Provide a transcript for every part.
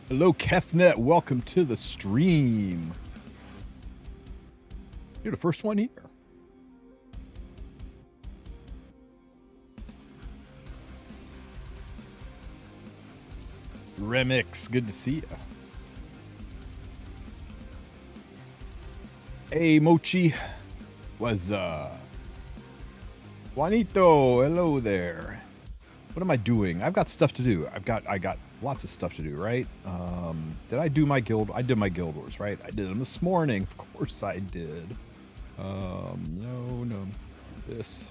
Hello, Kefnet. Welcome to the stream. You're the first one here. Remix, good to see you. Hey, Mochi. What's Juanito, hello there. What am I doing? I've got stuff to do. I got lots of stuff to do, right? Did I do my guild? I did my guild wars, right? I did them this morning. Of course I did. No. This.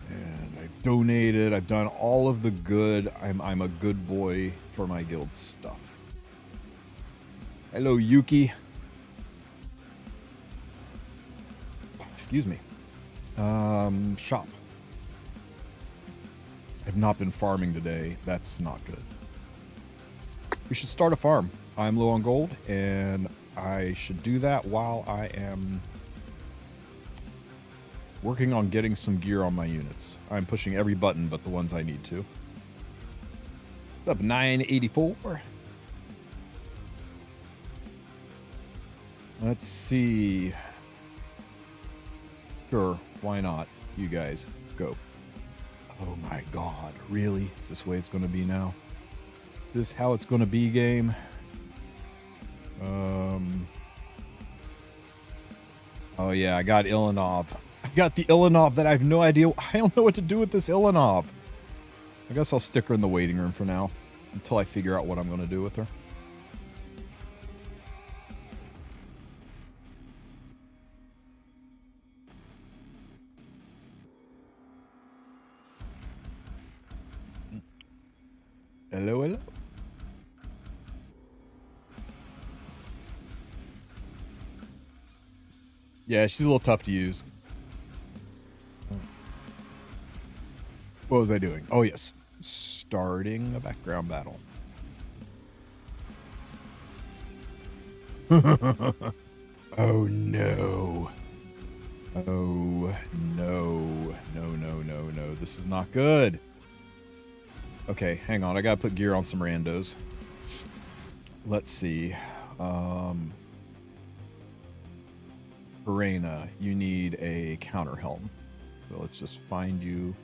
And I've donated. I've done all of the good. I'm a good boy for my guild stuff. Hello, Yuki. Excuse me. Shop. I've not been farming today. That's not good. We should start a farm. I'm low on gold, and I should do that while I am working on getting some gear on my units. I'm pushing every button but the ones I need to. What's up, 984? Let's see. Sure, why not? You guys, go. Oh my god, really? Is this the way it's going to be now? Is this how it's going to be, game? Oh yeah, I got Ilanov. I got the Ilanov that I have no idea. I don't know what to do with this Ilanov. I guess I'll stick her in the waiting room for now until I figure out what I'm going to do with her. Hello, hello. Yeah, she's a little tough to use. What was I doing? Oh, yes. Starting a background battle. Oh, no. Oh, no. No. This is not good. Okay, hang on. I gotta put gear on some randos. Let's see. Arena, you need a counter helm. So let's just find you.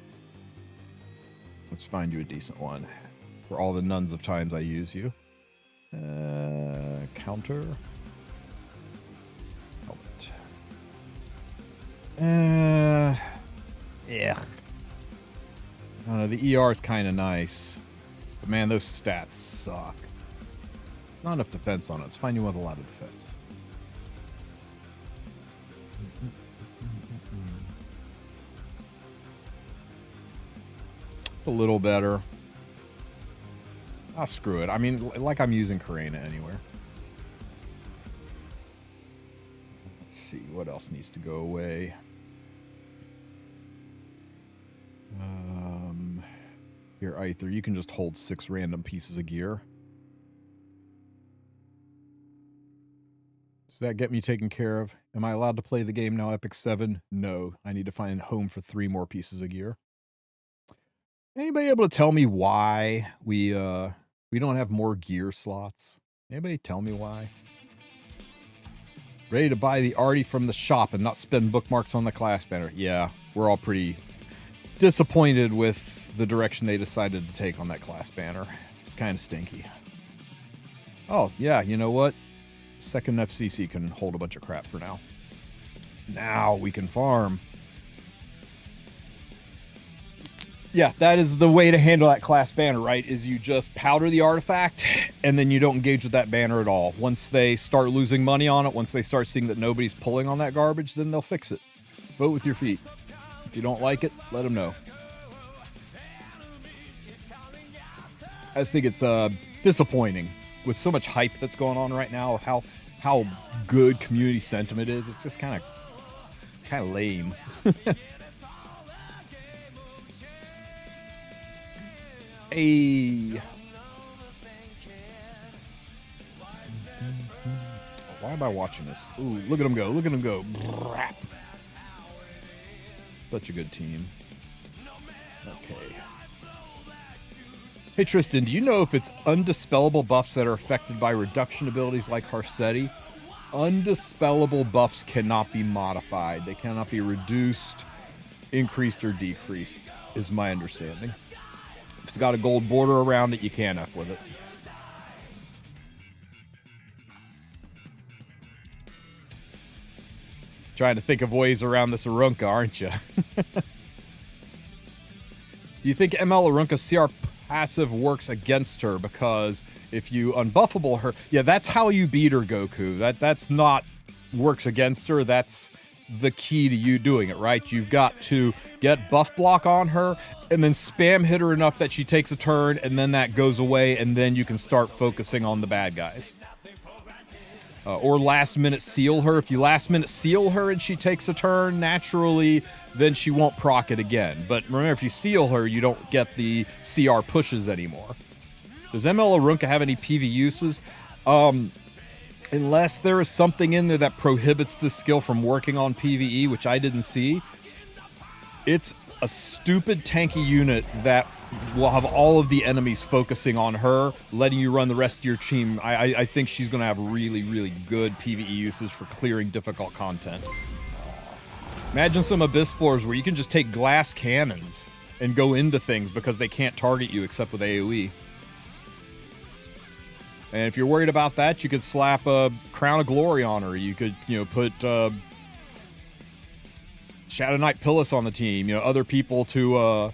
Let's find you a decent one. For all the nuns of times I use you. Counter. Helmet. Yeah. I don't know, the ER is kind of nice. But man, those stats suck. Not enough defense on it. Let's find you with a lot of defense. It's a little better. Ah, screw it. I mean, like I'm using Karena anywhere. Let's see, what else needs to go away? Here, Aether, you can just hold 6 random pieces of gear. Does that get me taken care of? Am I allowed to play the game now, Epic 7? No. I need to find home for 3 more pieces of gear. Anybody able to tell me why we don't have more gear slots? Anybody tell me why? Ready to buy the arty from the shop and not spend bookmarks on the class banner. Yeah, we're all pretty disappointed with the direction they decided to take on that class banner. It's kind of stinky. Oh, yeah, you know what? Second FCC can hold a bunch of crap for now. Now we can farm. Yeah, that is the way to handle that class banner, right? Is you just powder the artifact and then you don't engage with that banner at all. Once they start losing money on it, once they start seeing that nobody's pulling on that garbage, then they'll fix it. Vote with your feet. If you don't like it, let them know. I just think it's disappointing with so much hype that's going on right now of how good community sentiment is. It's just kind of lame. Hey. Why am I watching this? Ooh, look at him go. Look at him go. Such a good team. Okay. Hey, Tristen, do you know if it's undispellable buffs that are affected by reduction abilities like Harsetti? Undispellable buffs cannot be modified. They cannot be reduced, increased, or decreased, is my understanding. If it's got a gold border around it, you can't F with it. Trying to think of ways around this Arunca, aren't you? Do you think ML Arunca's CR passive works against her? Because if you unbuffable her, yeah, that's how you beat her, Goku. That's not works against her. That's the key to you doing it, right? You've got to get buff block on her and then spam hit her enough that she takes a turn, and then that goes away, and then you can start focusing on the bad guys. Or last minute seal her. If you last minute seal her and she takes a turn, naturally, then she won't proc it again. But remember, if you seal her, you don't get the CR pushes anymore. Does ML Arunca have any PV uses? Unless there is something in there that prohibits this skill from working on PvE, which I didn't see. It's a stupid tanky unit that will have all of the enemies focusing on her, letting you run the rest of your team. I think she's going to have really, really good PvE uses for clearing difficult content. Imagine some Abyss floors where you can just take glass cannons and go into things because they can't target you except with AoE. And if you're worried about that, you could slap a Crown of Glory on her. You could, put Shadow Knight Pillis on the team. Other people to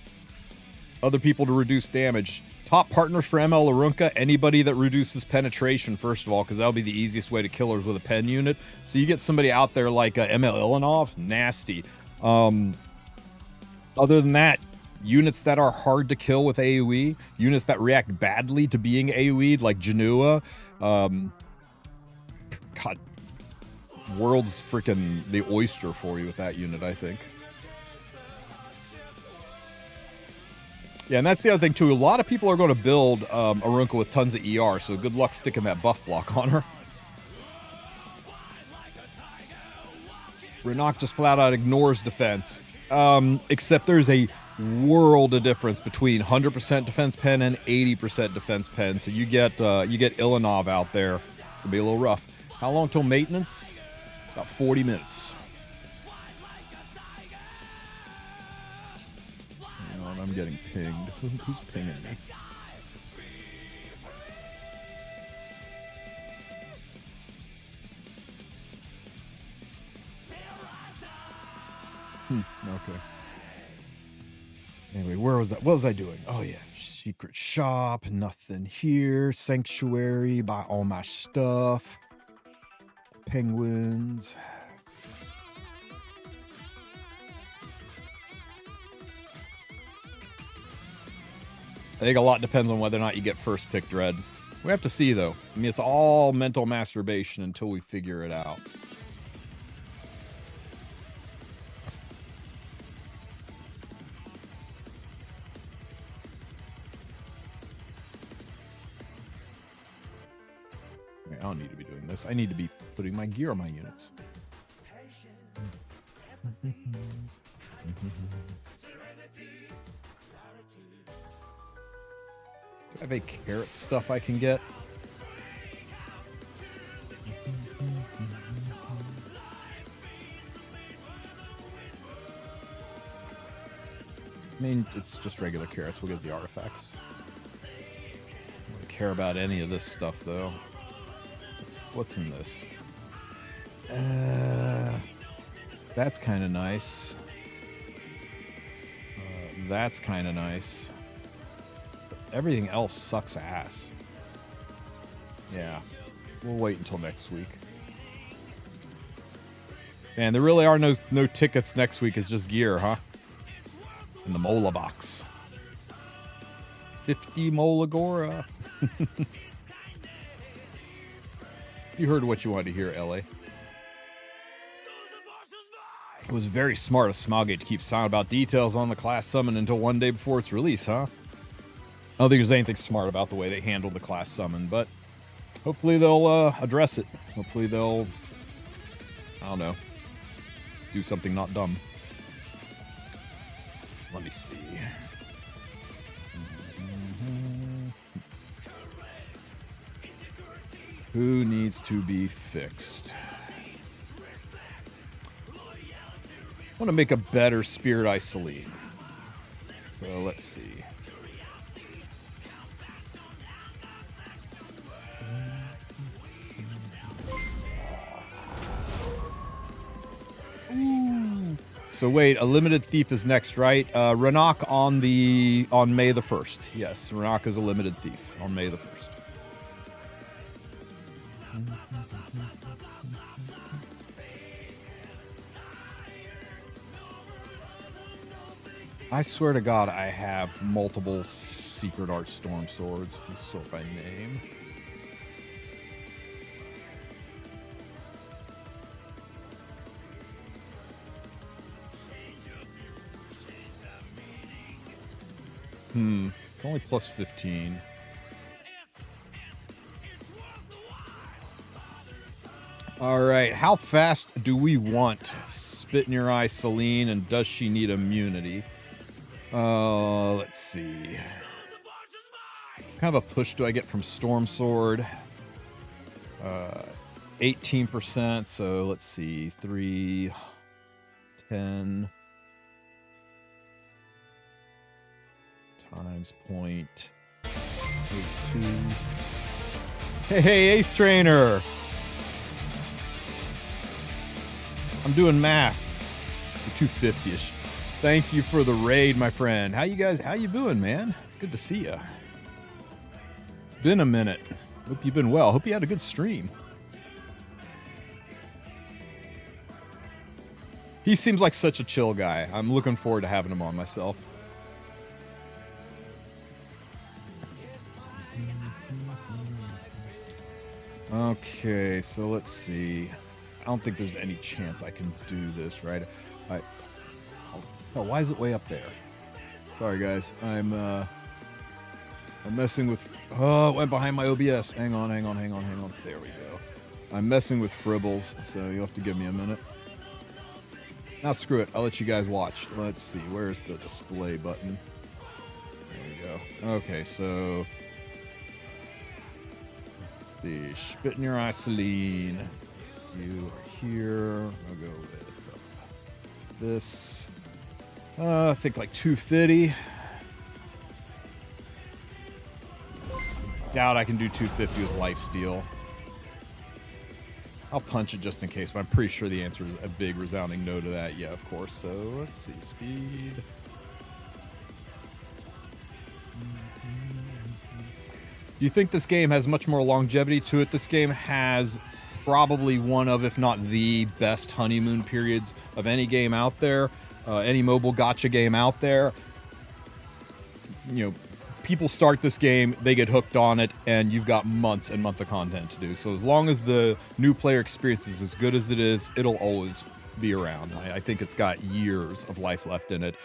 reduce damage. Top partners for ML Arunca, anybody that reduces penetration, first of all, because that'll be the easiest way to kill her with a pen unit. So you get somebody out there like ML Ilanov, nasty. Other than that, units that are hard to kill with AoE, units that react badly to being AoE'd, like Janua. God, world's freaking the oyster for you with that unit, I think. Yeah, and that's the other thing, too. A lot of people are going to build Arunca with tons of ER, so good luck sticking that buff block on her. Renak just flat out ignores defense. Except there's a world of difference between 100% defense pen and 80% defense pen. So you get Ilanov out there. It's going to be a little rough. How long till maintenance? About 40 minutes. I'm getting pinged. Who's pinging me? Okay. Anyway, where was that? What was I doing? Oh, yeah. Secret shop. Nothing here. Sanctuary. Buy all my stuff. Penguins. I think a lot depends on whether or not you get first pick Dread. We have to see, though. I mean, it's all mental masturbation until we figure it out. I don't need to be doing this. I need to be putting my gear on my units. Do I have a carrot stuff I can get? I mean, it's just regular carrots. We'll get the artifacts. I don't care about any of this stuff, though. What's in this? That's kind of nice. That's kind of nice. But everything else sucks ass. Yeah. We'll wait until next week. Man, there really are no tickets next week. It's just gear, huh? In the Mola box. 50 Molagora. You heard what you wanted to hear, LA. It was very smart of Smaugate to keep silent about details on the class summon until one day before its release, huh? I don't think there's anything smart about the way they handled the class summon, but hopefully they'll address it. Hopefully they'll, I don't know, do something not dumb. Let me see. Who needs to be fixed? I want to make a better Spirit Eye Celine. So let's see. So wait, a limited thief is next, right? Ranak on May the 1st. Yes, Ranak is a limited thief on May the 1st. I swear to God, I have multiple Secret Art Storm Swords. Let's sort by name. It's only plus 15. All right, how fast do we want Spit in Your Eye Celine, and does she need immunity? Let's see. What kind of a push do I get from Storm Sword? 18%, so let's see. 3, 10... times 0.82. Hey, Ace Trainer! I'm doing math. 250-ish. Thank you for the raid, my friend. How you doing, man? It's good to see you. It's been a minute. Hope you've been well. Hope you had a good stream. He seems like such a chill guy. I'm looking forward to having him on myself. Okay, so let's see. I don't think there's any chance I can do this, right? Oh, why is it way up there? Sorry, guys. I'm messing with... Oh, it went behind my OBS. Hang on. There we go. I'm messing with Fribbles, so you'll have to give me a minute. Now, screw it. I'll let you guys watch. Let's see. Where's the display button? There we go. Okay, so... the Spit in Your Eye Celine. You are here. I'll go with this. I think like 250. Doubt I can do 250 with Lifesteal. I'll punch it just in case, but I'm pretty sure the answer is a big resounding no to that. Yeah, of course. So let's see. Speed. Do you think this game has much more longevity to it? This game has probably one of, if not the best honeymoon periods of any game out there, any mobile gacha game out there. You know, people start this game, they get hooked on it, and you've got months and months of content to do. So as long as the new player experience is as good as it is, it'll always be around. I think it's got years of life left in it.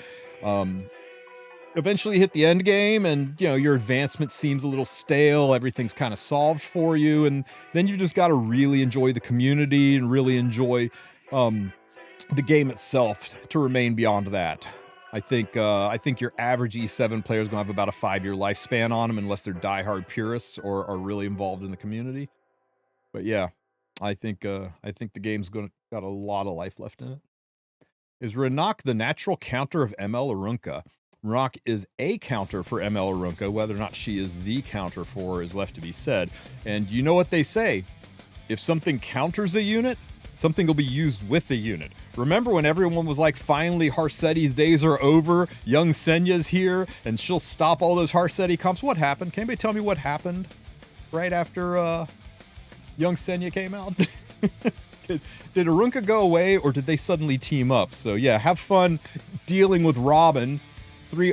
Eventually hit the end game, and you know your advancement seems a little stale. Everything's kind of solved for you, and then you just got to really enjoy the community and really enjoy the game itself to remain beyond that. I think your average E7 player is gonna have about a 5-year lifespan on them, unless they're diehard purists or are really involved in the community. But yeah, I think the game's got a lot of life left in it. Is Ranak the natural counter of ML Arunca? Ranak is a counter for ML Arunca. Whether or not she is the counter for is left to be said. And you know what they say? If something counters a unit, something will be used with the unit. Remember when everyone was like, finally Harsetti's days are over, young Senya's here, and she'll stop all those Harsetti comps? What happened? Can anybody tell me what happened right after young Senya came out? Did Arunca go away, or did they suddenly team up? So yeah, have fun dealing with Robin.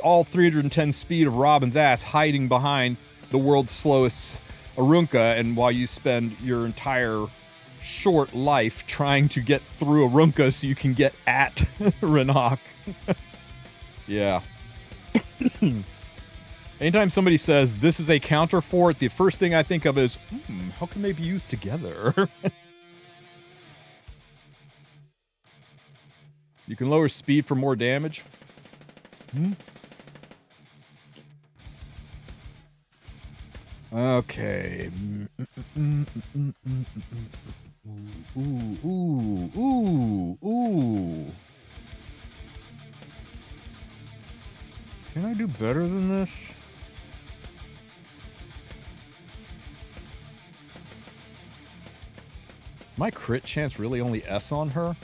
All 310 speed of Robin's ass hiding behind the world's slowest Arunca, and while you spend your entire short life trying to get through Arunca so you can get at Ranak. Yeah. Anytime somebody says this is a counter for it, the first thing I think of is, how can they be used together? You can lower speed for more damage. Okay. Ooh. Can I do better than this? My crit chance really only S on her?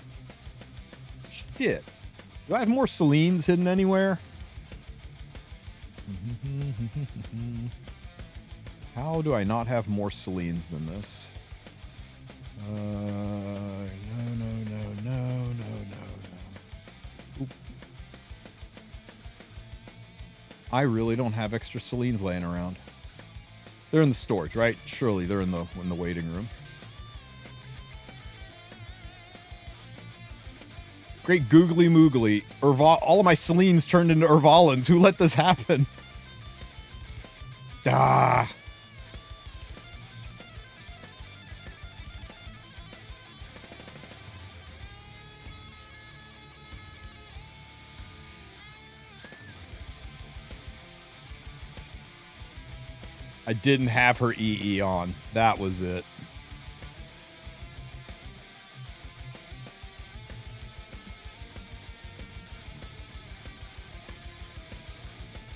Shit. Do I have more Selines hidden anywhere? How do I not have more Selines than this? No. Oop. I really don't have extra Selines laying around. They're in the storage, right? Surely they're in the waiting room. Great googly moogly. All of my Selines turned into Urvalins. Who let this happen? Ah. I didn't have her EE on. That was it.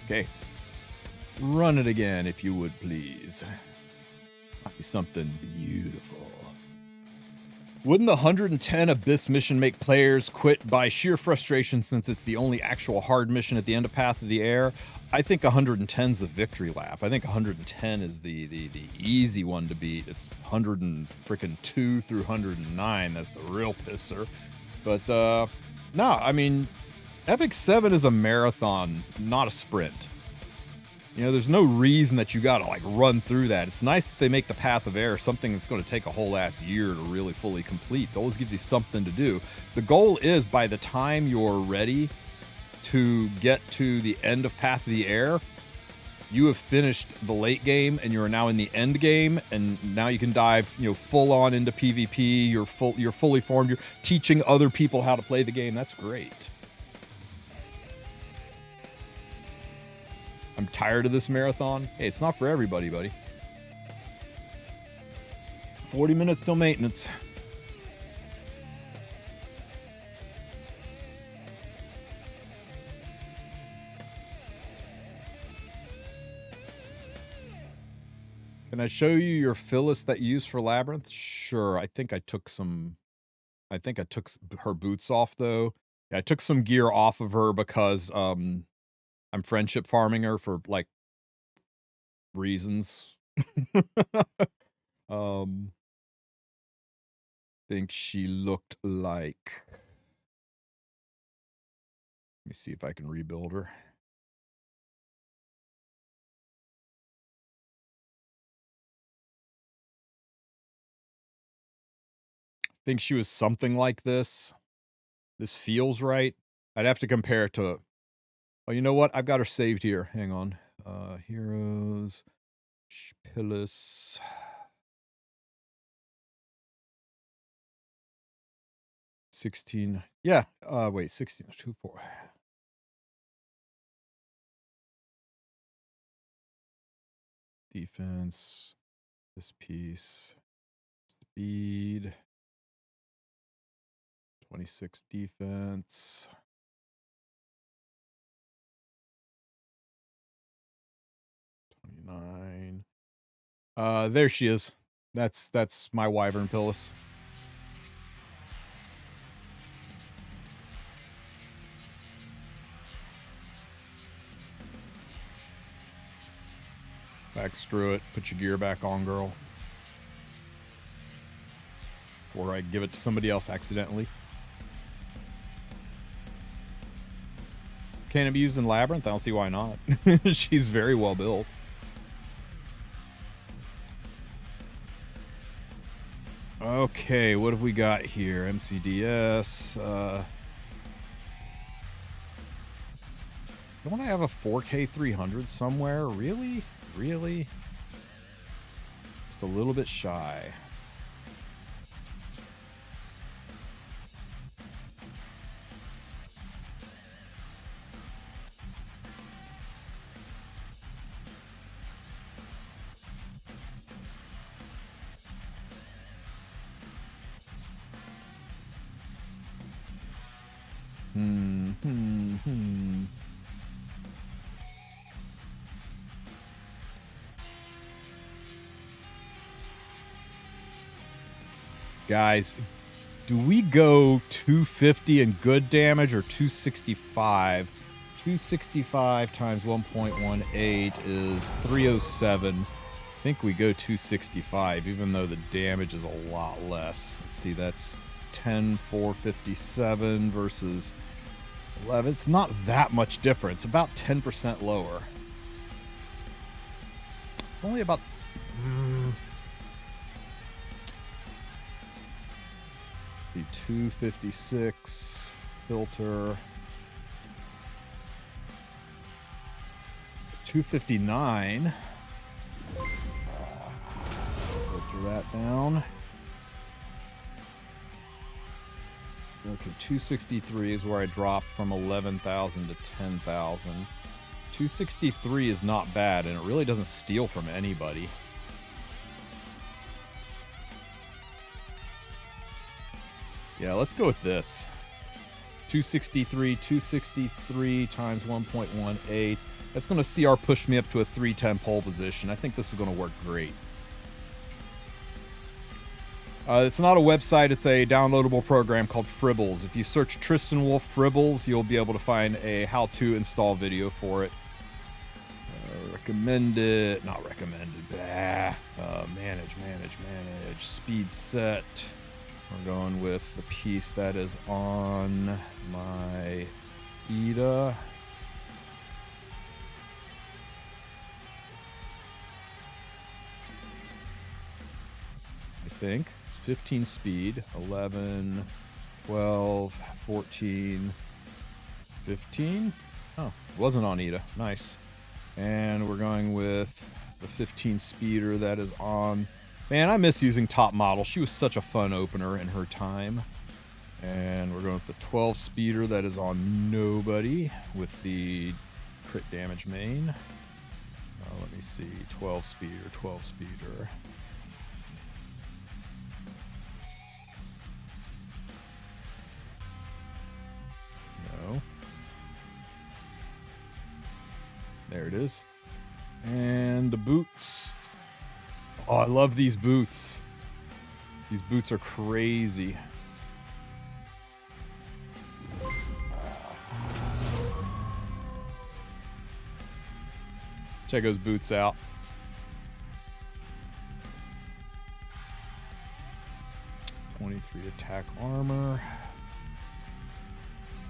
Okay. Run it again, if you would, please. Might be something beautiful. Wouldn't the 110 Abyss mission make players quit by sheer frustration since it's the only actual hard mission at the end of Path of the Air? I think 110's the victory lap. I think 110 is the easy one to beat. It's 102 through 109. That's the real pisser. But, no, I mean, Epic 7 is a marathon, not a sprint. You know, there's no reason that you gotta, like, run through that. It's nice that they make the Path of Air something that's going to take a whole ass year to really fully complete. It always gives you something to do. The goal is, by the time you're ready to get to the end of Path of the Air, you have finished the late game, and you're now in the end game, and now you can dive, you know, full on into PvP. You're fully formed. You're teaching other people how to play the game. That's great. I'm tired of this marathon. Hey, it's not for everybody, buddy. 40 minutes till maintenance. Can I show you your Phyllis that you use for Labyrinth? Sure. I think I took her boots off, though. Yeah, I took some gear off of her because, I'm friendship farming her for, like, reasons. Think she looked like... Let me see if I can rebuild her. Think she was something like this. This feels right. I'd have to compare it to... Oh, you know what? I've got her saved here. Hang on. Heroes. Phyllis. $16. Yeah. Wait. 16.24. Defense. This piece. Speed. 26 defense. 29. There she is. That's my Wyvern Phyllis. Back, screw it. Put your gear back on, girl. Before I give it to somebody else accidentally. Can it be used in Labyrinth? I don't see why not. She's very well built. Okay, what have we got here? MCDS. Don't I have a 4K 300 somewhere? Really? Really? Just a little bit shy. Guys, do we go 250 in good damage or 265? 265 times 1.18 is 307. I think we go 265, even though the damage is a lot less. Let's see, that's 10,457 versus 11. It's not that much difference, about 10% lower. It's only about... The 256 filter, 259. Filter that down. Okay, 263 is where I dropped from 11,000 to 10,000. 263 is not bad, and it really doesn't steal from anybody. Yeah, let's go with this. 263 times 1.18. That's going to CR push me up to a 310 pole position. I think this is going to work great. It's not a website. It's a downloadable program called Fribbles. If you search TristenWulf Fribbles, you'll be able to find a how-to install video for it. Recommended. Not recommended. Manage. Speed set. We're going with the piece that is on my ETA. I think it's 15 speed, 11, 12, 14, 15. Oh, it wasn't on ETA. Nice. And we're going with the 15 speeder that is on... Man, I miss using Top Model. She was such a fun opener in her time. And we're going with the 12 speeder that is on Nobody with the crit damage main. Let me see. 12 speeder. No. There it is. And the boots. Oh, I love these boots. These boots are crazy. Check those boots out. .23 attack armor.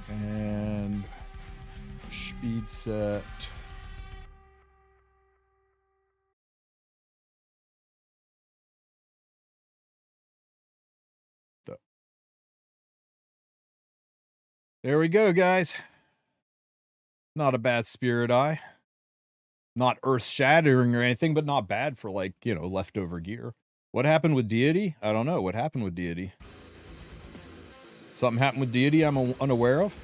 And speed set. There we go, guys. Not a bad Spirit Eye. Not earth-shattering or anything, but not bad for, like, you know, leftover gear. What happened with Deity? I don't know. What happened with Deity? Something happened with Deity I'm unaware of?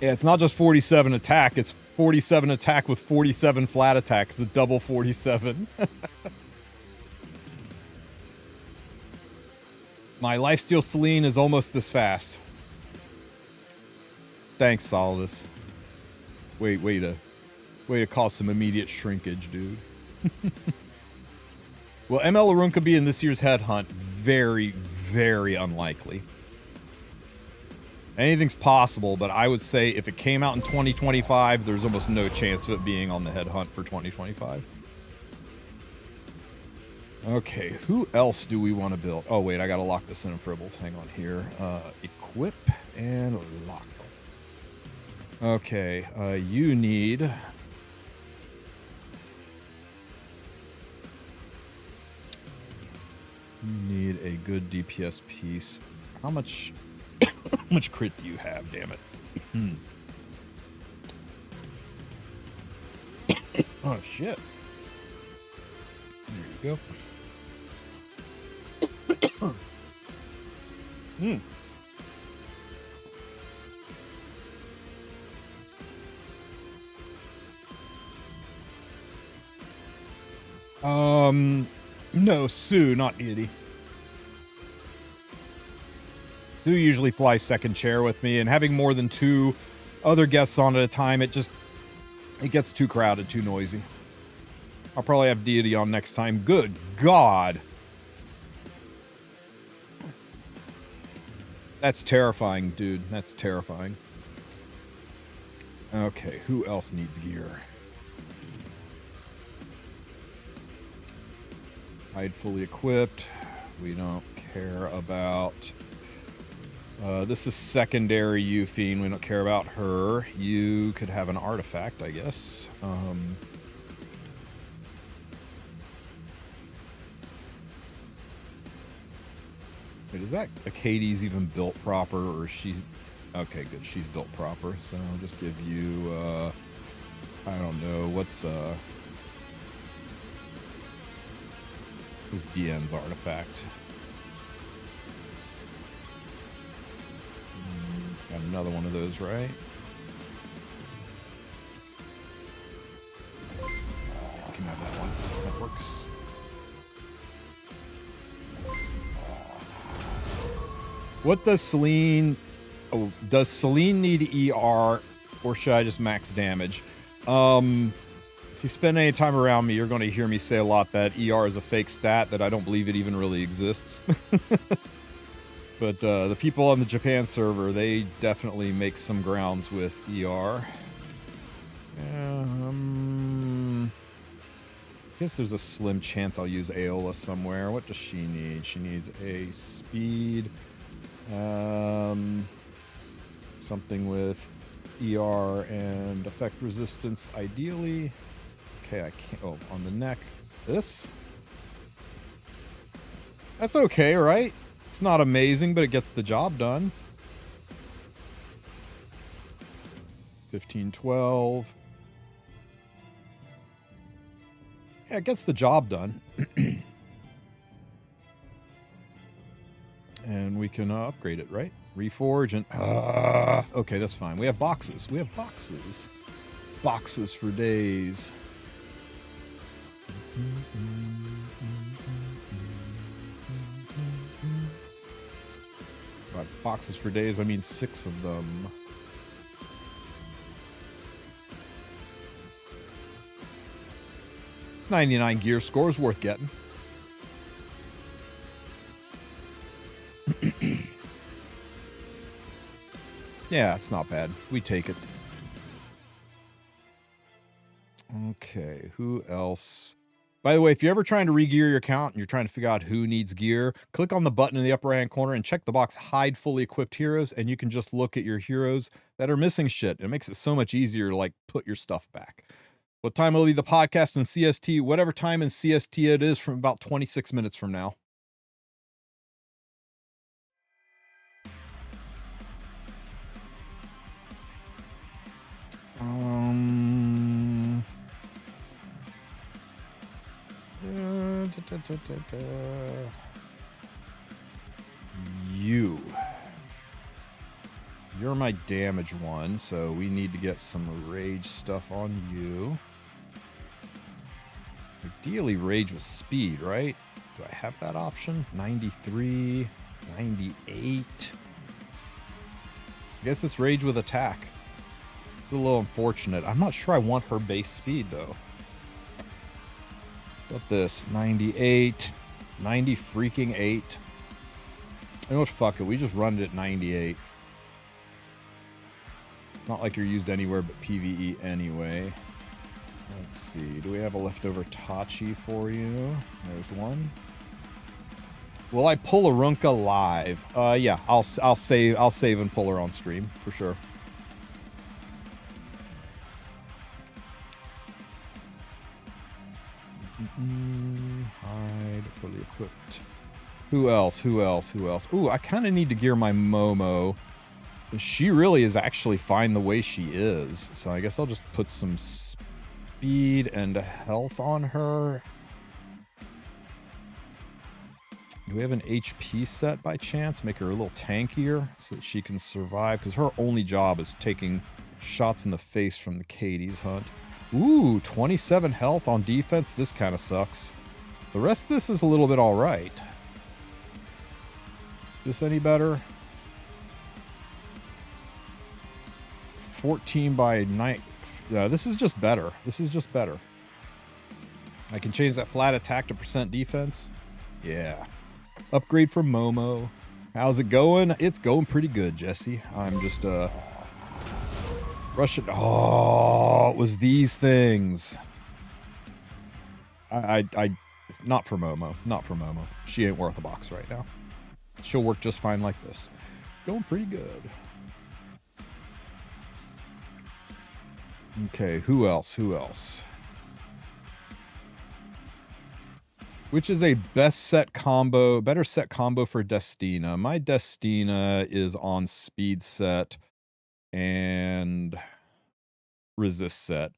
Yeah, it's not just 47 attack. It's 47 attack with 47 flat attack. It's a double 47. My lifesteal Celine is almost this fast. Thanks, Solidus. Way to cause some immediate shrinkage, dude. Well, ML Arunca be in this year's headhunt? Very, very unlikely. Anything's possible, but I would say if it came out in 2025, there's almost no chance of it being on the headhunt for 2025. Okay, who else do we want to build? Oh, wait, I got to lock this in Fribbles. Hang on here. Equip and lock. Okay, you need... You need a good DPS piece. How much... how much crit do you have, damn it? Oh, shit. There you go. No, Sue, not Deity. Stu usually flies second chair with me, and having more than 2 other guests on at a time, it gets too crowded, too noisy. I'll probably have Deity on next time. Good God. That's terrifying, dude. That's terrifying. Okay, who else needs gear? Hide fully equipped. We don't care about... this is secondary Euphine. We don't care about her. You could have an artifact, I guess. Wait, is that Acades even built proper, or is she... Okay, good. She's built proper. So I'll just give you, I don't know, what's, who's DN's artifact? Got another one of those, right? You can have that one. That works. What does Selene... Oh, does Selene need ER, or should I just max damage? If you spend any time around me, you're going to hear me say a lot that ER is a fake stat, that I don't believe it even really exists. But the people on the Japan server, they definitely make some grounds with ER. I guess there's a slim chance I'll use Aola somewhere. What does she need? She needs a speed. Something with ER and effect resistance, ideally. Okay, I can't... Oh, on the neck. This? That's okay, right? It's not amazing, but it gets the job done. 15, 12. Yeah, it gets the job done. And we can upgrade it, right? Reforge and... okay, that's fine. We have boxes. We have boxes. Boxes for days. By boxes for days, I mean 6 of them. It's 99 gear scores, worth getting. Yeah, it's not bad. We take it. Okay, who else? By the way, if you're ever trying to re-gear your account and you're trying to figure out who needs gear, click on the button in the upper right-hand corner and check the box Hide Fully Equipped Heroes, and you can just look at your heroes that are missing shit. It makes it so much easier to, like, put your stuff back. What time will be the podcast in CST? Whatever time in CST it is, from about 26 minutes from now. You're my damage one, so we need to get some rage stuff on you. Ideally rage with speed, right? Do I have that option? 93, 98. I guess it's rage with attack. It's a little unfortunate. I'm not sure I want her base speed, though. What this? 98. 90 freaking 8. You know what? Fuck it. We just run it at 98. Not like you're used anywhere but PvE anyway. Let's see. Do we have a leftover Tachi for you? There's one. Will I pull Arunka live? Yeah. I'll save and pull her on stream for sure. Hide, fully equipped. Who else? Ooh, I kind of need to gear my Momo. She really is actually fine the way she is. So I guess I'll just put some speed and health on her. Do we have an HP set by chance? Make her a little tankier so that she can survive. Because her only job is taking shots in the face from the Katie's hunt. Ooh, 27 health on defense. This kind of sucks. The rest of this is a little bit alright. Is this any better? 14 by 9. No, this is just better. This is just better. I can change that flat attack to % defense. Yeah. Upgrade from Momo. How's it going? It's going pretty good, Jesse. I'm just rushing. Oh, it was these things. I not for Momo. Not for Momo. She ain't worth a box right now. She'll work just fine like this. It's going pretty good. Okay, who else? Who else? Which is a better set combo for Destina. My Destina is on speed set and resist set.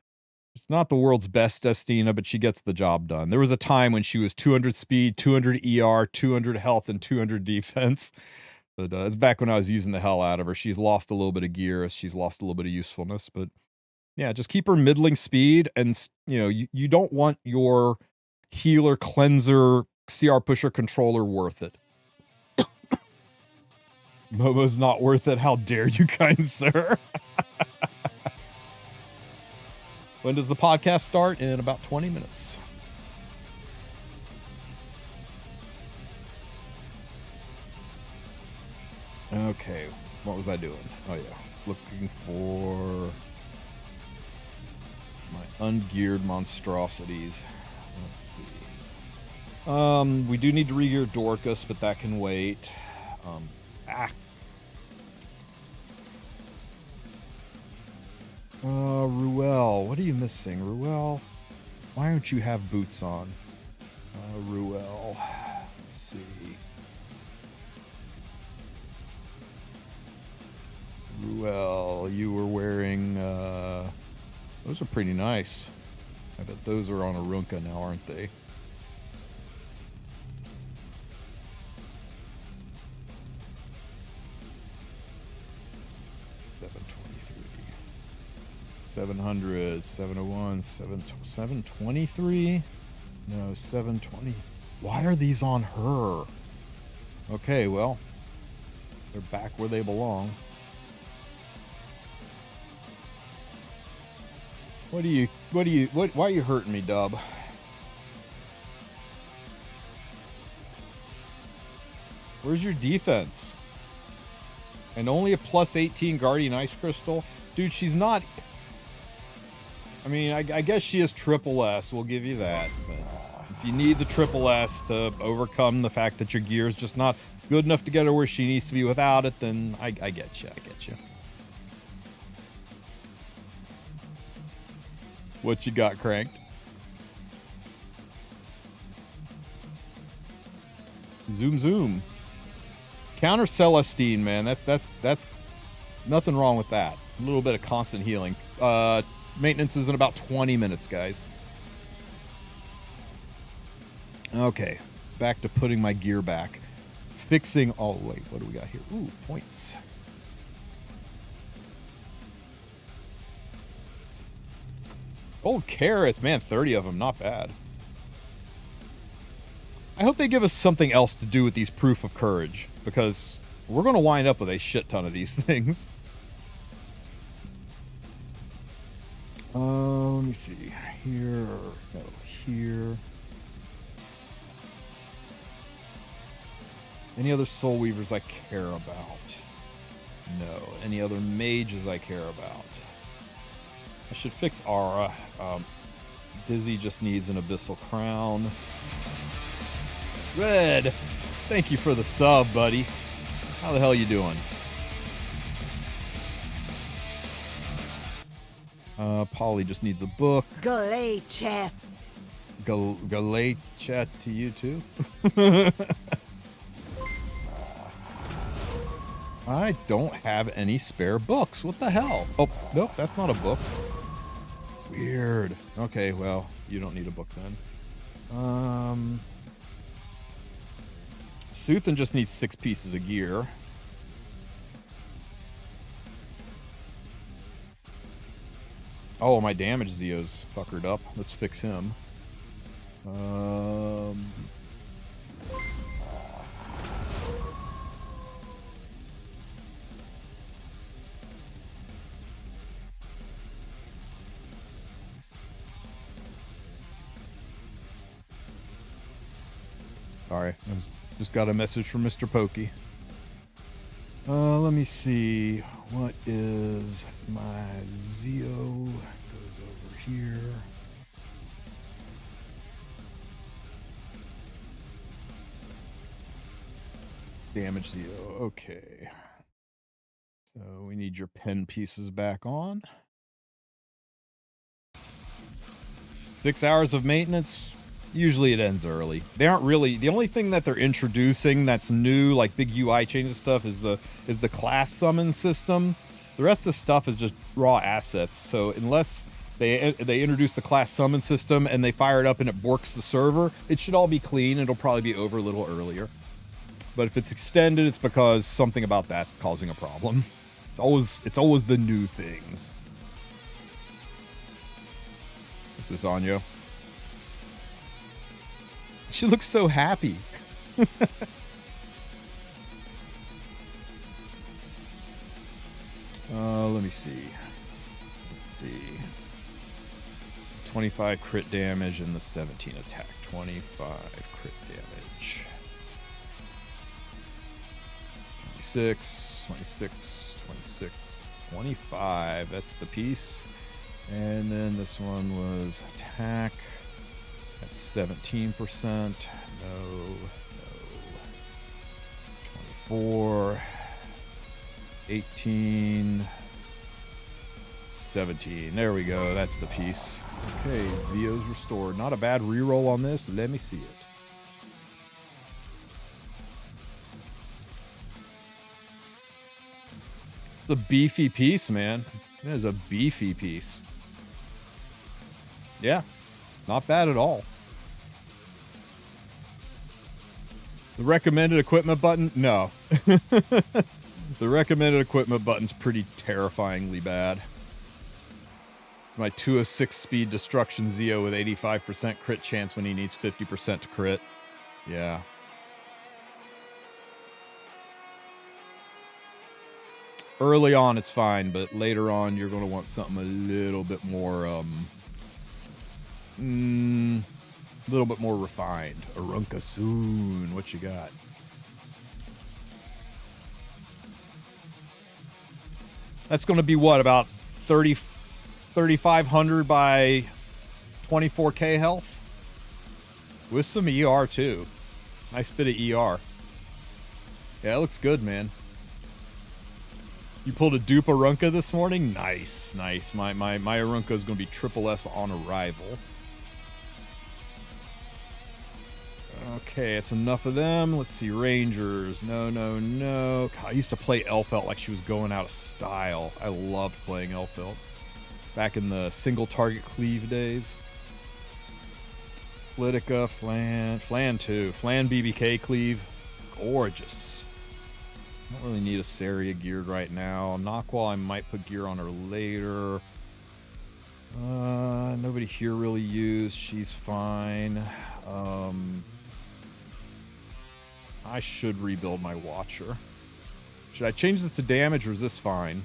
It's not the world's best Destina, but she gets the job done. There was a time when she was 200 speed, 200 ER, 200 health, and 200 defense. But it's back when I was using the hell out of her. She's lost a little bit of gear. She's lost a little bit of usefulness. But yeah, just keep her middling speed. And, you know, you don't want your healer, cleanser, CR pusher, controller worth it. Momo's not worth it. How dare you, kind sir? When does the podcast start? In about 20 minutes. Okay, what was I doing? Oh yeah, looking for my ungeared monstrosities. Let's see. We do need to regear Dorcas, but that can wait. Ruel, what are you missing? Ruel, why don't you have boots on? Ruel, let's see. Ruel, you were wearing, those are pretty nice. I bet those are on a Runka now, aren't they? $700, 701, 723. No, 720. Why are these on her? Okay, well, they're back where they belong. Why are you hurting me, Dub? Where's your defense? And only a plus 18 Guardian Ice Crystal? Dude, she's not... I mean, I guess she is triple S. We'll give you that. But if you need the triple S to overcome the fact that your gear is just not good enough to get her where she needs to be without it, then I get you. I get you. What you got, Cranked? Zoom, zoom. Counter Celestine, man. That's nothing wrong with that. A little bit of constant healing. Maintenance is in about 20 minutes, guys. Okay, back to putting my gear back. Fixing... Oh, wait, what do we got here? Ooh, points. Old carrots. Man, 30 of them. Not bad. I hope they give us something else to do with these proof of courage, because we're going to wind up with a shit ton of these things. Let me see. Here. No, here. Any other Soul Weavers I care about? No. Any other mages I care about? I should fix Aura. Dizzy just needs an Abyssal Crown. Red, thank you for the sub, buddy. How the hell you doing? Polly just needs a book. Galatia. Galatia to you too. I don't have any spare books. What the hell? Oh, nope, that's not a book. Weird. Okay, well, you don't need a book then. Suthin just needs 6 pieces of gear. Oh, my damage Zio's fuckered up. Let's fix him. Sorry, just got a message from Mr. Pokey. Let me see. What is my Zeo? Goes over here. Damage Zeo. Okay. So we need your pen pieces back on. 6 hours of maintenance. Usually it ends early. They aren't really, the only thing that they're introducing that's new, like big UI changes stuff, is the class summon system. The rest of the stuff is just raw assets. So unless they introduce the class summon system and they fire it up and it borks the server, it should all be clean. It'll probably be over a little earlier. But if it's extended, it's because something about that's causing a problem. It's always the new things. This is Anya. She looks so happy. Let me see. Let's see. 25 crit damage and the 17 attack. 25 crit damage. 26, 26, 26, 25. That's the piece. And then this one was attack. That's 17%. No. 24. 18. 17. There we go. That's the piece. Okay, Zeo's restored. Not a bad reroll on this. Let me see it. It's a beefy piece, man. It is a beefy piece. Yeah, not bad at all. The recommended equipment button? No. The recommended equipment button's pretty terrifyingly bad. My 206 speed destruction Zeo with 85% crit chance when he needs 50% to crit. Yeah. Early on, it's fine, but later on, you're going to want something a little bit more, little bit more refined. Arunca soon. What you got? That's going to be what, about 3,500 by 24k health? With some ER, too. Nice bit of ER. Yeah, it looks good, man. You pulled a dupe Arunca this morning? Nice, nice. My Arunca is going to be triple S on arrival. Okay, it's enough of them. Let's see, Rangers. No, no, no. God, I used to play Elfelt like she was going out of style. I loved playing Elfelt. Back in the single target cleave days. Politica, Flan 2. Flan BBK cleave. Gorgeous. Don't really need a Saria geared right now. Naqual, I might put gear on her later. Nobody here really used. She's fine. I should rebuild my Watcher. Should I change this to damage or is this fine?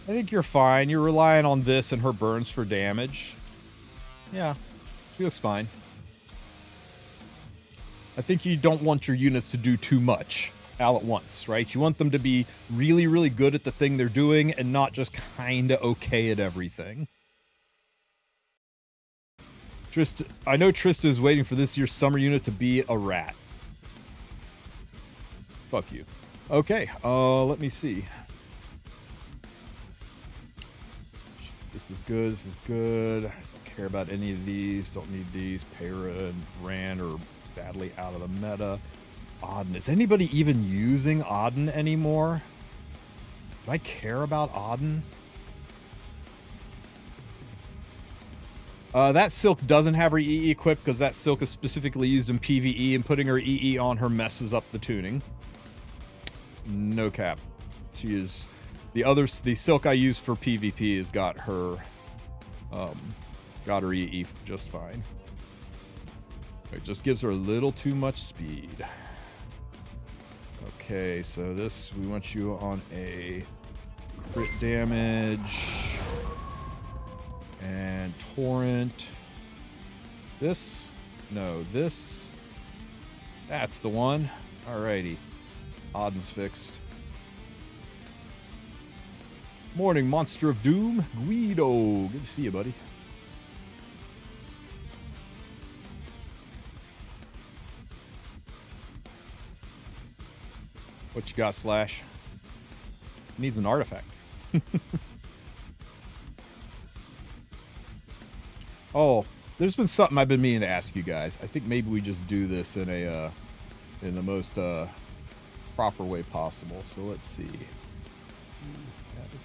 I think you're fine. You're relying on this and her burns for damage. Yeah, she looks fine. I think you don't want your units to do too much all at once, right? You want them to be really, really good at the thing they're doing and not just kind of okay at everything. I know Trista is waiting for this year's summer unit to be a rat. Fuck you. Okay, let me see. This is good, this is good. Don't care about any of these. Don't need these. Para and Rand are sadly out of the meta. Auden. Is anybody even using Auden anymore? Do I care about Auden? That Silk doesn't have her EE equipped because that Silk is specifically used in PvE, and putting her EE on her messes up the tuning. No cap. She is... The Silk I use for PvP has got her EE just fine. It just gives her a little too much speed. Okay, so this, we want you on a crit damage. And torrent. This? No, this. That's the one. Alrighty. Odin's fixed. Morning, Monster of Doom. Guido. Good to see you, buddy. What you got, Slash? Needs an artifact. Oh, there's been something I've been meaning to ask you guys. I think maybe we just do this in a in the most proper way possible. So let's see. Yeah, this,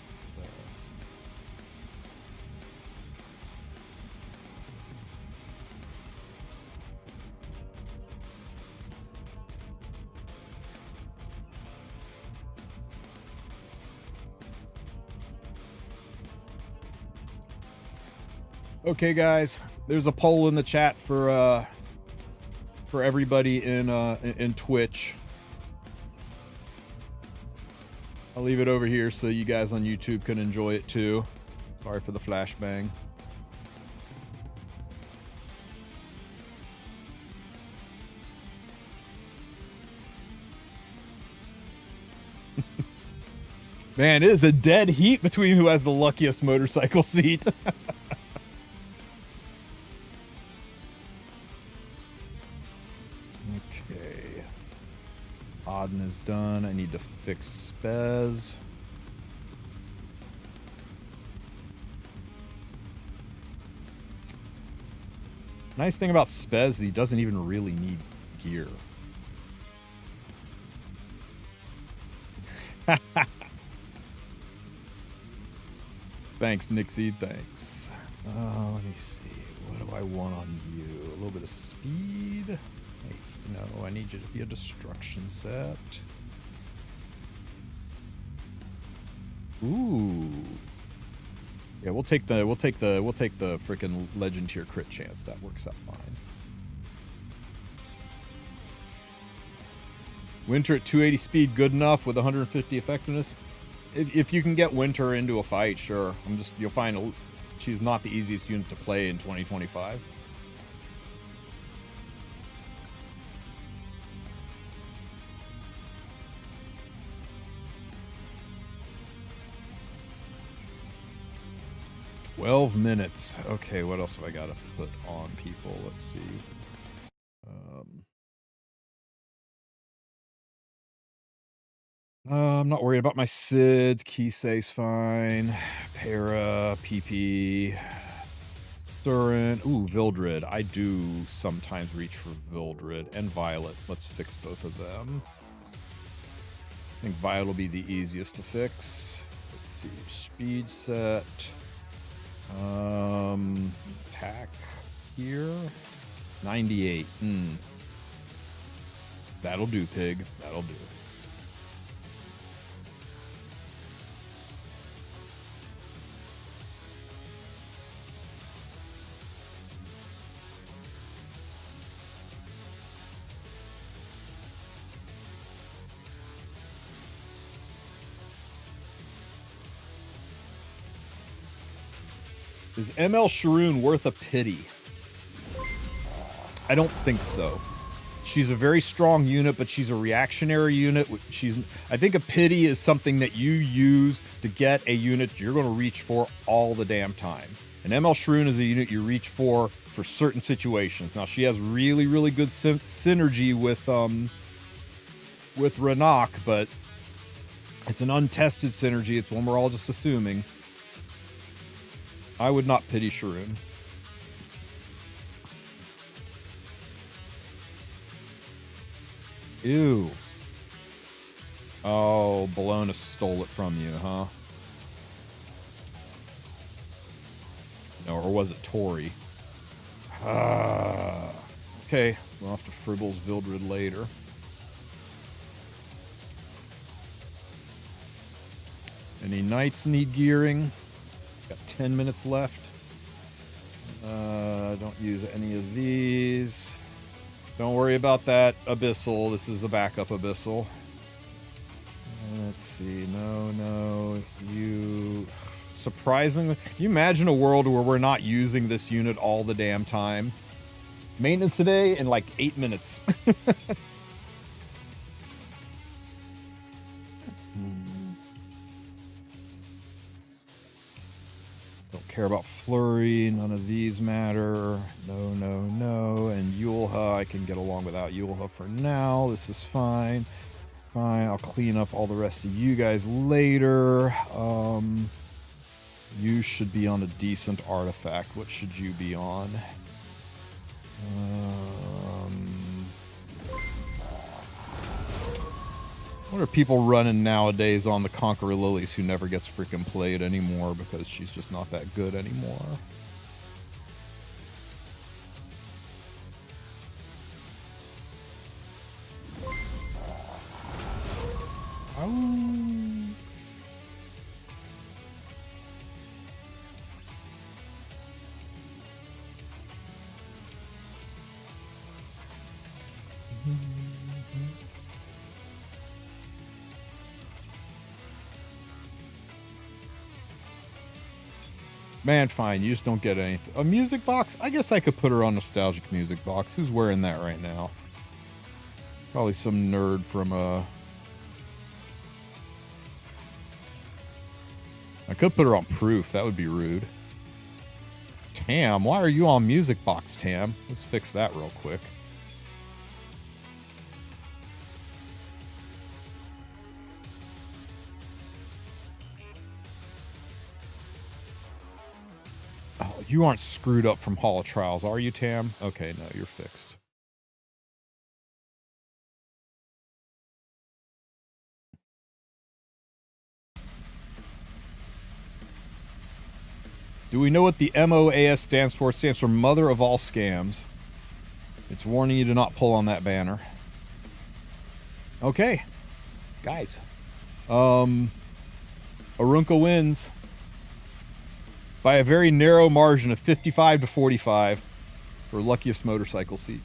Okay, guys, there's a poll in the chat for everybody in Twitch. I'll leave it over here so you guys on YouTube can enjoy it too. Sorry for the flashbang. Man, it is a dead heat between who has the luckiest motorcycle seat. Okay. Auden is done. I need to fix Spez. Nice thing about Spez is he doesn't even really need gear. Thanks, Nixie. Thanks. Let me see. What do I want on you? A little bit of speed. Hey, no, I need you to be a destruction set. Ooh. Yeah, we'll take the freaking legend tier crit chance. That works out fine. Winter at 280 speed, good enough with 150 effectiveness. If you can get Winter into a fight, sure. You'll find she's not the easiest unit to play in 2025. $12 minutes. Okay, what else have I got to put on people? Let's see. I'm not worried about my SIDS. Kisei's fine. Para, PP, Surin. Ooh, Vildred. I do sometimes reach for Vildred and Violet. Let's fix both of them. I think Violet will be the easiest to fix. Let's see. Speed set. Attack here. 98. That'll do, pig. That'll do. Is ML Sharoon worth a pity? I don't think so. She's a very strong unit, but she's a reactionary unit. I think a pity is something that you use to get a unit you're going to reach for all the damn time. And ML Sharoon is a unit you reach for certain situations. Now, she has really, really good synergy with Ranak, but it's an untested synergy. It's one we're all just assuming. I would not pity Sharoon. Ew. Oh, Bologna stole it from you, huh? No, or was it Tori? Okay, we'll have to Fribbles Vildred later. Any knights need gearing? Got 10 minutes left. Don't use any of these. Don't worry about that Abyssal. This is a backup Abyssal. Let's see. No. You... surprisingly... Can you imagine a world where we're not using this unit all the damn time? Maintenance today in like 8 minutes. Don't care about Flurry. None of these matter. No, no, no. And Yulha, I can get along without Yulha for now. This is fine. Fine, I'll clean up all the rest of you guys later. You should be on a decent artifact. What should you be on? What are people running nowadays on the Conqueror Lilies who never gets freaking played anymore because she's just not that good anymore? Man, fine. You just don't get anything. A music box? I guess I could put her on Nostalgic Music Box. Who's wearing that right now? Probably some nerd from I could put her on Proof. That would be rude. Tam, why are you on Music Box, Tam? Let's fix that real quick. Oh, you aren't screwed up from Hall of Trials, are you, Tam? Okay, no, you're fixed. Do we know what the MOAS stands for? It stands for Mother of All Scams. It's warning you to not pull on that banner. Okay. Guys. Arunca wins by a very narrow margin of 55 to 45 for luckiest motorcycle seat.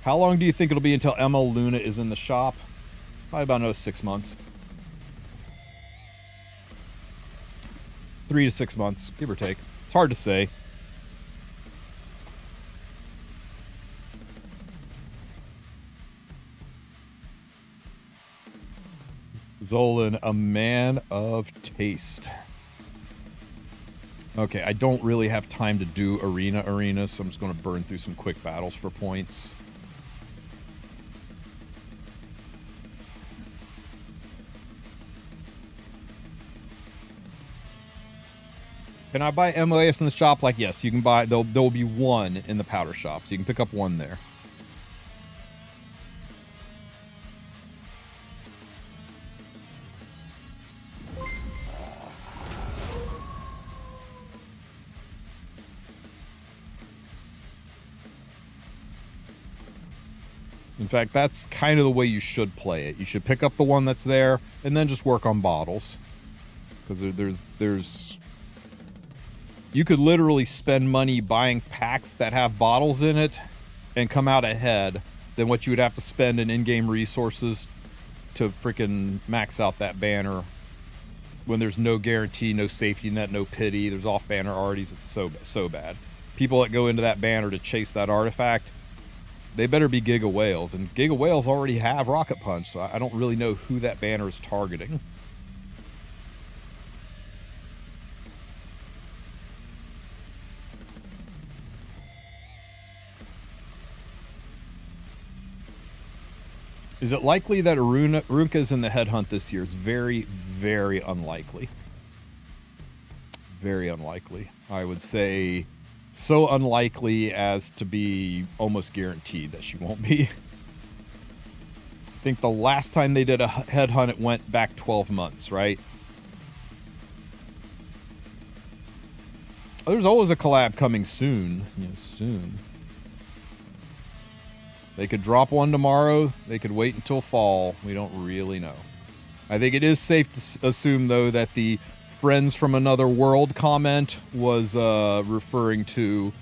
How long do you think it'll be until ML Luna is in the shop? Probably about another 6 months. 3 to 6 months, give or take. It's hard to say. Zolan, a man of taste. Okay, I don't really have time to do arenas, so I'm just going to burn through some quick battles for points. Can I buy MOAS in the shop? Like, yes, you can buy. There will be one in the powder shop, so you can pick up one there. In fact, that's kind of the way you should play it. You should pick up the one that's there, and then just work on bottles. Because there's... You could literally spend money buying packs that have bottles in it and come out ahead than what you would have to spend in in-game resources to freaking max out that banner when there's no guarantee, no safety net, no pity. There's off-banner arties. It's so bad. People that go into that banner to chase that artifact, they better be Giga Whales. And Giga Whales already have Rocket Punch, so I don't really know who that banner is targeting. Is it likely that Arunca's in the headhunt this year? It's very, very unlikely. Very unlikely. I would say so unlikely as to be almost guaranteed that she won't be. I think the last time they did a headhunt, it went back 12 months, right? There's always a collab coming soon. You know, soon. They could drop one tomorrow. They could wait until fall. We don't really know. I think it is safe to assume, though, that the Friends from Another World comment was referring to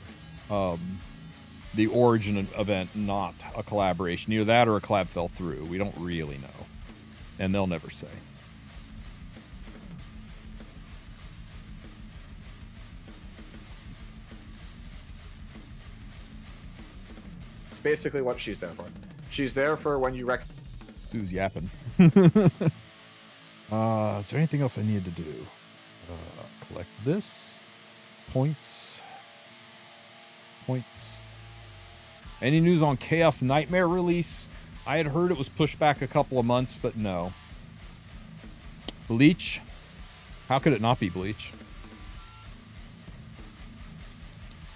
the Origin event, not a collaboration. Either that or a collab fell through. We don't really know. And they'll never say. basically what she's there for. She's there for when you wreck. Sue's yapping. Is there anything else I need to do? Collect this. Points. Any news on Chaos Nightmare release? I had heard it was pushed back a couple of months, but no. Bleach? How could it not be Bleach?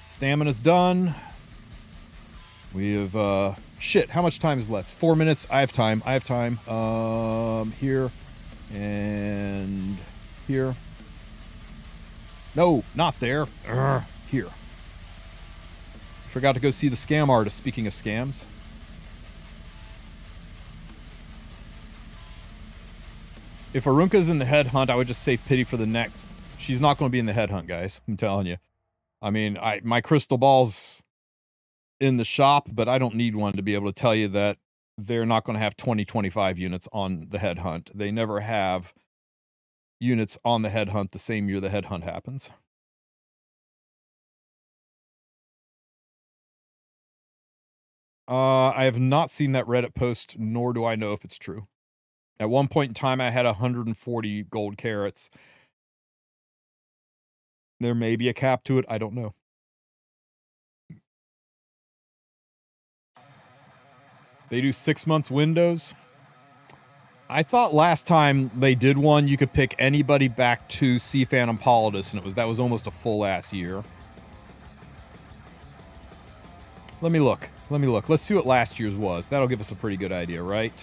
Stamina's done. We have, shit, how much time is left? 4 minutes. I have time. Here and here. No, not there. Here. Forgot to go see the scam artist, speaking of scams. If Arunka's in the headhunt, I would just say pity for the next. She's not going to be in the headhunt, guys. I'm telling you. I mean, my crystal ball's in the shop, but I don't need one to be able to tell you that they're not going to have 2025 units on the headhunt. They never have units on the headhunt the same year the headhunt happens. I have not seen that Reddit post, nor do I know if it's true. At one point in time, I had 140 gold carats. There may be a cap to it. I don't know. They do 6 months windows. I thought last time they did one, you could pick anybody back to Sea Phantom Politis, and that was almost a full ass year. Let me look. Let's see what last year's was. That'll give us a pretty good idea, right?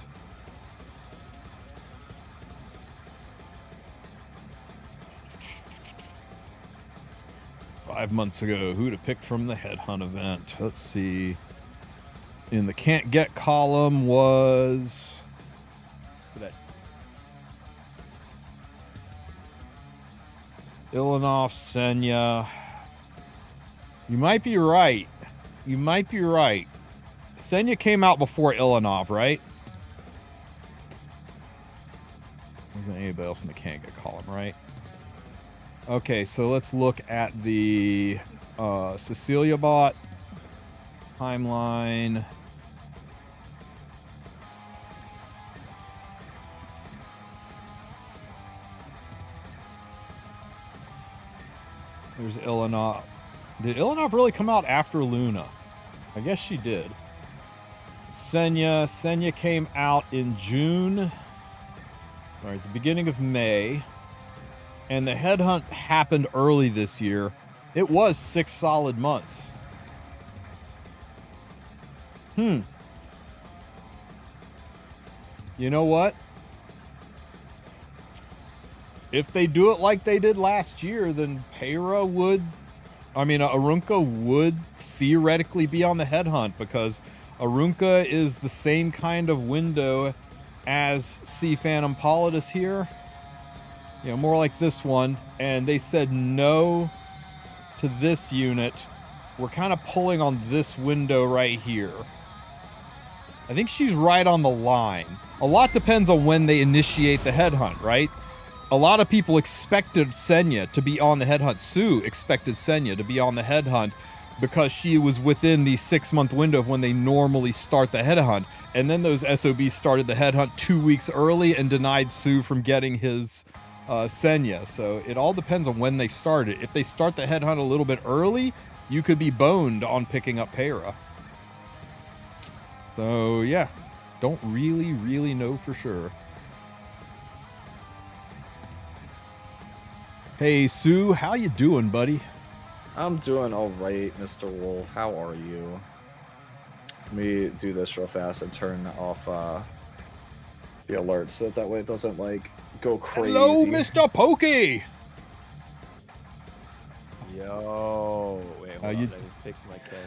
Five months ago, who to pick from the headhunt event? Let's see. In the can't get column was that Ilanov, Senya. You might be right. Senya came out before Ilanov, right? Wasn't anybody else in the can't get column, right? Okay, so let's look at the Cecilia bot timeline. There's Ilanov. Did Ilanov really come out after Luna? I guess she did. Senya came out in June. Or at the beginning of May. And the headhunt happened early this year. It was 6 solid months. You know what? If they do it like they did last year, then Arunka would theoretically be on the headhunt, because Arunka is the same kind of window as Sea Phantom Politis here. You know, more like this one. And they said no to this unit. We're kind of pulling on this window right here. I think she's right on the line. A lot depends on when they initiate the headhunt, right? A lot of people expected Senya to be on the headhunt. Sue expected Senya to be on the headhunt because she was within the 6-month window of when they normally start the headhunt. And then those SOBs started the headhunt 2 weeks early and denied Sue from getting his Senya. So it all depends on when they start it. If they start the headhunt a little bit early, you could be boned on picking up Para. So yeah, don't really know for sure. Hey Sue, how you doing, buddy? I'm doing all right, Mr. Wolf. How are you? Let me do this real fast and turn off the alerts so that way it doesn't like go crazy. Hello, Mr. Pokey. Yo, wait, hold on, let me fix my cam.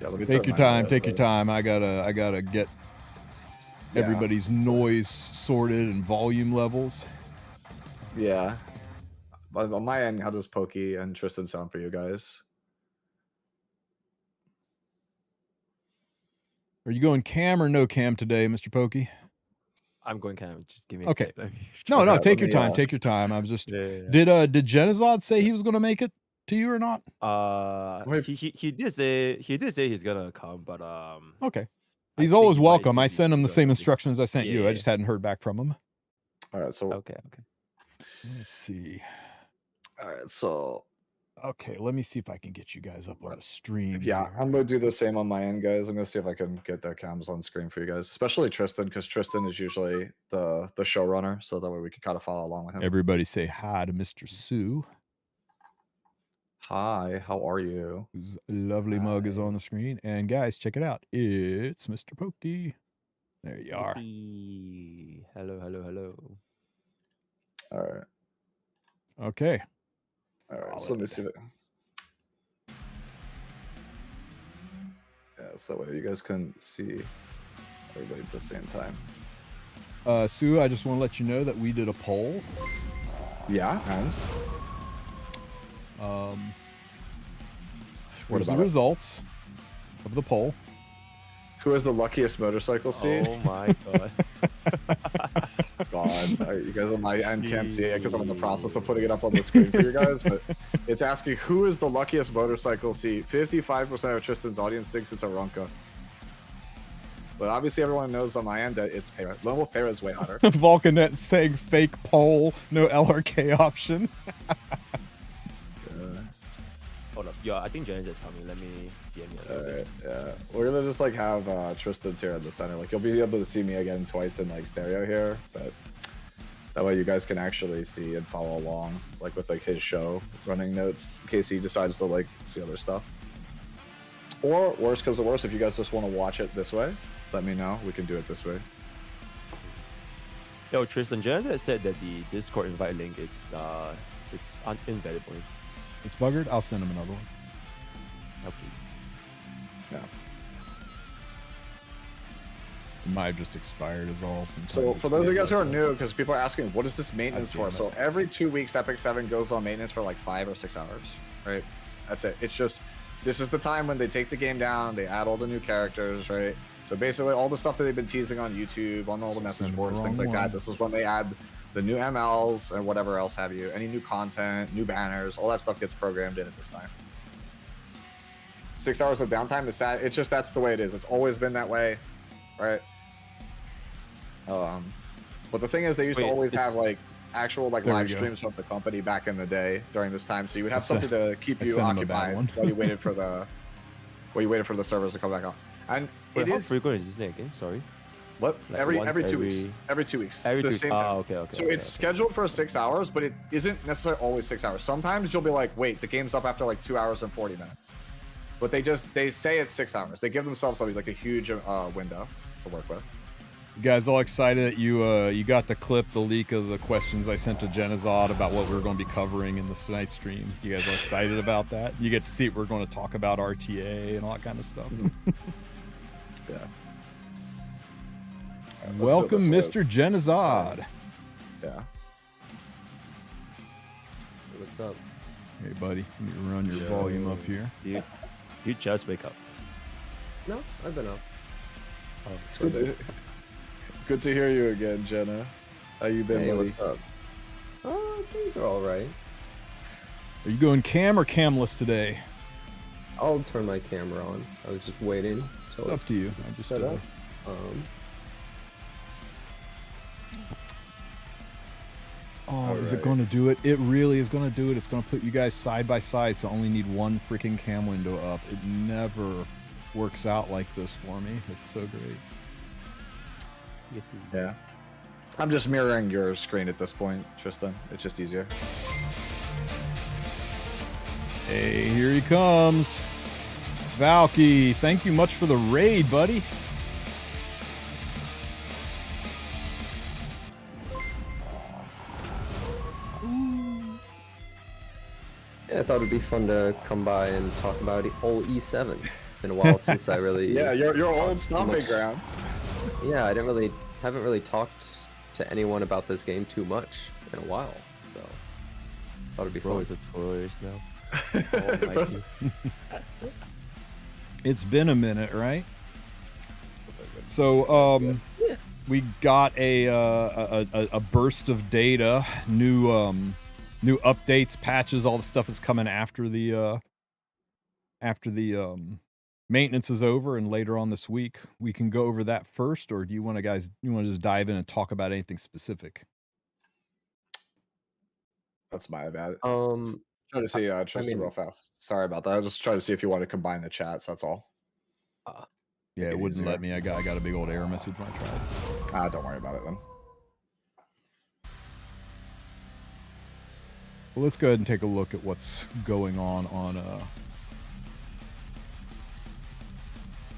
Yeah, let me take your time. I gotta get everybody's noise sorted and volume levels. Yeah. On my end, how does Pokey and Tristen sound for you guys? Are you going cam or no cam today, Mr. Pokey? I'm going cam. Just give me a second. No, take your time. Take your time. I was just... Did Genizod say he was going to make it? to you or not? He did say he's gonna come, but Okay. I He's think always he might welcome. still I be sent him the same busy. instructions I sent you. I Yeah. just hadn't heard back from him. All right, so Okay. Let's see. all right, so Okay, let me see if I can get you guys up on the stream. yeah, here. I'm gonna do the same on my end, guys. I'm gonna see if I can get their cams on screen for you guys, especially Tristen, because Tristen is usually the showrunner, so that way we can kind of follow along with him. Everybody say hi to Mr. Sue, Hi, how are you? whose lovely mug is on the screen. And guys, check it out. It's Mr. Pokey. There you are. Hello. All right. Okay. All right, so let me see it. Yeah, so that way you guys can see everybody at the same time. Sue, I just want to let you know that we did a poll. Yeah, and what Here's the about it? results of the poll. Who has the luckiest motorcycle seat? Oh my god. God, you guys on my end can't see it because I'm in the process of putting it up on the screen for you guys, but it's asking who is the luckiest motorcycle seat. 55% of Tristen's audience thinks it's a Runka. But obviously everyone knows on my end that it's Pera. Lone Wolf Pera is way hotter. Vulcanet saying fake poll, no LRK option. Hold up. Yo, I think Janice is coming. Let me DM you. Alright, yeah. We're gonna just like have Tristen's here in the center. Like you'll be able to see me again twice in like stereo here, but that way you guys can actually see and follow along like with like his show running notes in case he decides to like see other stuff. Or worst comes to worst, if you guys just want to watch it this way, let me know. We can do it this way. Yo, Tristen, Janice said that the Discord invite link it's invalid for me. It's buggered. I'll send him another one. Okay. Yeah. It might have just expired is all. Sometimes So it's for those of you guys who are like new, because people are asking, what is this maintenance God damn for? it. So every 2 weeks, Epic 7 goes on maintenance for like 5 or 6 hours, right? That's it. It's just, this is the time when they take the game down, they add all the new characters, right? So basically all the stuff that they've been teasing on YouTube, on all the message boards, things like that. This is when they add the new MLs and whatever else have you. Any new content, new banners, all that stuff gets programmed in at this time. 6 hours of downtime is sad. It's just, that's the way it is. It's always been that way, right? But the thing is, they used to always have like actual like live streams from the company back in the day during this time, so you would have something to keep you occupied while you waited for the servers to come back on. And wait, how frequent is this thing again? Sorry. What? Like every 2 weeks. Every 2 weeks. Every the 2 same weeks. time. Okay. So it's scheduled for 6 hours, but it isn't necessarily always 6 hours. Sometimes you'll be like, wait, the game's up after like 2 hours and 40 minutes. But they say it's 6 hours. They give themselves like a huge window to work with. You guys all excited that you got the clip, the leak of the questions I sent to Genizod about what we were going to be covering in this tonight's stream? You guys all excited about that? You get to see what we're going to talk about, RTA and all that kind of stuff. Yeah. Right, welcome, Mr. Genizod. Yeah. What's up? Hey, buddy. Let me run your volume up here. Dude, just wake up. No, I've been up. Oh, It's good to hear you again, Jenna. How you been, Hey, buddy? what's up? Oh, things are all right. Are you going cam or camless today? I'll turn my camera on. I was just waiting. It's up to you. I just set up. Is it going to do it? It really is going to do it. It's going to put you guys side by side, so I only need one freaking cam window up. It never works out like this for me. It's so great. Yeah. I'm just mirroring your screen at this point, Tristen. It's just easier. Hey, here he comes. Valky, thank you much for the raid, buddy. Yeah, I thought it'd be fun to come by and talk about old E7. Been a while since I really. Yeah, your old too stomping much. grounds. Yeah, I haven't really talked to anyone about this game too much in a while, so thought it'd be Bro, fun. it's a tourist now. It's been a minute, right? So, Yeah. we got a burst of data, new new updates, patches, all the stuff that's coming after the maintenance is over and later on this week. We can go over that first, or do you want to just dive in and talk about anything specific? That's my bad. Um, Try to see Tristan real fast. Sorry about that. I was just trying to see if you want to combine the chats. That's all. Yeah, it wouldn't let me. I got a big old error message when I tried. Don't worry about it then. Well, let's go ahead and take a look at what's going on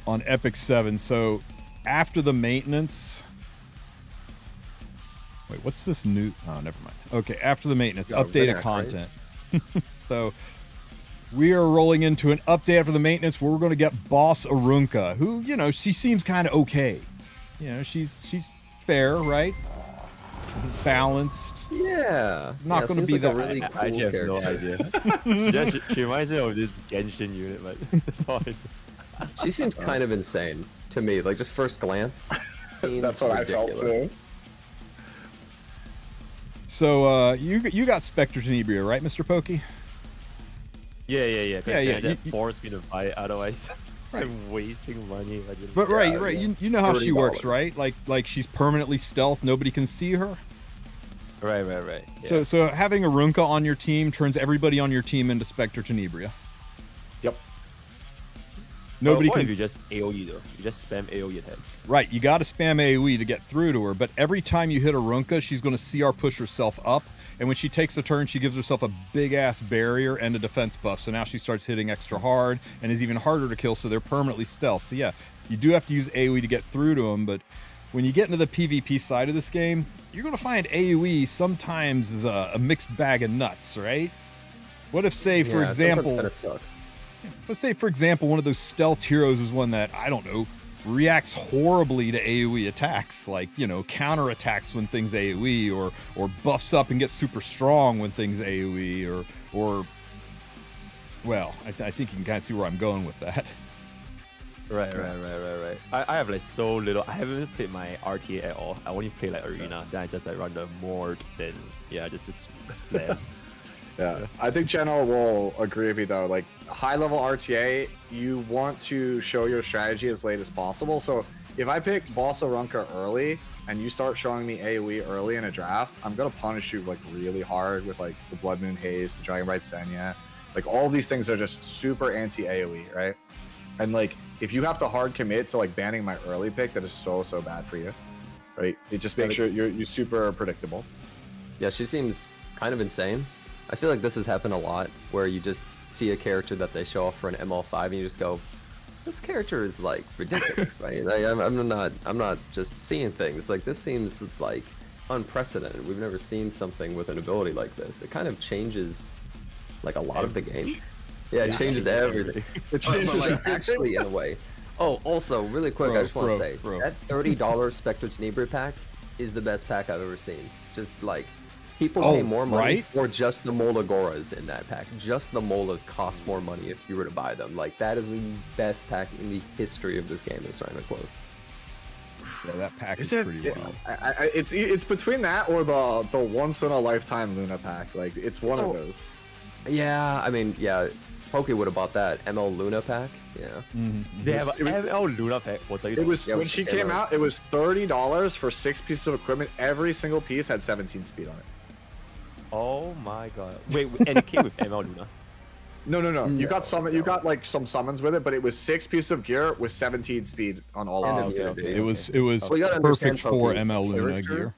Epic 7. So after the maintenance, wait, what's this new? Oh, never mind. Okay, after the maintenance, updated content. Right? So we are rolling into an update after the maintenance where we're going to get Boss Arunca, who, you know, she seems kind of okay. You know, she's fair, right? Balanced. Yeah. Not going to be like that. A really cool I have character. no idea. she reminds me of this Genshin unit, but that's all I know. She seems kind of insane to me. Like, just first glance. That's what ridiculous. I felt too. So you got Spectre Tenebria, right, Mr. Pokey? Yeah. That you forced me to buy it. Otherwise, I'm wasting money. But right. You know how she works, right? Like she's permanently stealth. Nobody can see her. Right. Yeah. So having Arunca on your team turns everybody on your team into Spectre Tenebria. Yep. Nobody what can. if you just AoE though? You just spam AoE attacks. Right. You got to spam AoE to get through to her. But every time you hit Arunca, she's going to CR push herself up. And when she takes a turn, she gives herself a big ass barrier and a defense buff. So now she starts hitting extra hard and is even harder to kill. So they're permanently stealth. So yeah, you do have to use AoE to get through to them. But when you get into the PvP side of this game, you're going to find AoE sometimes is a mixed bag of nuts, right? What if, say, for example, let's say, for example, one of those stealth heroes is one that, I don't know, reacts horribly to AoE attacks, like, you know, counter attacks when things AoE, or buffs up and gets super strong when things AoE, or well, I think you can kind of see where I'm going with that. Right. I have like so little. I haven't played my RTA at all. I only play like Arena. Then I just like run the Mord. Then just slam. Yeah, I think General will agree with me though. Like high level RTA, you want to show your strategy as late as possible. So if I pick Boss Arunca early and you start showing me AoE early in a draft, I'm gonna punish you like really hard with like the Blood Moon Haze, the Dragon Bright Senya. Like all these things are just super anti AoE, right? And like if you have to hard commit to like banning my early pick, that is so bad for you, right? It just makes sure you're super predictable. Yeah, she seems kind of insane. I feel like this has happened a lot, where you just see a character that they show off for an ML5 and you just go, this character is like ridiculous, right? Like, I'm not just seeing things. Like this seems like unprecedented. We've never seen something with an ability like this. It kind of changes like a lot of the game. Yeah, it changes everything. It changes actually in a way. Oh, also, really quick, I just want to say that $30 Spectre Tenebria pack is the best pack I've ever seen. Just like people pay more money for just the Molagoras in that pack. Just the Molas cost more money if you were to buy them. Like that is the best pack in the history of this game. That's not even close. Yeah, that pack is pretty wild. It's between that or the once in a lifetime Luna pack. Like it's one of those. Yeah, I mean, yeah. Poke would have bought that ML Luna pack. Yeah. Mm-hmm. They have an ML Luna pack. It was when she came out. It was $30 for 6 pieces of equipment. Every single piece had 17 speed on it. Oh my god! Wait, and it came with ML Luna. No. You got some. You got like some summons with it, but it was 6 pieces of gear with 17 speed on all of them. Okay. It was perfect for ML Luna gear.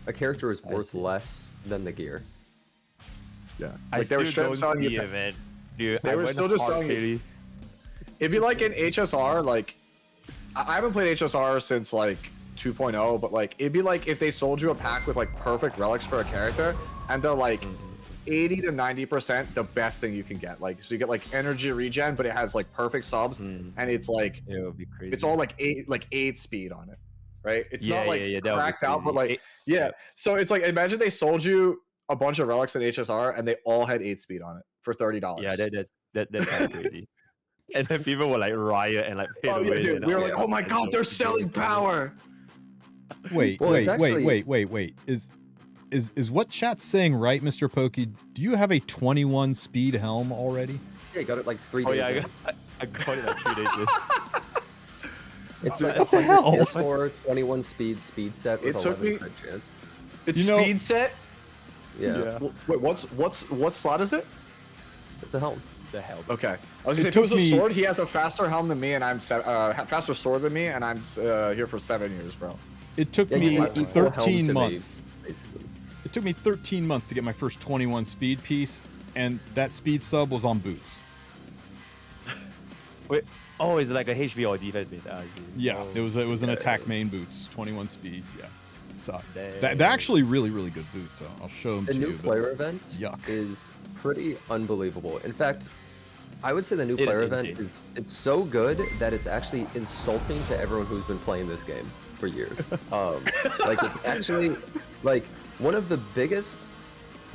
A character is worth less than the gear. Yeah, like they were still selling the event. Dude, they were still just selling it. It'd be like in HSR, like I haven't played HSR since like 2.0, but like it'd be like if they sold you a pack with like perfect relics for a character, and they're like 80 to 90% the best thing you can get. Like so you get like energy regen, but it has like perfect subs, and it's like it would be crazy. It's all like 8 speed on it, right? It's not like cracked out, but like So it's like imagine they sold you a bunch of relics in HSR and they all had 8 speed on it for $30. Yeah, that's kind of crazy. And then people were like riot and like pay the way. Dude, we were like, oh my god, they're selling power. Wait. is what chat's saying right, Mr. Pokey? Do you have a 21 speed helm already? Yeah, you got it like 3 Oh days. yeah, in. I got it like 3 days ago. It's like What the 100 hell? gear score, 21 speed set with It took 11 me- crit chance. It's You know- speed set. Yeah, Wait, what slot is it? it's a helm. The hell. Okay, I was It gonna say if it was took a me- sword, he has a faster helm than me, and I'm faster sword than me, and I'm here for 7 years, bro. It took Yeah, me you equal helm 13 to me, months. basically. It took me 13 months to get my first 21 speed piece, and that speed sub was on boots. Wait. Oh, is it like a HP or defense based? I see. Yeah, Oh, it was an okay. attack main boots, 21 speed. Yeah, so Dang. they're actually really good boots. So I'll show them The to new you. but- player event yuck. is pretty unbelievable. In fact, I would say the new It is player event insane. is it's so good that it's actually insulting to everyone who's been playing this game for years. Like it's actually like one of the biggest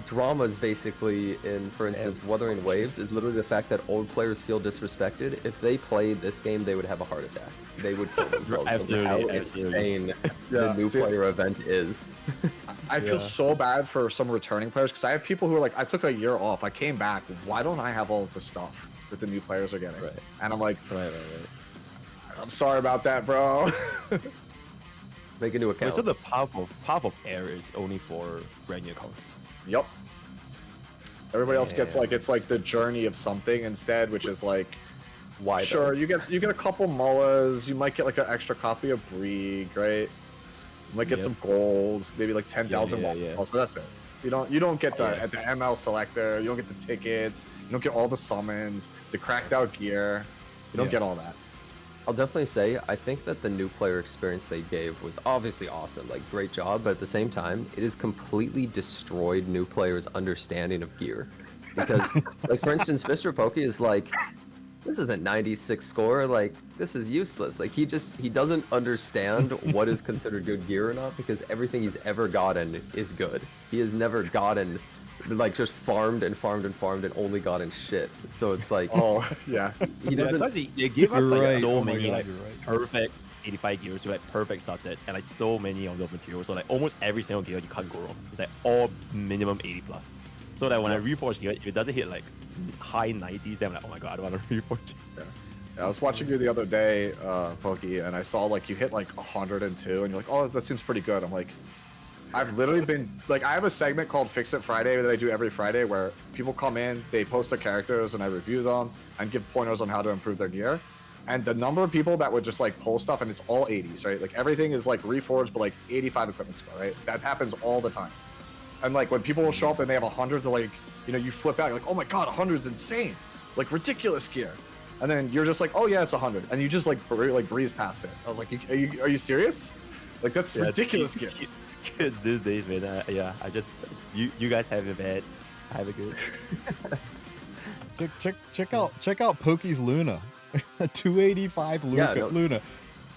dramas basically in, for instance, Wuthering Waves is literally the fact that old players feel disrespected. If they played this game, they would have a heart attack. They would kill themselves. Absolutely, How absolutely. insane Yeah, the new dude. player event is. I feel Yeah. so bad for some returning players because I have people who are like, I took a year off, I came back. Why don't I have all of the stuff that the new players are getting? Right. And I'm like, Right. I'm sorry about that, bro. Make a new Wait, account. so the path of air is only for brand new accounts. Yep. Everybody else gets Yeah. like it's like the journey of something instead, which is like Why though? sure you get a couple mullahs, you might get like an extra copy of Brieg, right? You might get Yep. some gold, maybe like 10,000 Yeah. but that's it. You don't get the Yeah. at the ML selector, you don't get the tickets, you don't get all the summons, the cracked out gear, you don't Yeah. get all that. I'll definitely say I think that the new player experience they gave was obviously awesome, like great job, but at the same time, it has completely destroyed new players' understanding of gear. Because, like for instance, Mr. Pokey is like, this isn't 96 score, like this is useless. Like he doesn't understand what is considered good gear or not because everything he's ever gotten is good. He has never gotten like just farmed and only gotten shit. So it's like Oh yeah. he Yeah, doesn't. because they give us You're like right. so Oh my many God, like you're right. perfect 85 gears with like perfect subsets and like so many of those materials. So like almost every single gear you can't go wrong. It's like all minimum 80 plus. So that when I reforge gear, if it doesn't hit like high 90s, then I'm like, oh my god, I don't want to reforge. I was watching you the other day, Pokey, and I saw like you hit like 102, and you're like, oh, that seems pretty good. I'm like, I've literally been like, I have a segment called Fix It Friday that I do every Friday where people come in, they post their characters, and I review them and give pointers on how to improve their gear. And the number of people that would just like pull stuff, and it's all 80s, right? Like everything is like reforged, but like 85 equipment score, right? That happens all the time. And like when people will show up and they have 100, they're like, you know, you flip out, you're like, oh my god, 100's insane, like ridiculous gear. And then you're just like, oh yeah, it's 100, and you just like breeze past it. I was like, are you serious? Like that's ridiculous gear. Kids these days, man. Yeah, I just you guys have it bad. I have it good. Check out Pokey's Luna, a 285 Yeah, no- Luna.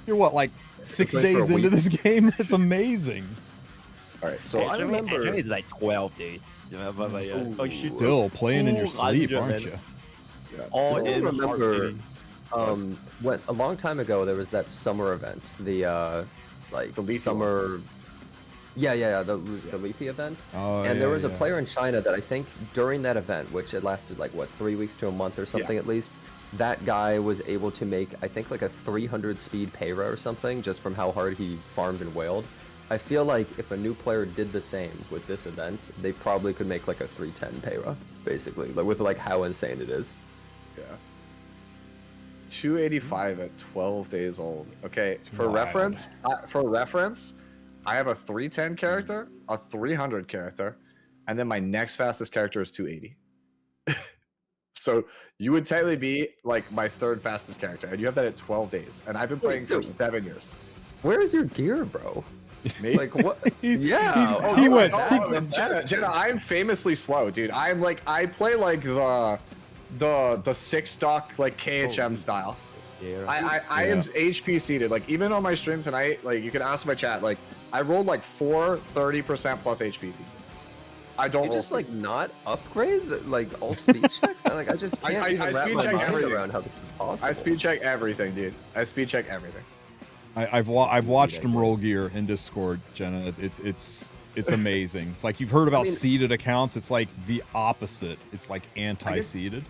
You're what, like 6 played for days a into week. this game? It's amazing. All right, so Well, I remember- Actually, it's like 12 days. Yeah, but yeah. Oh, shoot. Still playing in your sleep, 200, aren't man. you? yeah, All I so- in remember, arcade. when a long time ago there was that summer event, the like The Leafy summer, the Leafy event, Oh, and there was a yeah. player in China that I think during that event, which it lasted like what 3 weeks to a month or something at least, that guy was able to make I think like a 300 speed payra or something just from how hard he farmed and wailed. I feel like if a new player did the same with this event, they probably could make like a 310 payra, basically, like with like how insane it is. Yeah. 285 at 12 days old. Okay, for wild. reference, I have a 310 character, a 300 character, and then my next fastest character is 280. So you would technically be like my third fastest character, and you have that at 12 days. And I've been playing for so- 7 years. Where is your gear, bro? Me? Like what? He's- Yeah. he's- oh, he my went- God. Jenna, I'm famously slow, dude. I'm like, I play like the 6-stock like KHM style. Yeah. I am HP seated. Like even on my stream tonight, like you can ask my chat. Like I rolled like 4 30% plus HP pieces. I don't You roll just like not upgrade like all speed checks. I just can't I even wrap speed my check mind everything. around how this is possible. I speed check everything, dude. I speed check everything. I've watched him roll gear in Discord, Jenna. It's amazing. It's like you've heard about mean- seeded accounts. It's like the opposite. It's like anti-seeded.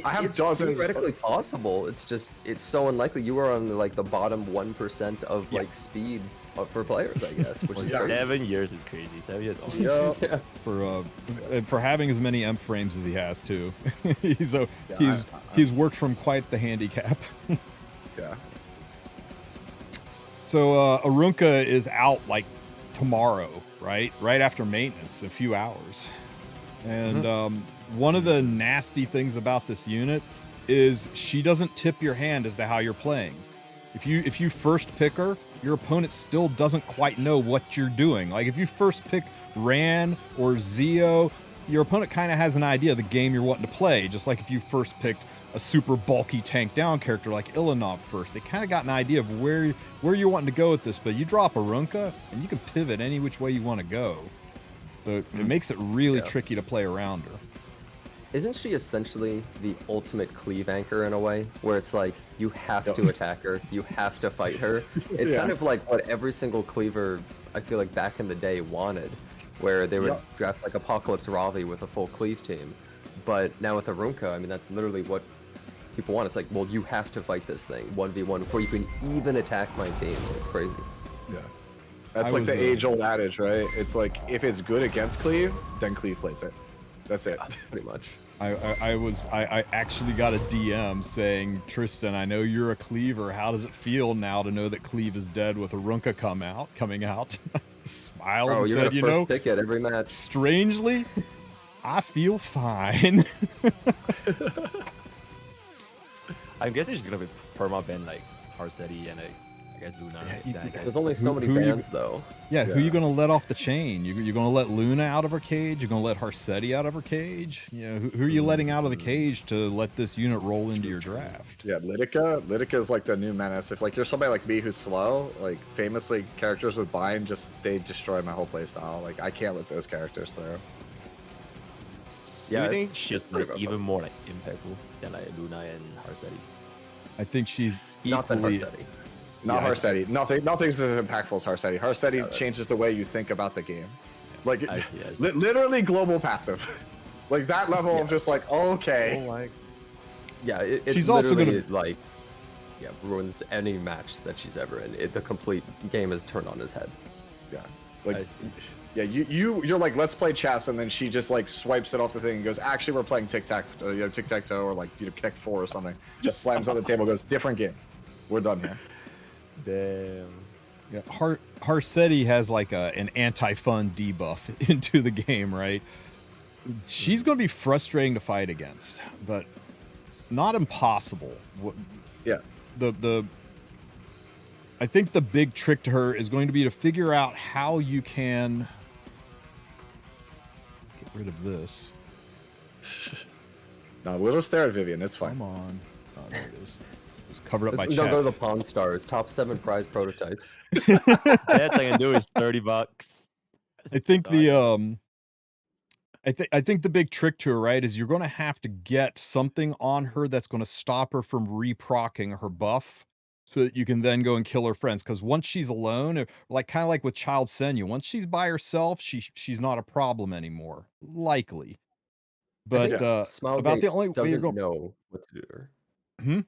I have it's dozens- theoretically possible. It's just it's so unlikely. You are on like the bottom 1% of like speed for players, I guess, which is crazy. 7 years is crazy. 7 years. Oh, Yeah. Yeah. For having as many M frames as he has too. he's Yeah, he's worked from quite the handicap. Yeah. So Arunca is out like tomorrow, right? Right after maintenance, a few hours. And one of the nasty things about this unit is she doesn't tip your hand as to how you're playing. If you first pick her, your opponent still doesn't quite know what you're doing. Like if you first pick Ran or Zeo, your opponent kind of has an idea of the game you're wanting to play. Just like if you first picked a super bulky tank down character like Ilanov first, they kind of got an idea of where you're wanting to go with this. But you drop Arunca, and you can pivot any which way you want to go. So it makes it really tricky to play around her. Isn't she essentially the ultimate cleave anchor in a way, where it's like you have to attack her, you have to fight her? It's kind of like what every single cleaver, I feel like back in the day, wanted, where they would draft like Apocalypse Ravi with a full cleave team. But now with Arunca, I mean, that's literally what people want. It's like, well, you have to fight this thing 1v1 before you can even attack my team. It's crazy. Yeah. That's like the age-old adage, right? It's like, if it's good against Cleave, then Cleave plays it. That's it. Pretty much. I actually got a DM saying, Tristen, I know you're a cleaver. How does it feel now to know that Cleave is dead with Arunca coming out? Smiled and you're said, gonna first pick it every match. Strangely, I feel fine. I'm guessing she's gonna be perma-ban like Harsetti and I guess Luna. There's only so many who you- bans though. Yeah, who you gonna let off the chain? You're gonna let Luna out of her cage? You're gonna let Harsetti out of her cage? You know, who are you letting out of the cage to let this unit roll into your draft? Yeah, Lidica is like the new menace. If like you're somebody like me who's slow, like famously characters with bind they destroy my whole playstyle. Like I can't let those characters through. Yeah, Yeah, do you it's think she's pretty like rough. even more like impactful than like Luna and Harsetti? I think she's Not that equally. Harsetti. Not Yeah, Harsetti. Nothing's as impactful as Harsetti. Harsetti changes the way you think about the game. Like I see. literally global passive. Like that level of just like, okay. Oh my. Yeah, it She's also literally, like ruins any match that she's ever in. The complete game is turned on his head. Yeah. I Like see. yeah, you're like, let's play chess, and then she just like swipes it off the thing and goes, actually we're playing tic-tac-toe or like Connect 4 or something. Just slams on the table, goes, different game. We're done here. Damn. Yeah, Harsetti has like an anti-fun debuff into the game, right? She's going to be frustrating to fight against, but not impossible. Yeah. I think the big trick to her is going to be to figure out how you can get rid of this. No, we'll just stare at Vivian. It's fine. Come on. Oh, there it is. Just covered up my Don't chat. go to the Pawn Star. It's top 7 prize prototypes. Best I can do is $30. I think I think the big trick to her, right, is you're going to have to get something on her that's going to stop her from reprocking her buff, so that you can then go and kill her friends. Because once she's alone, like kind of like with Child Senya, once she's by herself, she's not a problem anymore, likely. But Smilegate about the only way doesn't you're going. know what to do to her. Hmm?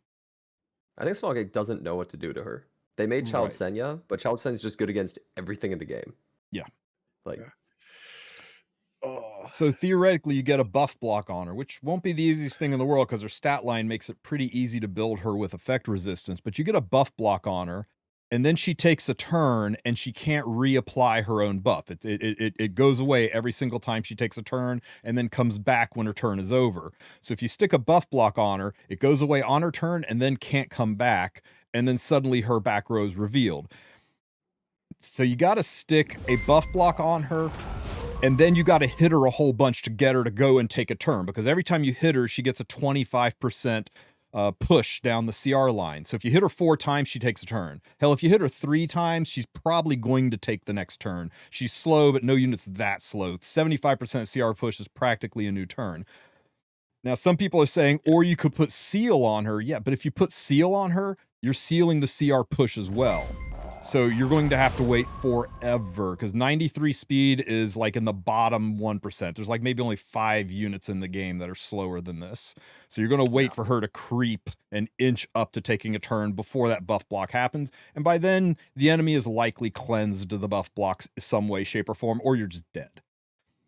I think Smilegate doesn't know what to do to her. They made Child Right. Senya, but Child Senya's just good against everything in the game. Yeah. Like, Oh. So theoretically, you get a buff block on her, which won't be the easiest thing in the world because her stat line makes it pretty easy to build her with effect resistance. But you get a buff block on her, and then she takes a turn and she can't reapply her own buff. It goes away every single time she takes a turn and then comes back when her turn is over. So if you stick a buff block on her, it goes away on her turn and then can't come back, and then suddenly her back row is revealed. So you got to stick a buff block on her, and then you got to hit her a whole bunch to get her to go and take a turn, because every time you hit her, she gets a 25% push down the CR line. So if you hit her 4 times, she takes a turn. Hell, if you hit her 3 times, she's probably going to take the next turn. She's slow, but no unit's that slow. 75% CR push is practically a new turn. Now, some people are saying, or you could put Seal on her. Yeah, but if you put Seal on her, you're sealing the CR push as well. So you're going to have to wait forever because 93 speed is like in the bottom 1%. There's like maybe only 5 units in the game that are slower than this. So you're going to wait for her to creep an inch up to taking a turn before that buff block happens. And by then, the enemy is likely cleansed the buff blocks some way, shape, or form, or you're just dead.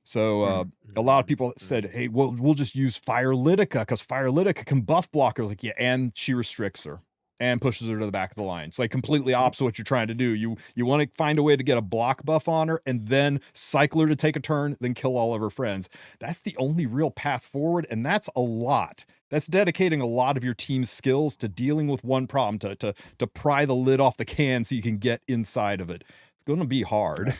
So a lot of people said, hey, we'll just use Firelitica because Firelitica can buff block her. I was like, yeah, and she restricts her and pushes her to the back of the line. It's like completely opposite what you're trying to do. You want to find a way to get a block buff on her and then cycle her to take a turn, then kill all of her friends. That's the only real path forward, and that's a lot. That's dedicating a lot of your team's skills to dealing with one problem, to pry the lid off the can so you can get inside of it. It's going to be hard.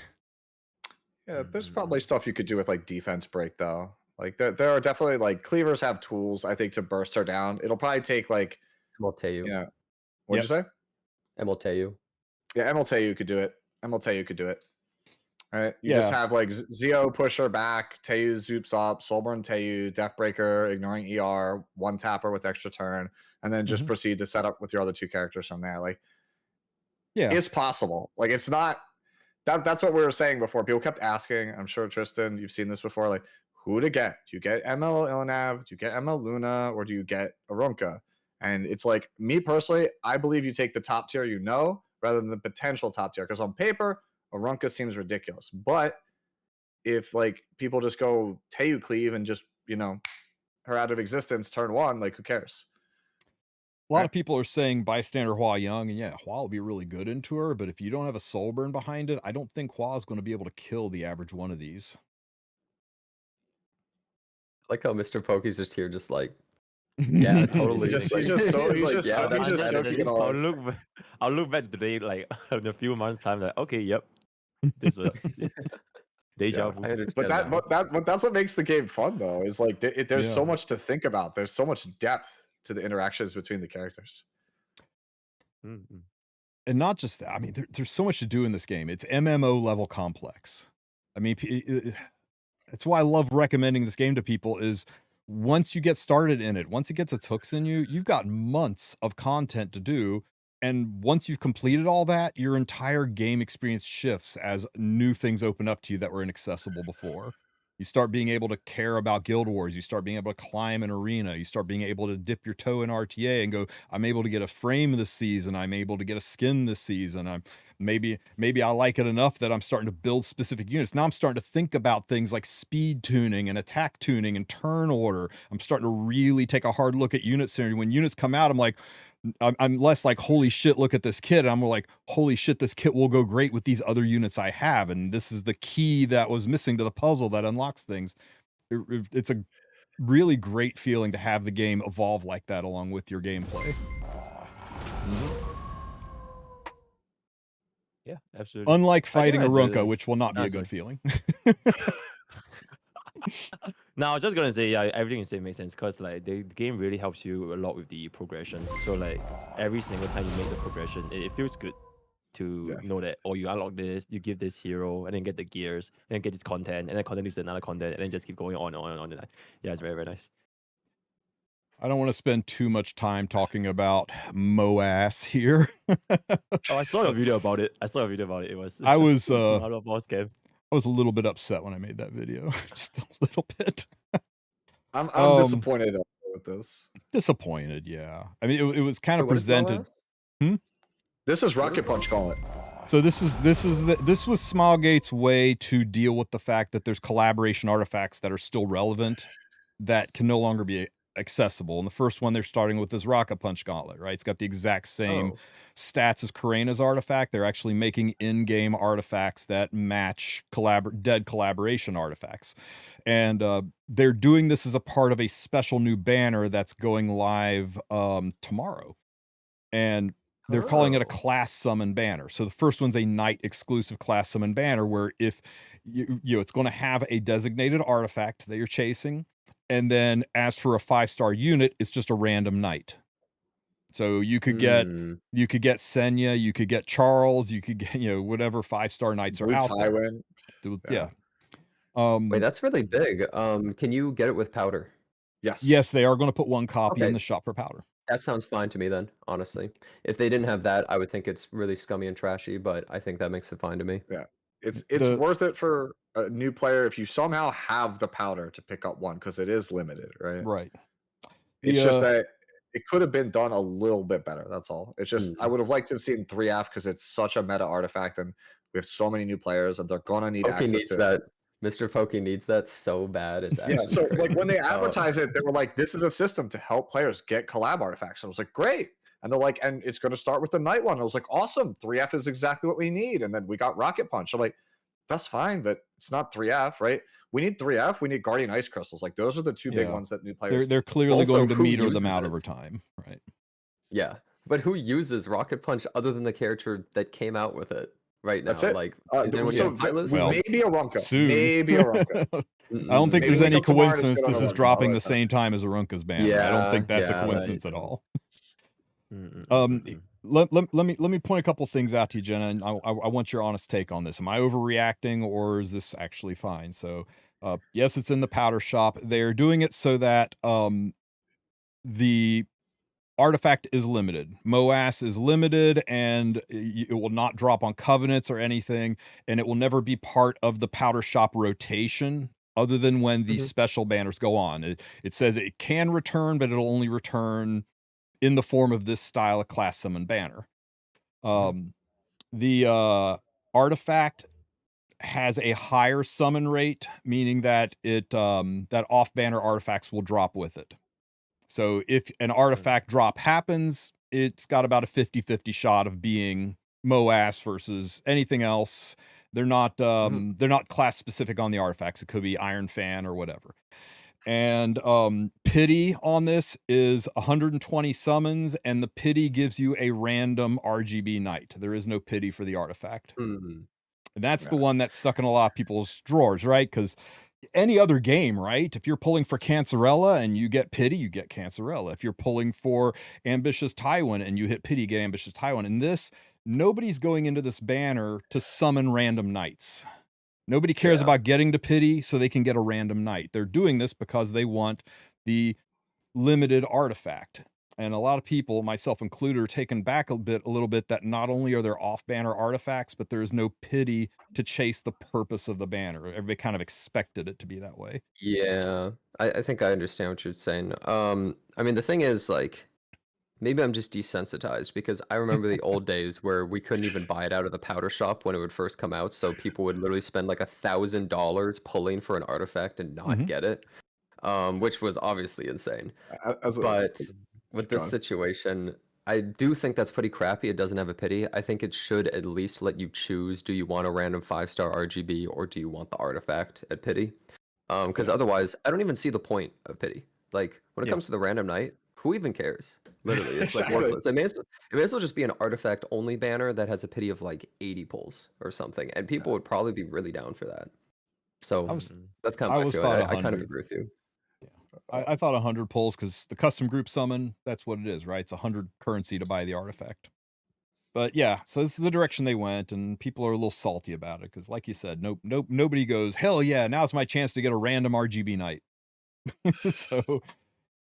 Yeah, there's probably stuff you could do with like defense break though. Like there are definitely like cleavers have tools, I think, to burst her down. It'll probably take like MLTU. yeah. What'd you say? MLTU. Yeah, MLTU could do it. MLTU could do it. All right. You just have like Zio push her back, Teu zoops up, Soulburn Teu, Deathbreaker, ignoring ER, one tapper with extra turn, and then just proceed to set up with your other 2 characters from there. Like, yeah, it's possible. Like, it's not that's what we were saying before. People kept asking. I'm sure Tristen, you've seen this before. Like, who to get? Do you get ML Ilnav? Do you get ML Luna? Or do you get Arunka? And it's like, me personally, I believe you take the top tier, rather than the potential top tier. Because on paper, Arunka seems ridiculous. But if like people just go Teu cleave and just, her out of existence turn 1, like who cares? A lot of people are saying bystander Hua Young, and yeah, Hua will be really good into her, but if you don't have a soul burn behind it, I don't think Hua is going to be able to kill the average one of these. I like how Mr. Pokey's just here, just like, yeah, totally. He's just soaking it all. I'll look back today, like in a few months' time, like, okay, yep, this was deja vu. I understand But that's what makes the game fun, though. Is like there's so much to think about. There's so much depth to the interactions between the characters. And not just that. I mean, there's so much to do in this game. It's MMO level complex. I mean, that's why I love recommending this game to people. Is once you get started in it, once it gets its hooks in you, you've got months of content to do. And once you've completed all that, your entire game experience shifts as new things open up to you that were inaccessible before. You start being able to care about Guild Wars. You start being able to climb an arena. You start being able to dip your toe in RTA and go, I'm able to get a frame this season. I'm able to get a skin this season. I'm maybe I like it enough that I'm starting to build specific units. Now I'm starting to think about things like speed tuning and attack tuning and turn order. I'm starting to really take a hard look at unit synergy. When units come out, I'm like, I'm less like, holy shit, look at this kit. I'm more like, holy shit, this kit will go great with these other units I have. And this is the key that was missing to the puzzle that unlocks things. It's a really great feeling to have the game evolve like that along with your gameplay. Yeah, absolutely. Unlike fighting Arunka, which will not be a good feeling. Now, I was just gonna say, yeah, everything you say makes sense because like the game really helps you a lot with the progression. So like every single time you make the progression, it feels good to know that, oh, you unlock this, you give this hero, and then get the gears, and then get this content, and then content leads to another content, and then just keep going on and on and on. And yeah, it's very, very nice. I don't want to spend too much time talking about MOAS here. Oh, I saw a video about it. It was. I was not a boss game. I was a little bit upset when I made that video, just a little bit. I'm disappointed with this. Disappointed, yeah. I mean, it was kind of presented. This is Rocket Punch Gauntlet. So this was Smilegate's way to deal with the fact that there's collaboration artifacts that are still relevant that can no longer be accessible. And the first one they're starting with is Rocket Punch Gauntlet, right? It's got the exact same stats as Karena's artifact. They're actually making in-game artifacts that match dead collaboration artifacts. And they're doing this as a part of a special new banner that's going live tomorrow. And they're calling it a class summon banner. So the first one's a night exclusive class summon banner where if it's going to have a designated artifact that you're chasing. And then as for a 5-star unit, it's just a random knight. So you could get Senya, you could get Charles, you could get whatever 5-star knights are out there. Yeah. Wait, that's really big. Can you get it with powder? Yes. Yes, they are going to put one copy in the shop for powder. That sounds fine to me then, honestly. If they didn't have that, I would think it's really scummy and trashy, but I think that makes it fine to me. Yeah, it's The worth it for a new player if you somehow have the powder to pick up one because it is limited, right? right. It's The just that it could have been done a little bit better. That's all. It's just I Mm. would have liked to have seen 3F because it's such a meta artifact, and we have so many new players, and they're gonna need Pokey access needs to. that. Mr. Pokey needs that so bad. It's Yeah, actually so like when crazy. they advertise it, they were like, "This is a system to help players get collab artifacts." And I was like, "Great!" And they're like, "And it's going to start with the night one." I was like, "Awesome! 3F is exactly what we need." And then we got Rocket Punch. I'm like, "That's fine, but it's not 3F, right? We need 3F. We need Guardian Ice Crystals. Like those are the two big yeah, ones that new they're players they're need." clearly Also, going to who meter them uses out it? over time, right? Yeah, but who uses Rocket Punch other than the character that came out with it right now? That's it. Like, is anyone So even pilot? Well, Like, maybe a Runka, Soon. maybe a Runka. I don't think Maybe there's wait any till tomorrow to coincidence sit on this a is Runka. dropping the Otherwise, no. same time as Arunca's banner. I don't think that's a yeah, coincidence right. at all. Mm. Let me point a couple things out to you, Jenna, and I want your honest take on this. Am I overreacting, or is this actually fine? So, yes, it's in the powder shop. They're doing it so that the artifact is limited. MOAS is limited, and it will not drop on covenants or anything, and it will never be part of the powder shop rotation other than when these Mhm. special banners go on. It says it can return, but it'll only return in the form of this style of class summon banner. The artifact has a higher summon rate, meaning that that off banner artifacts will drop with it. So if an artifact drop happens, it's got about a 50-50 shot of being MOAS versus anything else. They're not class specific on the artifacts. It could be Iron Fan or whatever. And pity on this is 120 summons, and the pity gives you a random RGB knight. There is no pity for the artifact. Mm. And that's the Yeah. one that's stuck in a lot of people's drawers, right? Because any other game, right? If you're pulling for Cancerella and you get pity, you get Cancerella. If you're pulling for Ambitious Tywin and you hit pity, you get Ambitious Tywin. In this, nobody's going into this banner to summon random knights. Nobody cares Yeah. about getting to pity so they can get a random knight. They're doing this because they want the limited artifact. And a lot of people, myself included, are taken back a little bit that not only are there off-banner artifacts, but there is no pity to chase the purpose of the banner. Everybody kind of expected it to be that way. Yeah, I think I understand what you're saying. I mean, the thing is, like, maybe I'm just desensitized because I remember the old days where we couldn't even buy it out of the powder shop when it would first come out. So people would literally spend like $1,000 pulling for an artifact and not Mhm. get it, which was obviously insane. As a But with Go this on. situation, I do think that's pretty crappy. It doesn't have a pity. I think it should at least let you choose, do you want a random 5-star RGB or do you want the artifact at pity? Because Yeah. otherwise, I don't even see the point of pity. Like when it Yeah. comes to the random night, who even cares? Literally, it's like Exactly. worthless. It may as well just be an artifact only banner that has a pity of like 80 pulls or something, and people would probably be really down for that. So I was that's kind I of my always feeling. thought I kind of 100. agree with you. I thought 100 pulls because the custom group summon, that's what it is, right? It's 100 currency to buy the artifact. But yeah, so this is the direction they went, and people are a little salty about it because, like you said, nobody goes, hell yeah, now's my chance to get a random RGB knight. So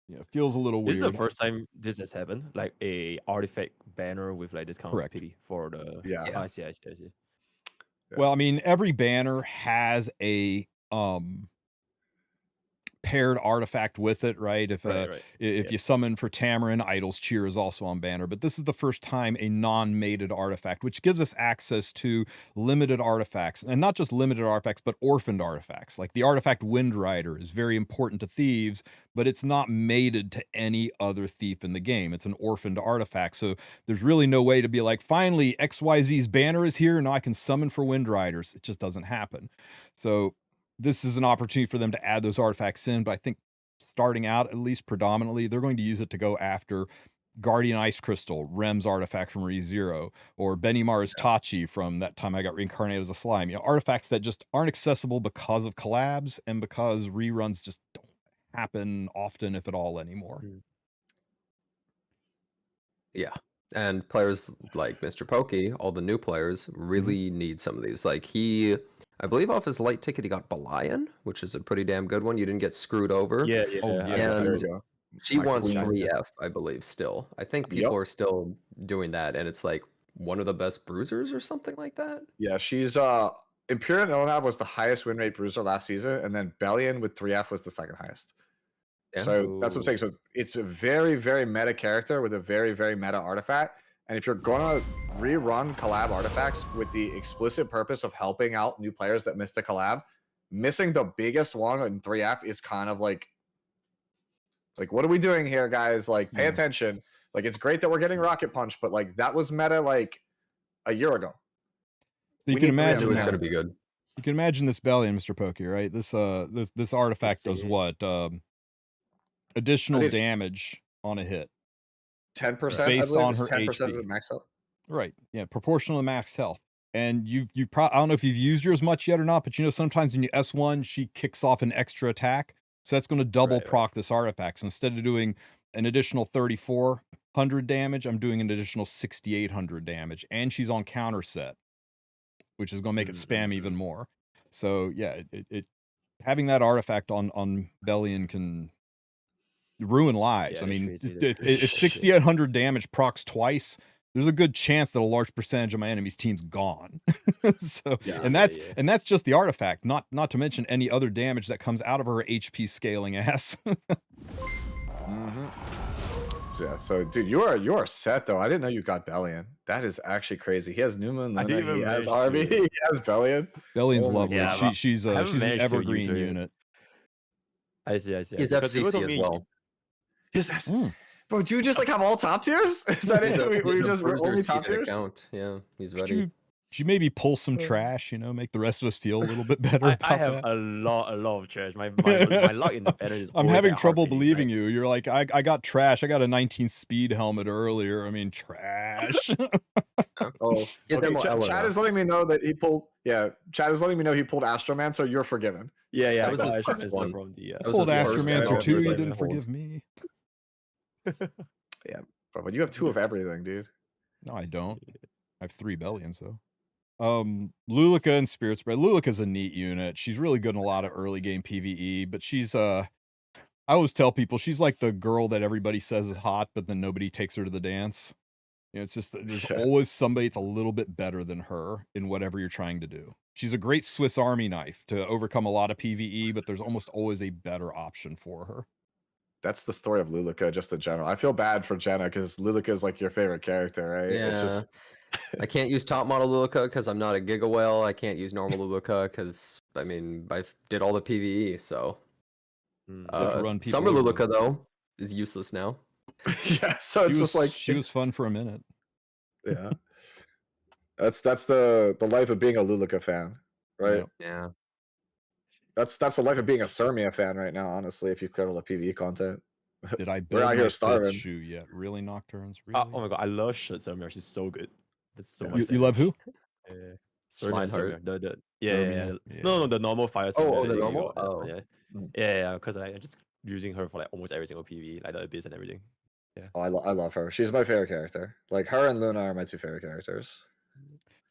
yeah, it feels a little This is the weird. first time this has happened, like a artifact banner with like this kind Correct. of pity for the. Yeah. Yeah. I see. Yeah. Well, I mean, every banner has a paired artifact with it, right? If Right. if you summon for Tamarin, Idol's Cheer is also on banner, but this is the first time a non-mated artifact, which gives us access to limited artifacts, and not just limited artifacts, but orphaned artifacts. Like the artifact Wind Rider is very important to thieves, but it's not mated to any other thief in the game. It's an orphaned artifact, so there's really no way to be like, finally, XYZ's banner is here, now I can summon for Wind Riders. It just doesn't happen. So this is an opportunity for them to add those artifacts in, but I think starting out, at least predominantly, they're going to use it to go after Guardian Ice Crystal, Rem's artifact from ReZero, or Benimar's Tachi from that time I got reincarnated as a slime. You know, artifacts that just aren't accessible because of collabs and because reruns just don't happen often, if at all, anymore. Yeah. And players like Mr. Pokey, all the new players, really need some of these. Like I believe off his light ticket, he got Belian, which is a pretty damn good one. You didn't get screwed over. Yeah. Oh, I yeah. saw And There you go. She my wants queen. 3F, I believe, still. I think people are still doing that, and it's like one of the best bruisers or something like that. Yeah, she's Imperial Ilnav was the highest win rate bruiser last season, and then Bellion with 3F was the second highest. Yeah. So that's what I'm saying. So it's a very, very meta character with a very, very meta artifact. And if you're gonna rerun collab artifacts with the explicit purpose of helping out new players that missed the collab, missing the biggest one in 3F is kind of like what are we doing here, guys? Like, pay attention. Like, it's great that we're getting Rocket Punch, but like that was meta like a year ago. So you can imagine It's gonna be good. You can imagine this Bellion, Mr. Pokey, right? This artifact does what? Additional damage on a hit. 10% based on her 10% HP. of the max health. Right. Yeah, proportional to max health. And you I don't know if you've used yours much yet or not, but you know sometimes when you S1, she kicks off an extra attack. So that's going to double proc this artifact. So instead of doing an additional 3,400 damage, I'm doing an additional 6,800 damage. And she's on counter set, which is going to make it spam even more. So yeah, it having that artifact on Bellion can ruin lives. Yeah, I mean, crazy. if 6,800 damage procs twice, there's a good chance that a large percentage of my enemy's team's gone. So, and that's just the artifact, not to mention any other damage that comes out of her HP scaling ass. So, yeah, so dude, you are set though. I didn't know you got Bellion. That is actually crazy. He has New Moon, Luna, he has Arby, he has Bellion. Bellion's lovely. Yeah, she's an evergreen unit. I see. He's FCC as well. His Bro, do you just like have all top tiers? Is that it? We just only top tiers? Account. Yeah, he's ready. Should maybe pull some trash, make the rest of us feel a little bit better. I have a lot of trash. My luck in the banner is. I'm having trouble believing you. You're like, I got trash. I got a 19 speed helmet earlier. I mean, trash. Oh, okay. Chad is letting me know that he pulled. Yeah, Chad is letting me know he pulled Astroman, so you're forgiven. Yeah. That was his first first one. From the, I pulled Astromancer too. You didn't forgive me. Yeah, but you have 2 of everything, dude. No, I don't. I have 3 Bellions though. Lulika and Spirit Spread. Lulika's a neat unit. She's really good in a lot of early game PvE, but she's I always tell people she's like the girl that everybody says is hot, but then nobody takes her to the dance. It's just that there's always somebody that's a little bit better than her in whatever you're trying to do. She's a great Swiss Army knife to overcome a lot of PvE, but there's almost always a better option for her. That's the story of Lulika, just in general. I feel bad for Jenna because Lulika is like your favorite character, right? Yeah. It's just I can't use top model Lulika because I'm not a Giga Whale. I can't use normal Lulika because I did all the PvE. So Summer Lulika though is useless now. Yeah, so it's just like she was fun for a minute. Yeah, that's the life of being a Lulika fan, right? Yeah. That's the life of being a Surmia fan right now, honestly, if you clear all the PvE content. Did I We're out here starving. shoe yet? Really, Nocturnes? Really? Oh my god, I love Surmia. She's so good. That's so much. You love who? Surmia. No, the normal fire. Oh, the normal? Yeah, because I'm just using her for like almost every single PvE, like the Abyss and everything. Yeah. Oh, I love her. She's my favorite character. Like, her and Luna are my 2 favorite characters.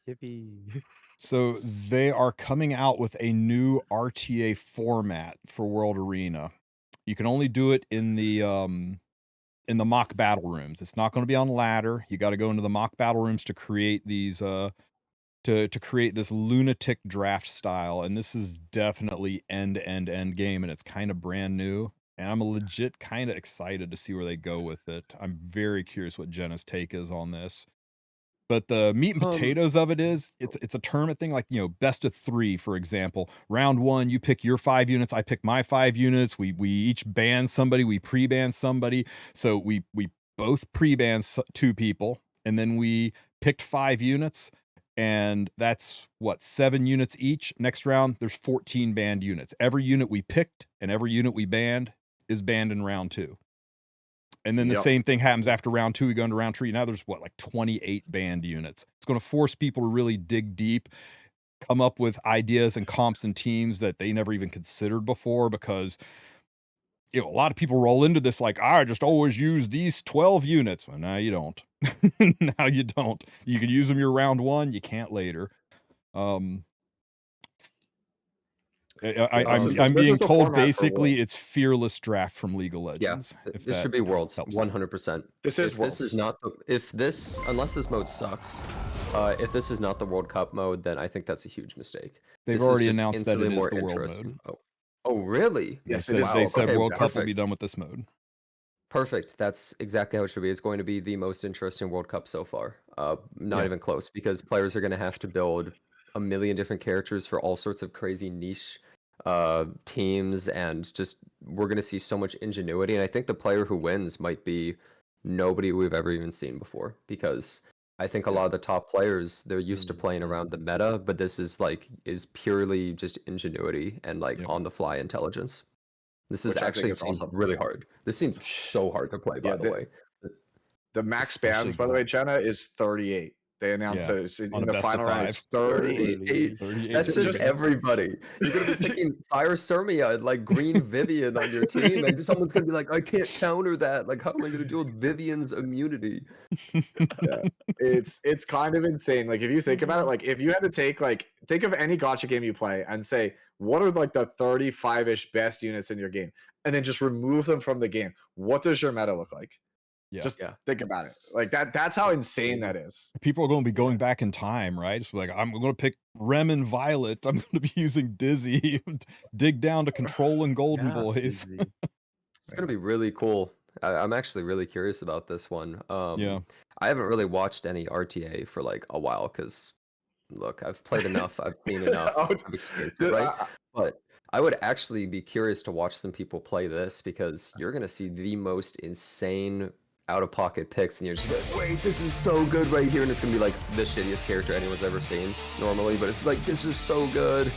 Yippee. So they are coming out with a new RTA format for World Arena. You can only do it in the mock battle rooms. It's not going to be on ladder. You got to go into the mock battle rooms to create these to create this lunatic draft style. And this is definitely end game, and it's kind of brand new. And I'm legit kind of excited to see where they go with it. I'm very curious what Jenna's take is on this. But the meat and potatoes of it is, it's a tournament thing, like, best of 3, for example. Round 1, you pick your 5 units, I pick my 5 units. We each ban somebody, we pre-ban somebody. So we both pre-ban 2 people, and then we picked 5 units, and that's, 7 units each. Next round, there's 14 banned units. Every unit we picked and every unit we banned is banned in round 2. And then the same thing happens after round 2. We go into round 3. Now there's 28 banned units. It's going to force people to really dig deep, come up with ideas and comps and teams that they never even considered before, because a lot of people roll into this like, I just always use these 12 units. Well, now you don't. Now you don't. You can use them your round 1. You can't later. I'm this being is the told format for basically Worlds. it's fearless draft from League of Yeah, Legends. If this that should be Worlds, helps. 100%. This is If this is Worlds. not the, if this, unless this mode sucks, if this is not the World Cup mode, then I think that's a huge mistake. They've This is already just announced that infinitely it is more the world interesting. mode. Oh, really? They Yes, said, it is. they said Okay, World Cup will perfect. be done with this mode. Perfect. That's exactly how it should be. It's going to be the most interesting World Cup so far. Not Yeah. even close, because players are going to have to build a million different characters for all sorts of crazy niche teams, and just we're going to see so much ingenuity. And I think the player who wins might be nobody we've ever even seen before, because I think a lot of the top players, they're used to playing around the meta, but this is purely just ingenuity and Yep. on the fly intelligence. This is Which I think actually is seems awesome. really hard. This seems so hard to play, by Yeah, the way. The max Especially bans, by the way, Jenna, is 38. They announced Yeah, that it's on in a the best of final round. 5. It's 38. 38 That's just Just- everybody. You're gonna be picking Fire Sermia and Green Vivian on your team, and someone's gonna be like, I can't counter that. How am I gonna deal with Vivian's immunity? Yeah, it's kind of insane. If you think about it, if you had to think of any gacha game you play and say what are the 35-ish best units in your game, and then just remove them from the game, what does your meta look like? Yeah. Just think about it. That's how insane that is. People are going to be going back in time, right? Just I'm going to pick Rem and Violet. I'm going to be using Dizzy, dig down to Control and Golden Boys. It's gonna be really cool. I'm actually really curious about this one. Yeah. I haven't really watched any RTA for a while, because look, I've played enough, I've seen enough, I've experienced it, right? But I would actually be curious to watch some people play this, because you're gonna see the most insane out-of-pocket picks, and you're just like, wait, this is so good right here, and it's gonna be the shittiest character anyone's ever seen normally, but it's this is so good.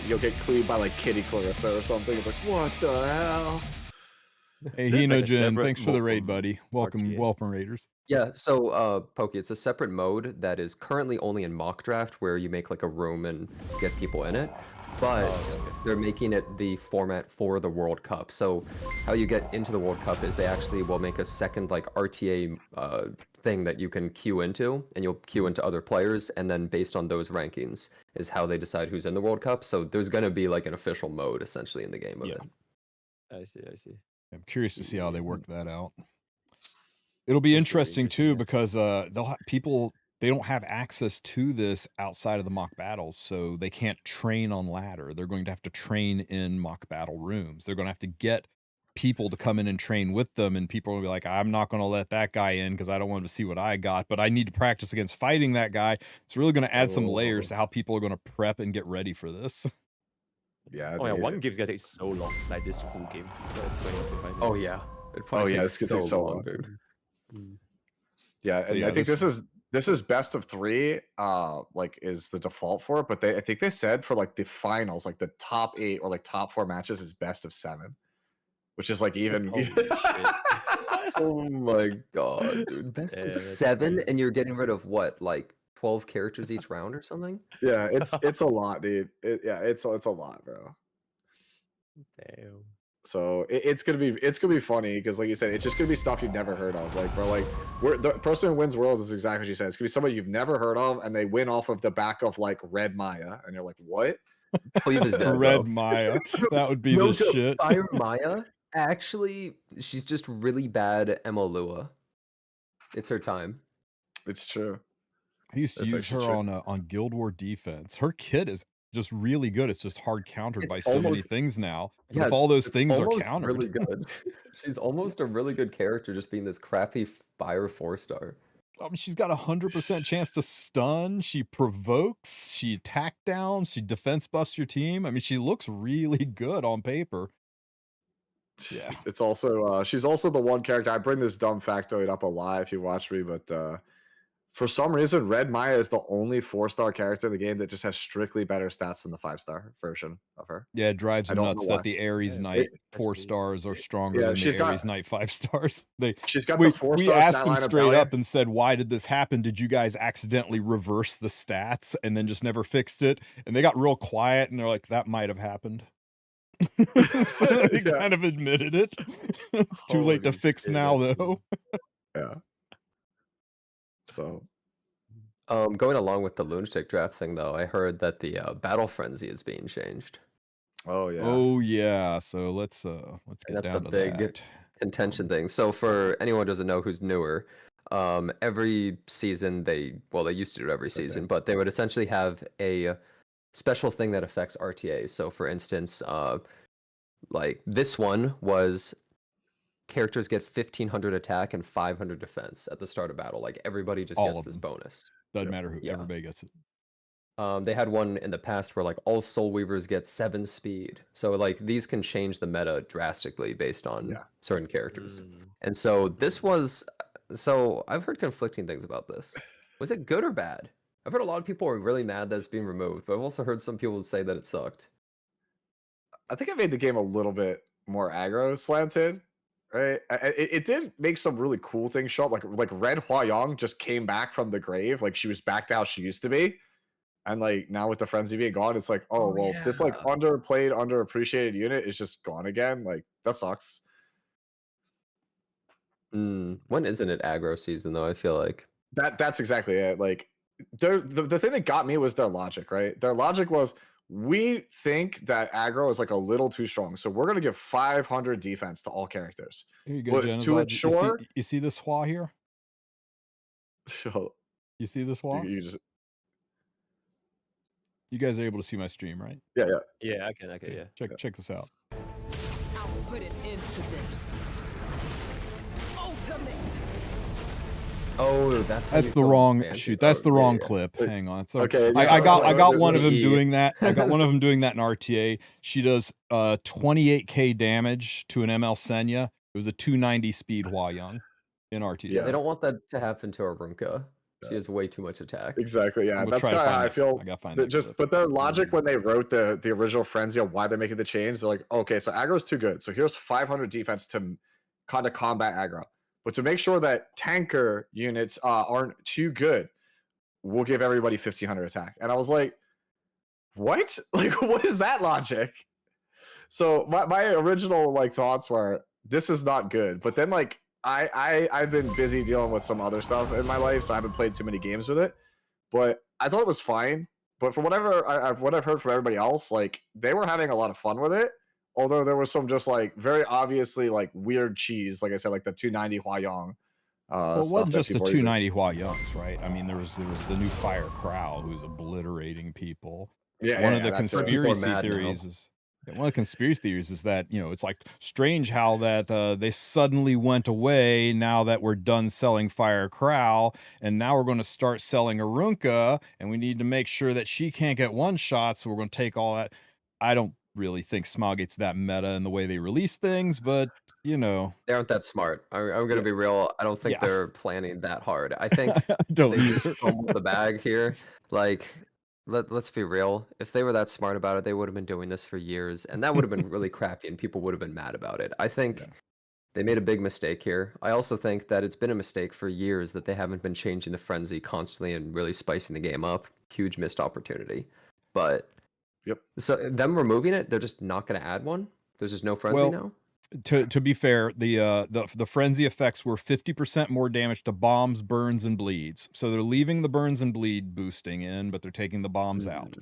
You'll get clued by Kitty Clarissa or something. It's what the hell? Hey, There's a Hinogen, separate thanks for the mode raid, from buddy. Welcome, RTA. welcome, Raiders. Yeah, so Pokey, it's a separate mode that is currently only in mock draft, where you make a room and get people in it. But they're making it the format for the World Cup. So how you get into the World Cup is they actually will make a second RTA thing that you can queue into, and you'll queue into other players, and then based on those rankings is how they decide who's in the World Cup. So there's gonna be an official mode essentially in the game of it. I see. I'm curious to see how they work that out. It'll be interesting too, because they'll have people, they don't have access to this outside of the mock battles, so they can't train on ladder. They're going to have to train in mock battle rooms. They're going to have to get people to come in and train with them, and people will be like, I'm not going to let that guy in because I don't want him to see what I got, but I need to practice against fighting that guy. It's really going to add some layers to how people are going to prep and get ready for this. Yeah. Oh yeah, one game's gonna take so long, this full game. 20 or 25 minutes. Oh yeah. It probably this could take so long, dude. Yeah, and yeah, I think this is best of 3, is the default for it. But I think they said for the finals, the top 8 or top 4 matches is best of 7, which is even. Holy shit. Oh my god, dude. Best Yeah, of that's 7, crazy. and you're getting rid of what, 12 characters each round or something? Yeah, it's a lot, dude. It's a lot, bro. Damn. So it's gonna be funny, because like you said, it's just gonna be stuff you've never heard of. We're the person who wins Worlds is exactly what you said. It's gonna be somebody you've never heard of, and they win off of the back of Red Maya, and you're like, what? Please is dead, Red bro. Maya, that would be No the joke, shit. Fire Maya, actually, she's just really bad at Emolua. It's her time. It's true. I used to That's use actually her true. on Guild War defense. Her kit is just really good. It's just hard countered by so many almost- things now. But Yeah, if all those it's things are almost countered, really good. She's almost a really good character, just being this crappy Fire 4-star. I mean, she's got 100% chance to stun. She provokes. She attack downs. She defense buffs your team. I mean, she looks really good on paper. Yeah. It's also she's also the one character. I bring this dumb factoid up a lot if you watch me, but for some reason, Red Maya is the only 4-star character in the game that just has strictly better stats than the 5-star version of her. Yeah, it drives I them don't nuts know why. that the Ares Yeah, Knight that's 4 really- stars are stronger Yeah, than the she's got- Ares Knight 5 stars. She's got we, the 4-star we asked stat them line of straight Belly. up and said, why did this happen? Did you guys accidentally reverse the stats and then just never fixed it? And they got real quiet, and they're like, that might have happened. So they Yeah. kind of admitted it. It's too late to Holy fix shit, now, that's though. Yeah. So Going along with the lunatic draft thing, though, I heard that the battle frenzy is being changed, Oh yeah. Oh yeah. So let's and get that's a down to big that. contention thing. So for anyone who doesn't know who's newer, every season they used to do it every season, but they would essentially have a special thing that affects RTA. So for instance, like this one was characters get 1500 attack and 500 defense at the start of battle. Like everybody just All gets of this them. bonus. Doesn't matter who. Yeah. Everybody gets it. They had one in the past where like all Soul Weavers get 7 speed. So like these can change the meta drastically based on certain characters. And so this was I've heard conflicting things about this. Was it good or bad? I've heard a lot of people are really mad that it's being removed, but I've also heard some people say that it sucked. I think I made the game a little bit more aggro slanted, right? It did make some really cool things show up. Like Red Huayong just came back from the grave, like she was back to how she used to be. And like now with the frenzy being gone, it's like, oh well, this like underplayed, underappreciated unit is just gone again. Like that sucks. When isn't it aggro season though? I feel like That's exactly it. Like the thing that got me was their logic, right? Their logic was we think that aggro is like a little too strong, so we're gonna give 500 defense to all characters. Here you go, But Genesis. to ensure, You see this Hua here? you, You see this Hua? you just You guys are able to see my stream, right? yeah. Yeah, I can, yeah. Check this out. I'll put an end to this. Ultimate. oh, that's how That's you the kill wrong Banshee. shoot. That's the Oh, wrong yeah. clip. Hang on. So Okay, I got one of them E. doing that. I got one of them doing that in RTA. She does 28k damage to an ML Senya. It was a 290 speed Hua Young in RTA. Yeah, they don't want that to happen to Arunka. She has way too much attack. Exactly. Yeah, I'm gonna that's try to kind of find how I that. feel. I gotta find that that just, clip. but their logic when they wrote the original frenzy of why they're making the change, they're like, okay, so aggro's too good, so here's 500 defense to kind of combat aggro, but to make sure that tanker units aren't too good, we'll give everybody 1500 attack. And I was like, what? Like, what is that logic? So my original like thoughts were this is not good, but then like I've been busy dealing with some other stuff in my life, so I haven't played too many games with it. But I thought it was fine. But from whatever what I've heard from everybody else, like they were having a lot of fun with it. Although there was some just like very obviously like weird cheese, like I said, like the 290 Huayong. Well, it Stuff wasn't that just the people are using. 290 Hua Youngs, right? I mean, there was the new Fire Crow who's obliterating people. Yeah, One of the that's it. conspiracy People are mad theories now. is one of the conspiracy theories is that, you know, it's like strange how that they suddenly went away now that we're done selling Fire Crow, and now we're going to start selling Arunka, and we need to make sure that she can't get one shot, so we're going to take all that. I don't really think Smogate's that meta in the way they release things, but you know, They aren't that smart. I'm gonna be real. I don't think Yeah. they're planning that hard. I think I don't they just either. fumbled the bag here. Like, let's be real. If they were that smart about it, they would have been doing this for years, and that would have been really crappy, and people would have been mad about it. I think they made a big mistake here. I also think that it's been a mistake for years that they haven't been changing the frenzy constantly and really spicing the game up. Huge missed opportunity. But so them removing it, they're just not going to add one. There's just no frenzy now. To be fair, the frenzy effects were 50% more damage to bombs, burns, and bleeds. So they're leaving the burns and bleed boosting in, but they're taking the bombs out.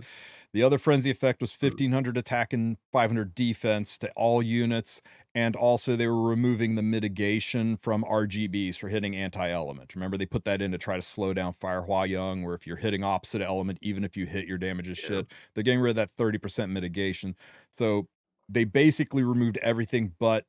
The other frenzy effect was 1500 attack and 500 defense to all units, and also they were removing the mitigation from RGBs for hitting anti-element. Remember, they put that in to try to slow down Fire Hua Young, where if you're hitting opposite element, even if you hit, your damage is shit. They're getting rid of that 30% mitigation. So they basically removed everything but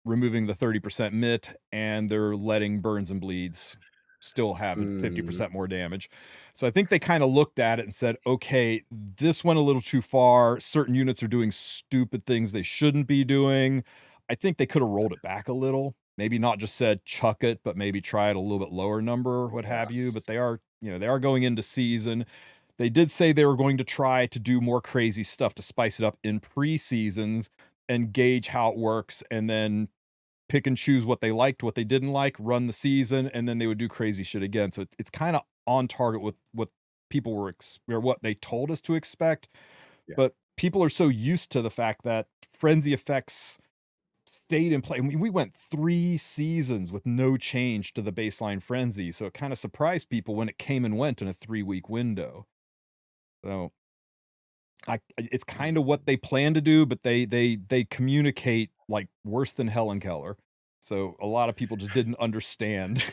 removing the 30% mit, and they're letting burns and bleeds still have 50% more damage. So I think they kind of looked at it and said, okay, this went a little too far. Certain units are doing stupid things they shouldn't be doing. I think they could have rolled it back a little. Maybe not just said chuck it, but maybe try it a little bit lower number, what have you. But they are, you know, they are going into season. They did say they were going to try to do more crazy stuff to spice it up in pre-seasons and gauge how it works, and then pick and choose what they liked, what they didn't like, run the season, and then they would do crazy shit again. So it's kind of on target with what people were or what they told us to expect. But people are so used to the fact that frenzy effects stayed in play. I mean, we went 3 seasons with no change to the baseline frenzy, so it kind of surprised people when it came and went in a 3-week window. So it's kind of what they plan to do, but they communicate like worse than Helen Keller. So a lot of people just didn't understand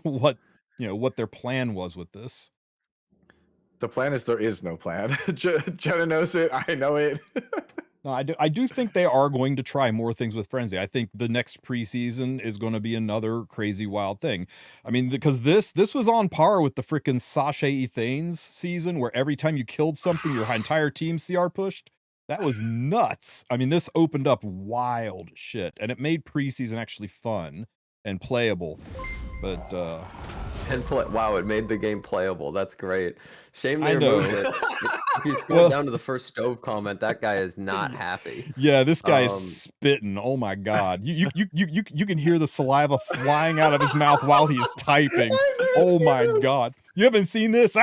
what their plan was with this. The plan is there is no plan. Jenna knows it. I know it. No, I do think they are going to try more things with Frenzy. I think the next preseason is going to be another crazy wild thing. I mean, because this was on par with the freaking Sasha Ethane's season, where every time you killed something, your entire team CR pushed. That was nuts. I mean, this opened up wild shit, and it made preseason actually fun and playable. But wow, it made the game playable. That's great. Shame I they know. removed it. If you scroll down to the first stove comment, that guy is not happy. Yeah, this guy is spitting. Oh my god. You can hear the saliva flying out of his mouth while he's typing. Oh my god. You haven't seen this?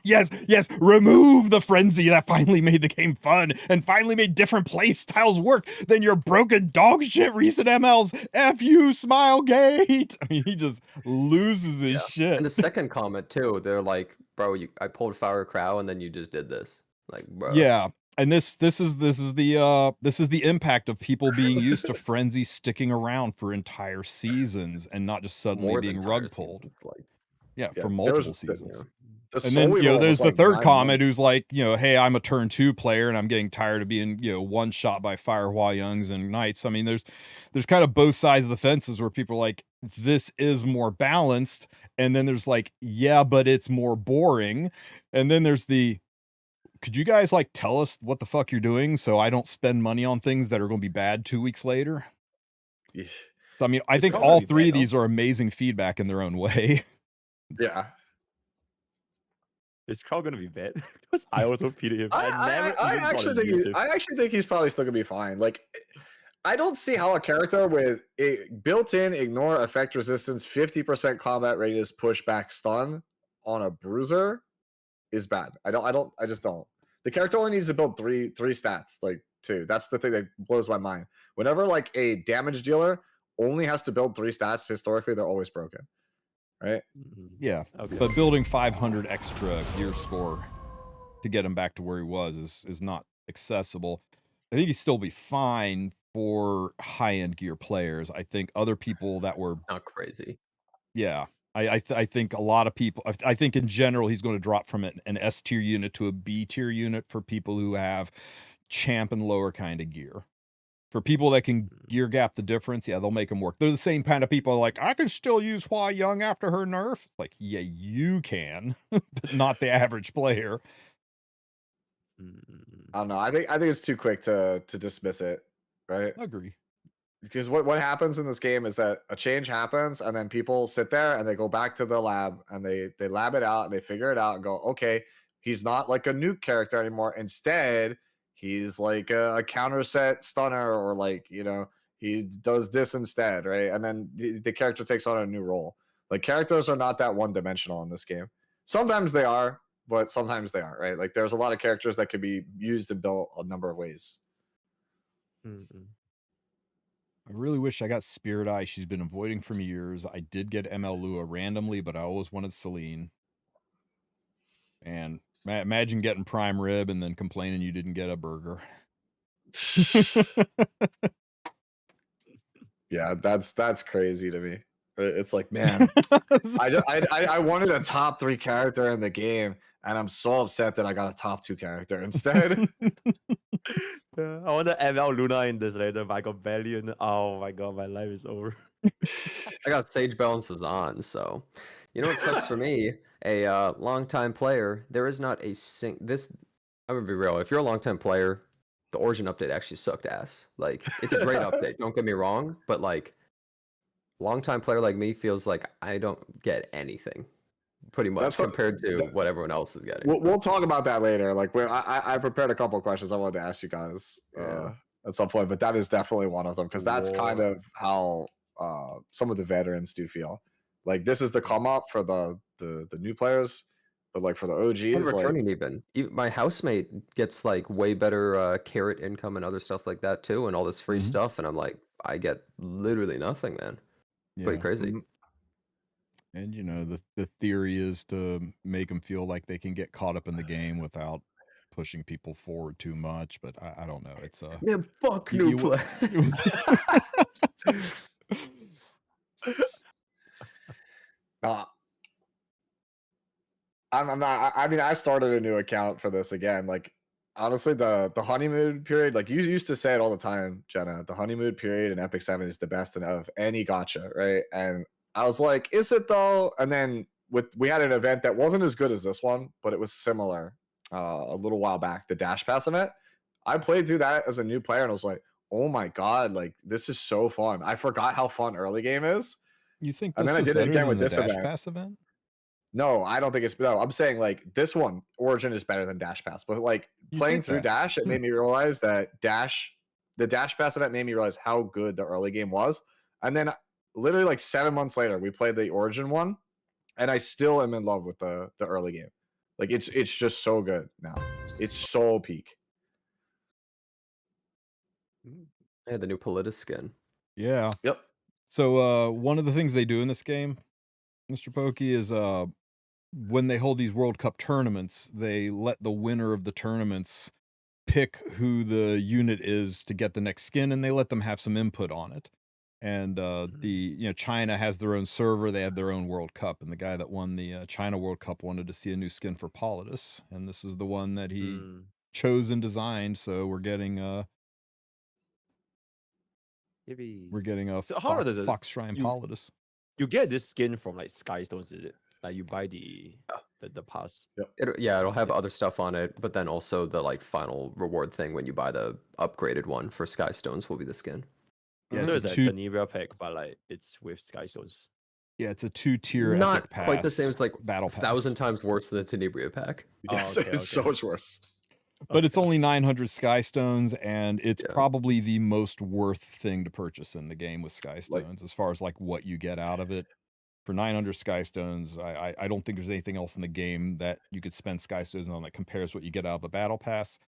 Yes, remove the frenzy that finally made the game fun and finally made different play styles work than your broken dog shit recent MLs. F you, Smilegate. I mean, he just loses his shit. And the second comment too, they're like, bro, I pulled Fire Crow and then you just did this. Like, bro. Yeah. And this is the impact of people being used to frenzy sticking around for entire seasons and not just suddenly being rug pulled. For multiple seasons. And then there's the third comment who's like, hey, I'm a turn 2 player and I'm getting tired of being one shot by Fire Hua Youngs and Knights. I mean, there's kind of both sides of the fences where people are like, this is more balanced, and then there's like, yeah, but it's more boring, and then there's the, could you guys like tell us what the fuck you're doing so I don't spend money on things that are going to be bad 2 weeks later? Yeah. So I mean, I think all three of these are amazing feedback in their own way. Yeah. Is Crow gonna be bad? Because I also pitied him. I actually think he's probably still gonna be fine. Like, I don't see how a character with a built-in ignore effect resistance, 50% combat radius, pushback, stun on a bruiser is bad. I just don't. The character only needs to build three stats, like 2. That's the thing that blows my mind. Whenever like a damage dealer only has to build 3 stats, historically they're always broken. Right? Yeah. Okay. But building 500 extra gear score to get him back to where he was is not accessible. I think he'd still be fine for high-end gear players. I think other people that were not crazy. Yeah. I think a lot of people, I think in general, he's going to drop from an S tier unit to a B tier unit for people who have champ and lower kind of gear. For people that can gear gap the difference, yeah, they'll make them work. They're the same kind of people like, I can still use Hua Young after her nerf. Like, yeah, you can, but not the average player. I don't know. I think it's too quick to dismiss it, right? I agree. Because what happens in this game is that a change happens, and then people sit there and they go back to the lab and they lab it out and they figure it out and go, okay, he's not like a nuke character anymore. Instead, he's like a counter set stunner, or like, he does this instead, right? And then the character takes on a new role. Like, characters are not that one-dimensional in this game. Sometimes they are, but sometimes they aren't, right? Like, there's a lot of characters that can be used and built a number of ways. I really wish I got Spirit Eye. She's been avoiding from years. I did get ML Lua randomly, but I always wanted Celine. And imagine getting prime rib and then complaining you didn't get a burger. Yeah, that's crazy to me. It's like, man, I wanted a top 3 character in the game, and I'm so upset that I got a top 2 character instead. I wanted ML Luna in this later, but I got Valiant. Oh my god, my life is over. I got Sage Balances on, so you know what sucks for me? A long-time player, there is not a I'm gonna be real. If you're a long-time player, the Origin update actually sucked ass. Like, it's a great update, don't get me wrong, but like, long-time player like me feels like I don't get anything, pretty much, compared to what everyone else is getting. We'll talk about that later. Like, I prepared a couple of questions I wanted to ask you guys at some point, but that is definitely one of them, because that's kind of how some of the veterans do feel. Like, this is the come up for the new players, but like for the OGs, returning, even my housemate gets like way better carrot income and other stuff like that too, and all this free stuff, and I'm like, I get literally nothing, man. Pretty crazy. And the theory is to make them feel like they can get caught up in the game without pushing people forward too much. But I don't know. It's Man, fuck you- new you- play. I'm not. I mean, I started a new account for this again. Like, honestly, the honeymoon period, like you used to say it all the time, Jenna. The honeymoon period in Epic 7 is the best of any gotcha, right? And I was like, is it though? And then we had an event that wasn't as good as this one, but it was similar. A little while back, the Dash Pass event. I played through that as a new player, and I was like, oh my god, like this is so fun. I forgot how fun early game is. You think And this then I was did it better again than with the this Dash event. Pass event? No, I don't think it's no. I'm saying like this one, Origin is better than Dash Pass, but like You playing think through that? Dash, it made me realize that the Dash Pass event made me realize how good the early game was. And then literally like 7 months later, we played the Origin one, and I still am in love with the early game. Like it's just so good now. It's so peak. Yeah, the new Politis skin. Yeah. Yep. So one of the things they do in this game, Mr. Pokey, is when they hold these World Cup tournaments, they let the winner of the tournaments pick who the unit is to get the next skin, and they let them have some input on it. And China has their own server, they have their own World Cup, and the guy that won the China World Cup wanted to see a new skin for Politis, and this is the one that he chose and designed. So we're getting a So how does it- Fox Shrine you- Politis. You get this skin from like Skystones, is it? Like you buy the pass. It'll have other stuff on it, but then also the like final reward thing when you buy the upgraded one for Skystones will be the skin. Yeah, So it's it's a a two- Tenebria pack, but like it's with Skystones. Yeah, it's a 2-tier Not epic pass. quite the same. It's like battle pass. 1,000 times worse than the Tenebria pack. Yes, okay, it's so much worse. But it's only 900 Skystones, and it's Yeah. probably the most worth thing to purchase in the game with Skystones, as far as like what you get out of it. For 900 Skystones, I don't think there's anything else in the game that you could spend Skystones on that compares what you get out of a battle pass.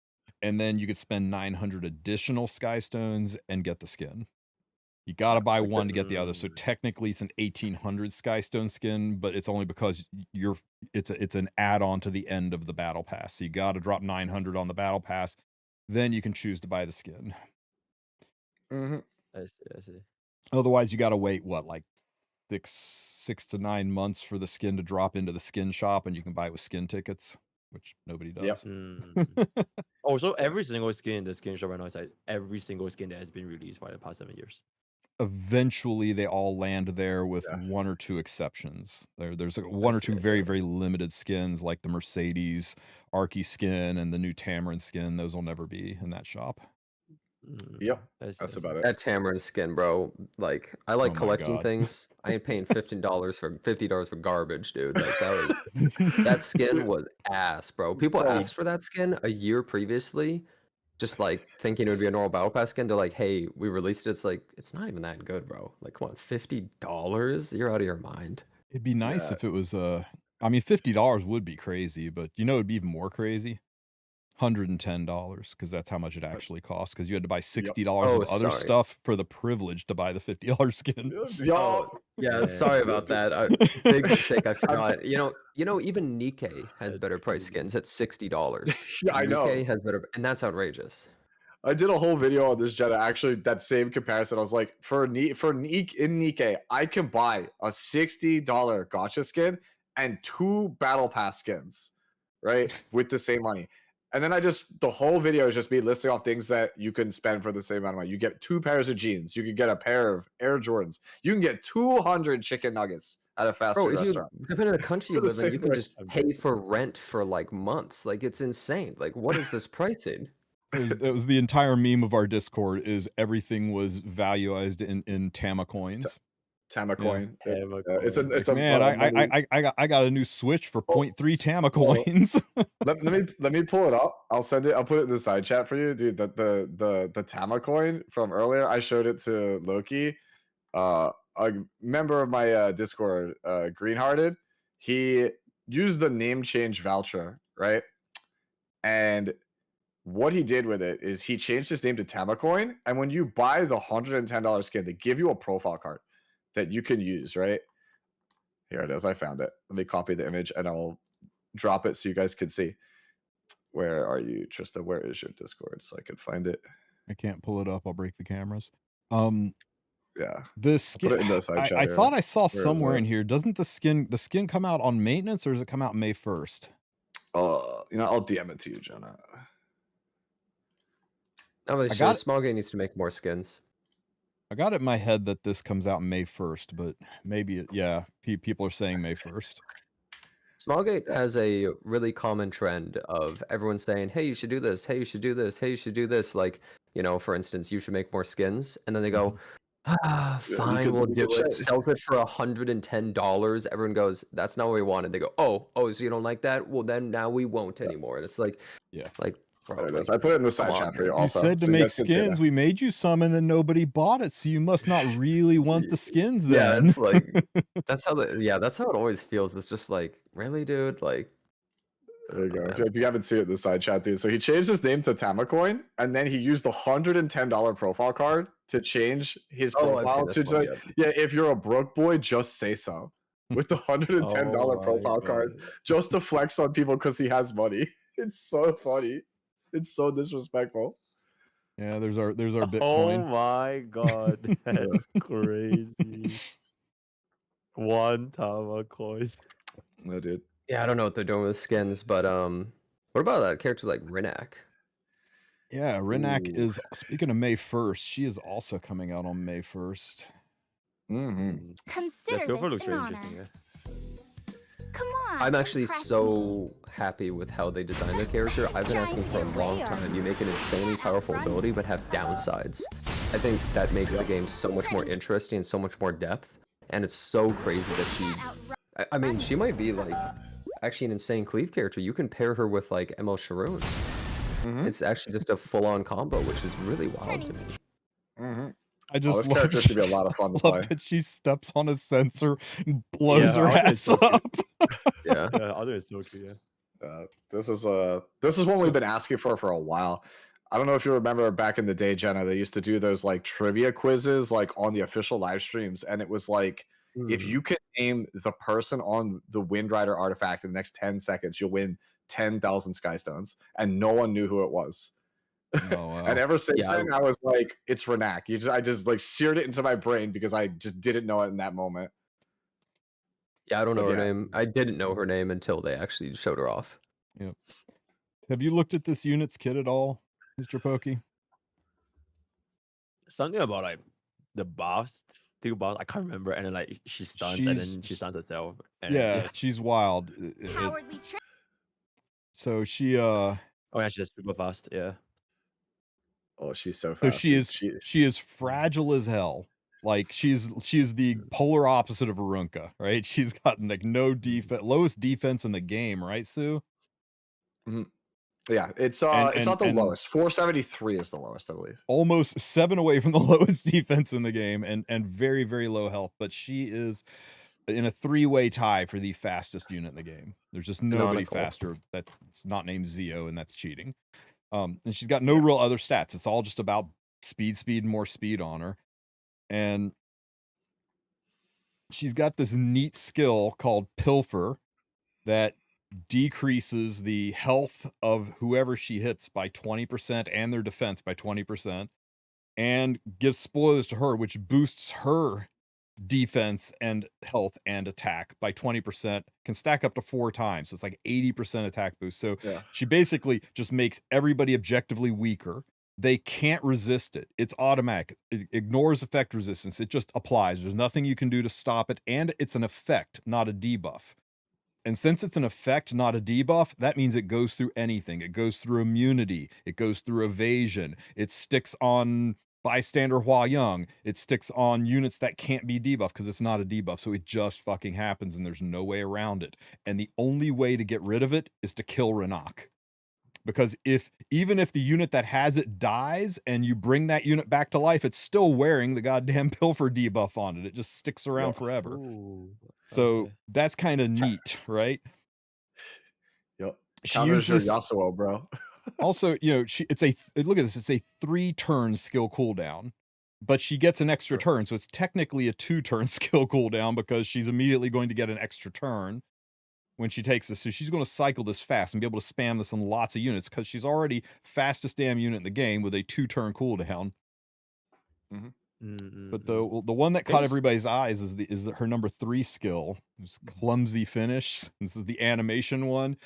And then you could spend 900 additional Skystones and get the skin. You gotta buy one to get the other. So technically, it's an 1800 Skystone skin, but it's only because it's an add-on to the end of the battle pass. So you gotta drop 900 on the battle pass, then you can choose to buy the skin. Mm-hmm. I see. Otherwise, you gotta wait like 6 to 9 months for the skin to drop into the skin shop, and you can buy it with skin tickets, which nobody does. Yep. Oh, so every single skin in the skin shop right now is like every single skin that has been released for the past 7 years. Eventually, they all land there with Yeah. one or two exceptions. There's like one or two very, very limited skins, like the Mercedes Archie skin and the new Tamarin skin. Those will never be in that shop. Yep. I see, That's I see. about it. That Tamarin skin, bro. Like, I like Oh my collecting God. things. I ain't paying $50 for garbage, dude. Like that skin was ass, bro. People Bro. asked for that skin a year previously, just like thinking it would be a normal battle pass skin. They're like, hey, we released it. It's like, it's not even that good, bro. Like, come on, $50? You're out of your mind. It'd be nice Yeah. if it was I mean, $50 would be crazy, but it'd be even more crazy. $110, because that's how much it actually costs. Because you had to buy $60 Oh, of other sorry. stuff for the privilege to buy the $50 skin. Y'all. Yeah, Yeah. sorry about that. Big mistake. I forgot. You know, even Nikkei has That's better price crazy. skins at $60. Yeah, I know. Nikkei has better, and that's outrageous. I did a whole video on this, Jetta. Actually, that same comparison. I was like, in Nikkei, I can buy a $60 gotcha skin and 2 battle pass skins, right, with the same money. And then the whole video is just me listing off things that you can spend for the same amount of money. You get 2 pairs of jeans. You can get a pair of Air Jordans. You can get 200 chicken nuggets at a fast Bro, food if you restaurant. depending on the country you For the live in, same you can price. just pay for rent for like months. Like it's insane. Like what is this pricing? It was the entire meme of our Discord is everything was valuized in Tama coins. Tama coin. Tama It's a coin. it's Like, a man, money- I got a new Switch for 0.3 Tama coins. let me pull it up. I'll send it. I'll put it in the side chat for you, dude. The Tama coin from earlier. I showed it to Loki, a member of my Discord, Greenhearted. He used the name change voucher, right? And what he did with it is he changed his name to Tamacoin, and when you buy the $110 skin, they give you a profile card that you can use, right? Here it is. I found it. Let me copy the image and I'll drop it so you guys can see. Where are you, Tristen? Where is your Discord so I can find it? I can't pull it up. I'll break the cameras. Yeah. This Put it in the side chat I here. thought I saw Where is somewhere it? in here. Doesn't the skin come out on maintenance, or does it come out May 1st? I'll DM it to you, Jonah. Not really I sure. got it. Small Gate needs to make more skins. I got it in my head that this comes out May 1st, but maybe people are saying May 1st. Smallgate has a really common trend of everyone saying, "Hey, you should do this. Hey, you should do this. Hey, you should do this." Like, for instance, you should make more skins, and then they go, "Fine, we'll do it." Sells it for $110. Everyone goes, "That's not what we wanted." They go, "Oh, so you don't like that? Well, then now we won't anymore." And it's like, bro, there it is. I put it in the side chat for you. Also, you said to make skins, we made you some, and then nobody bought it, so you must not really want the skins then. Yeah, it's like that's how it always feels. It's just like, really, dude? Like, there you go. If you haven't seen it in the side chat, dude. So he changed his name to Tamacoin, and then he used the $110 profile card to change his profile to like, if you're a broke boy, just say so. With the $110 profile card, just to flex on people because he has money. It's so funny. It's so disrespectful. Yeah, there's our Bitcoin. Oh my god, that's crazy. One Tamacoin. No, dude. Yeah, I don't know what they're doing with skins, but what about that character like Rinak? Yeah, Rinak is, speaking of May 1st, she is also coming out on May 1st. Consider Pilfer this looks an very honor. interesting. Yeah. Come on. I'm actually impress so happy with how they designed the character. I've been asking for a long time. You make an insanely powerful ability, but have downsides. I think that makes the game so much more interesting and so much more depth. And it's so crazy that she... I mean, she might be, like, actually an insane cleave character. You can pair her with, like, ML Sharoon. It's actually just a full-on combo, which is really wild to me. I just this love character should be a lot of fun to play. that she steps on a sensor and blows her ass up. Yeah, Other is so cute. Yeah. This is one we've been asking for a while. I don't know if you remember back in the day, Jenna, they used to do those like trivia quizzes like on the official live streams, and it was like if you can name the person on the Wind Rider artifact in the next 10 seconds, you'll win 10,000 Sky Stones, and no one knew who it was. Oh, wow. And ever since then, I was like, it's Rinak. I just like seared it into my brain because I just didn't know it in that moment. Yeah, I don't know her name. I didn't know her name until they actually showed her off. Yep. Have you looked at this unit's kit at all, Mr. Pokey? Something about like the buffs, two buffs, I can't remember, and then like she stuns and then she stuns herself. And she's wild. So she oh yeah, she's just super fast, yeah. Oh, she's so So fast. she is fragile as hell. Like she's the polar opposite of Arunca, right? She's got like no defense, lowest defense in the game, right, Sue? Yeah, it's not the lowest. 473 is the lowest, I believe. Almost 7 away from the lowest defense in the game, and very, very low health. But she is in a 3-way tie for the fastest unit in the game. There's just nobody faster that's not named Zeo, and that's cheating. And she's got no real other stats. It's all just about speed, and more speed on her. And she's got this neat skill called Pilfer that decreases the health of whoever she hits by 20% and their defense by 20%, and gives spoilers to her, which boosts her defense and health and attack by 20%, can stack up to 4 times. So it's like 80% attack boost. So she basically just makes everybody objectively weaker. They can't resist it. It's automatic. It ignores effect resistance. It just applies. There's nothing you can do to stop it. And it's an effect, not a debuff. And since it's an effect, not a debuff, that means it goes through anything. It goes through immunity. It goes through evasion. It sticks on bystander Hua Young. It sticks on units that can't be debuffed because it's not a debuff. So it just fucking happens and there's no way around it. And the only way to get rid of it is to kill Rinak. Because even if the unit that has it dies and you bring that unit back to life, it's still wearing the goddamn Pilfer debuff on it. It just sticks around forever. So that's kind of neat, right? Yep. She uses uses Yasuo, bro. Also, you know, look at this. It's a 3-turn skill cooldown, but she gets an extra turn, so it's technically a 2-turn skill cooldown because she's immediately going to get an extra turn when she takes this. So she's going to cycle this fast and be able to spam this on lots of units because she's already fastest damn unit in the game with a 2-turn cooldown. But the one that caught everybody's eyes is her number 3 skill. It's clumsy finish. This is the animation one.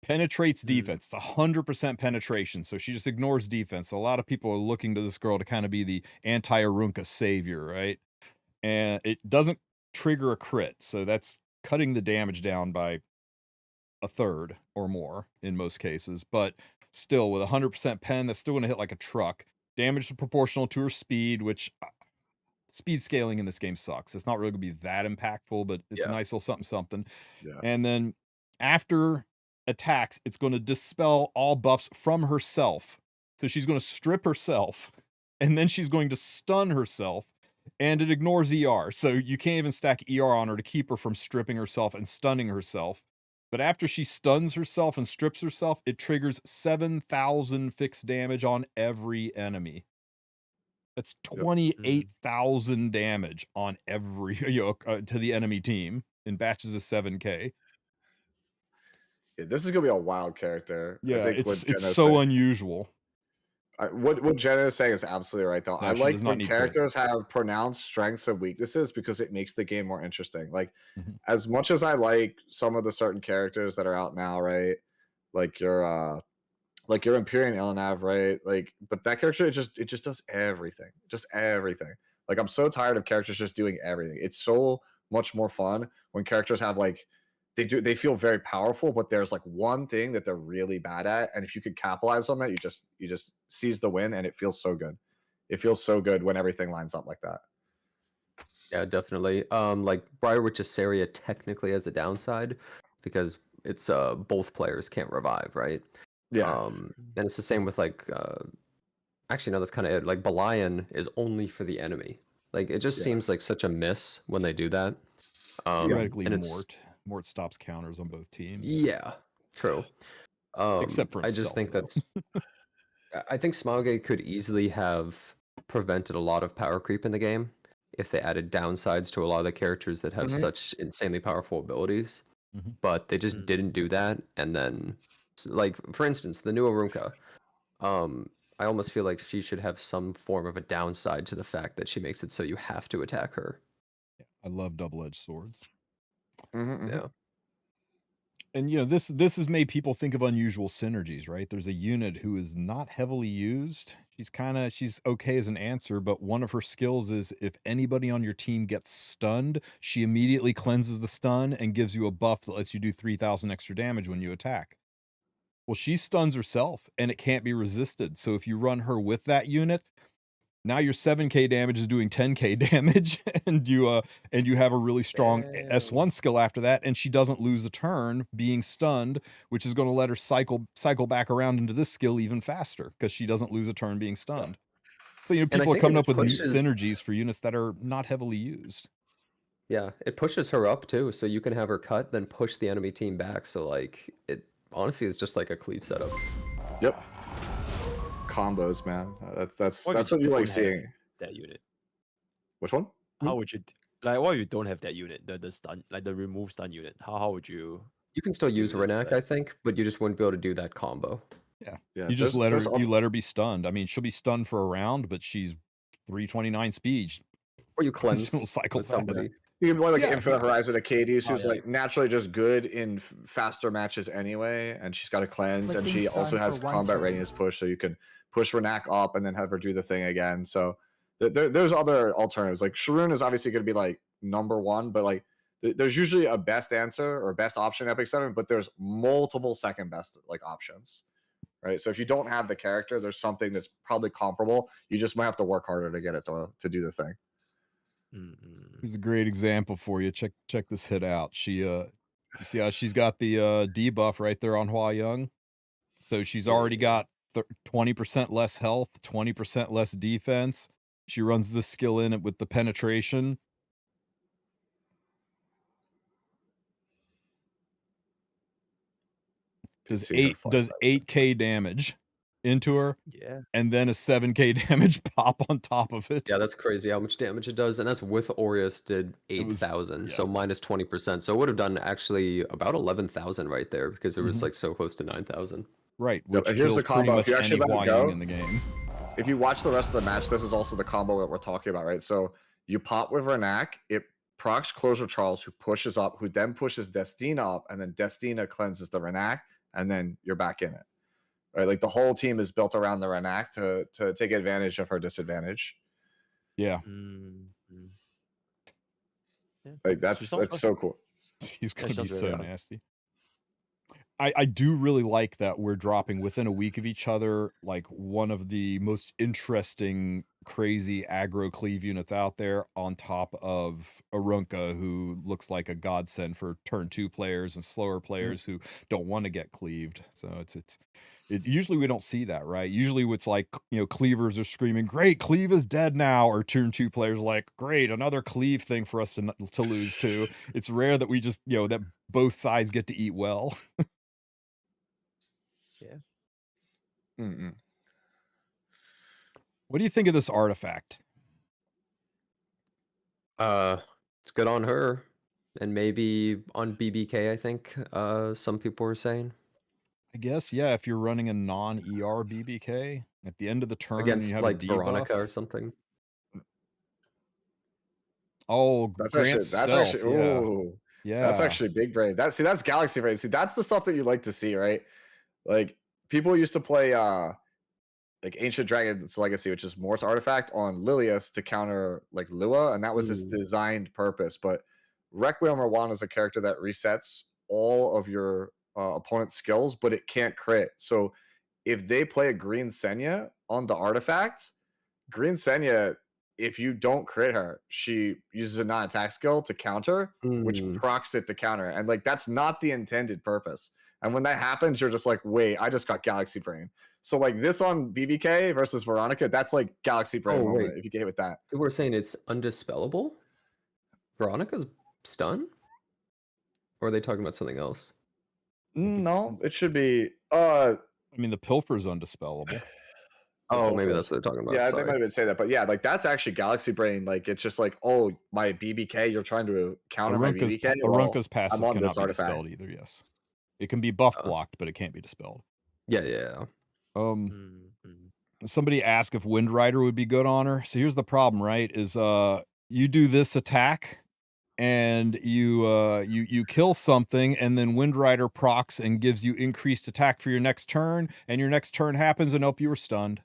Penetrates defense. It's 100% penetration. So she just ignores defense. So a lot of people are looking to this girl to kind of be the anti-Arunca savior, right? And it doesn't trigger a crit. So that's cutting the damage down by a third or more in most cases. But still, with 100% pen, that's still going to hit like a truck. Damage is proportional to her speed, which speed scaling in this game sucks. It's not really going to be that impactful, but it's a nice little something. Yeah. And then after attacks, it's going to dispel all buffs from herself. So she's going to strip herself, and then she's going to stun herself, and it ignores ER. So you can't even stack ER on her to keep her from stripping herself and stunning herself. But after she stuns herself and strips herself, it triggers 7,000 fixed damage on every enemy. That's 28,000 damage on every to the enemy team in batches of 7K. Yeah, this is gonna be a wild character. Yeah, I think it's so unusual. What Jenna is saying is absolutely right, though. No, I she like does not when need characters have pronounced strengths and weaknesses because it makes the game more interesting. Like, Mhm. as much as I like some of the certain characters that are out now, right? Like your Empyrean Elnav, right? Like, but that character it just does everything, just everything. Like, I'm so tired of characters just doing everything. It's so much more fun when characters have like they feel very powerful, but there's like one thing that they're really bad at, and if you could capitalize on that, you just seize the win, and it feels so good. It feels so good when everything lines up like that. Yeah, definitely. Like Briar with Jaceria technically has a downside because it's both players can't revive, right? Yeah. And it's the same with like actually no, that's kind of it. Like Belian is only for the enemy. Like it just seems like such a miss when they do that. Theoretically, and it's Mort stops counters on both teams. yeah, true. Except for I just himself, think though. that's I think Smaug could easily have prevented a lot of power creep in the game if they added downsides to a lot of the characters that have such insanely powerful abilities. But they just didn't do that. And then, like for instance, the new Arunca, I almost feel like she should have some form of a downside to the fact that she makes it so you have to attack her. I love double-edged swords. Yeah. And you know, this has made people think of unusual synergies, right? There's a unit who is not heavily used. She's okay as an answer, but one of her skills is if anybody on your team gets stunned, she immediately cleanses the stun and gives you a buff that lets you do 3,000 extra damage when you attack. Well, she stuns herself and it can't be resisted. So if you run her with that unit, now your 7K damage is doing 10K damage, and you have a really strong S1 skill after that, and she doesn't lose a turn being stunned, which is going to let her cycle back around into this skill even faster because she doesn't lose a turn being stunned. So you know, people are coming up with neat synergies for units that are not heavily used. Yeah, it pushes her up too, so you can have her cut, then push the enemy team back. So like it honestly is just like a cleave setup. Yep. Combos, man. That's what you like seeing. That unit. Which one? How would you like? What if you don't have that unit? The stun, like the remove stun unit. How would you? You can still use Renak, I think, but you just wouldn't be able to do that combo. Yeah. You just let her be stunned. I mean, she'll be stunned for a round, but she's 329 speed. Or you cleanse cycle somebody. You can play like Infinite Horizon Acades, who's like naturally just good in faster matches anyway, and she's got a cleanse, and she also has combat readiness push, so you can push Renak up and then have her do the thing again. So there's other alternatives. Like Sharoon is obviously going to be like number one, but like there's usually a best answer or best option Epic 7, but there's multiple second best like options, right? So if you don't have the character, there's something that's probably comparable. You just might have to work harder to get it to do the thing. Here's a great example for you. Check this hit out. She you see how she's got the debuff right there on Hua Young? So she's already got 20% less health, 20% less defense. She runs this skill in it with the penetration. Does 8K damage. into her, Yeah. and then a 7k damage pop on top of it. Yeah, that's crazy how much damage it does, and that's with Aureus did It was- 8,000, yeah. so minus 20%. So it would have done actually about 11,000 right there because it was like so close to 9,000. Right, which and here's kills the pretty combo. much If you actually any let it Hua Ying go- in the game. If you watch the rest of the match, this is also the combo that we're talking about, right? So you pop with Renak, it procs Closure Charles, who pushes up, who then pushes Destina up, and then Destina cleanses the Renak, and then you're back in it. Right? Like the whole team is built around the Renak to take advantage of her disadvantage. Yeah, Mm-hmm. Yeah. Like that's so cool. he's Yeah, gonna she be does so really well. nasty. I do really like that we're dropping within a week of each other, like one of the most interesting, crazy aggro cleave units out there, on top of Arunka, who looks like a godsend for turn 2 players and slower players who don't want to get cleaved. So it usually we don't see that, right? Usually it's like, you know, cleavers are screaming, "Great, cleave is dead now," or turn 2 players are like, "Great, another cleave thing for us to lose to." It's rare that we just, you know, that both sides get to eat well. Yeah. Mm-mm. What do you think of this artifact? It's good on her, and maybe on BBK. I think some people were saying I guess, yeah, if you're running a non-ER BBK at the end of the turn and against you have like a Veronica debuff. or something. Oh, That's Grant actually Stealth, ooh. yeah. That's actually big brain. That's Galaxy brain. See, that's the stuff that you like to see, right? Like people used to play like Ancient Dragon's Legacy, which is Mort's artifact, on Lilius to counter like Lua, and that was its designed purpose. But Requiem Rwan is a character that resets all of your opponent's skills, but it can't crit. So if they play a Green Senya on the artifact, Green Senya, if you don't crit her, she uses a non-attack skill to counter, which procs it to counter. And like that's not the intended purpose. And when that happens, you're just like, wait, I just got Galaxy Brain. So like this on BBK versus Veronica, that's like Galaxy Brain moment if you get hit with that. People were saying it's undispellable. Veronica's stun? Or are they talking about something else? No, it should be I mean, the Pilfer's undispellable. Oh, maybe that's what they're talking about. Yeah, Sorry. they might even say that, but yeah, like that's actually Galaxy Brain. Like it's just like, oh, my BBK, you're trying to counter my BBK. Arunka's passive I'm on cannot this be artifact. dispelled either, yes. It can be buff blocked, but it can't be dispelled. Yeah. Somebody asked if Wind Rider would be good on her. So here's the problem, right? Is you do this attack and you kill something, and then Wind Rider procs and gives you increased attack for your next turn, and your next turn happens and nope, you were stunned.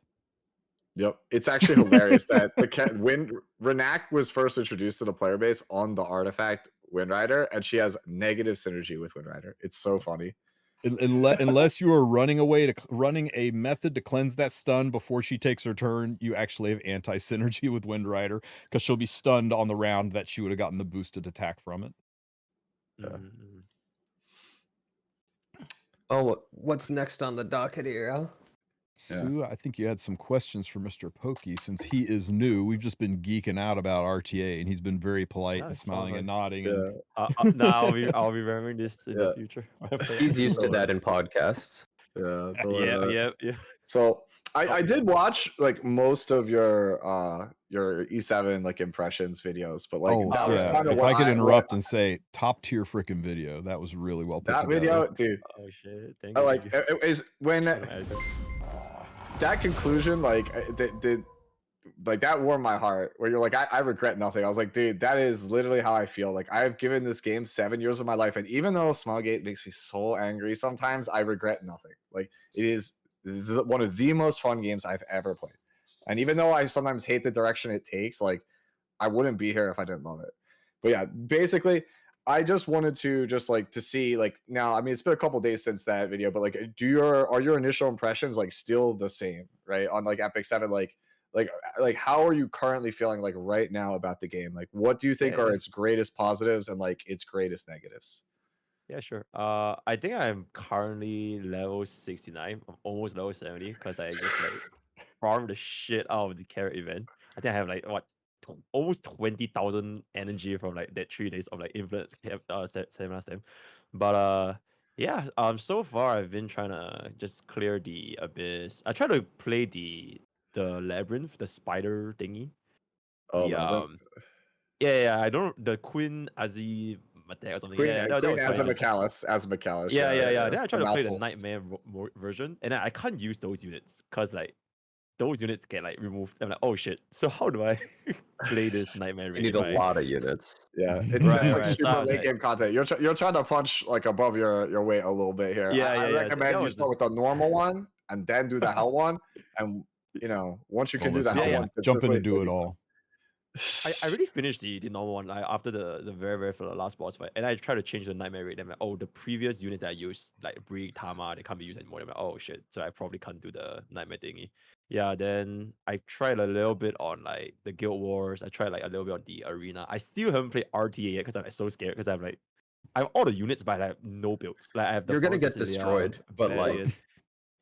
Yep, it's actually hilarious that Renak was first introduced to the player base on the artifact Wind Rider, and she has negative synergy with Wind Rider. It's so funny. Unless you are running a method to cleanse that stun before she takes her turn, you actually have anti synergy with Wind Rider because she'll be stunned on the round that she would have gotten the boosted attack from it. Oh, what's next on the docket here? Sue, I think you had some questions for Mr. Pokey since he is new. We've just been geeking out about RTA, and he's been very polite and smiling and nodding. And... now I'll be remembering this in the future. He's used to that in podcasts. Yeah. So I did watch like most of your E7 like impressions videos, but like that was kind of if I could interrupt and say top tier freaking video. That was really well put together. Video, dude. Oh shit! Thank you. Like it is when that conclusion, like like that warmed my heart. Where you're like, I regret nothing. I was like, dude, that is literally how I feel. Like I have given this game 7 years of my life, and even though Smilegate makes me so angry sometimes, I regret nothing. Like it is one of the most fun games I've ever played. And even though I sometimes hate the direction it takes, like I wouldn't be here if I didn't love it. But yeah, basically, I just wanted to to see like now. I mean, it's been a couple days since that video, but like, are your initial impressions like still the same, right? On like Epic 7, like how are you currently feeling like right now about the game? Like, what do you think are its greatest positives and like its greatest negatives? Yeah, sure. I think I'm currently level 69. I'm almost level 70 because I just like farmed the shit out of the carrot event. I think I have like what almost 20,000 energy from like that 3 days of like influence stamina stem. But Yeah. So far I've been trying to just clear the abyss. I try to play the labyrinth, the spider thingy. Oh, The Labyrinth. yeah, I don't the Queen Azimate or something. Yeah, that Queen was quite interesting. as a McAllis, Yeah, yeah, yeah. yeah. Then I A try to play the mouthful. Nightmare version, and I can't use those units because like those units get like removed. I'm like, oh shit. So how do I play this Nightmare You raid need if a I lot of units. Yeah, right, it's like right. So I super was late like, game content. You're trying to punch like above your weight a little bit here. yeah, I yeah, yeah. So recommend that you was start just with the normal one and then do the hell one. And once you Oh, can do the listen, yeah, hell yeah. Jen, one jump in consistently, and do you'll it be all. I already finished the normal one like, after the very for the last boss fight, and I tried to change the Nightmare rate. And I'm like, oh, the previous units that I used like Brig, Tama, they can't be used anymore. I'm like, oh shit, so I probably can't do the Nightmare thingy. Yeah, then I tried a little bit on like the Guild Wars. I tried like a little bit on the arena. I still haven't played RTA yet because I'm like, so scared because I have all the units, but I have no builds. Like I have the You're gonna Forum get Cecilia, destroyed, but like Valiant.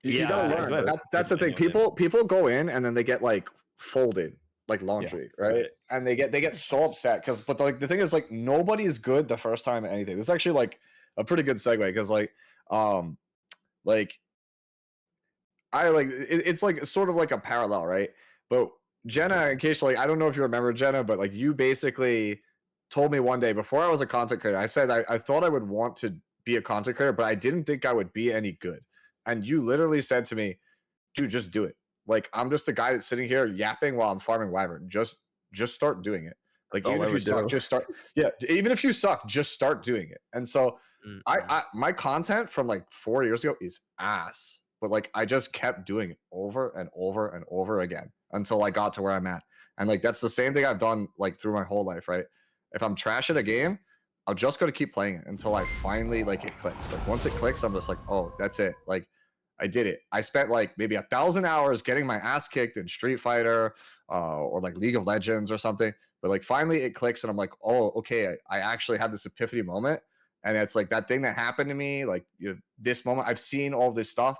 you gotta Yeah, I learn. don't have That's the any thing. of them. People go in and then they get like folded like Yeah. laundry, right? Right. And they get so upset because but the thing is like nobody is good the first time at anything. This is actually like a pretty good segue because like it's like sort of like a parallel, right? But Jenna, in case like I don't know if you remember Jenna, but like you basically told me one day before I was a content creator, I said I thought I would want to be a content creator, but I didn't think I would be any good. And you literally said to me, dude, just do it. Like I'm just a guy that's sitting here yapping while I'm farming wyvern. Just start doing it. Like all even I if you would suck, do. just start. Yeah, even if you suck, just start doing it. And so I my content from like 4 years ago is ass, but like I just kept doing it over and over and over again until I got to where I'm at. And like that's the same thing I've done like through my whole life, right? If I'm trash at a game, I'm just gonna keep playing it until I finally like it clicks. Like once it clicks, I'm just like, oh, that's it. Like I did it. I spent like maybe 1,000 hours getting my ass kicked in Street Fighter or like League of Legends or something. But like finally it clicks and I'm like, oh, okay, I actually have this epiphany moment. And it's like that thing that happened to me, like this moment, I've seen all this stuff.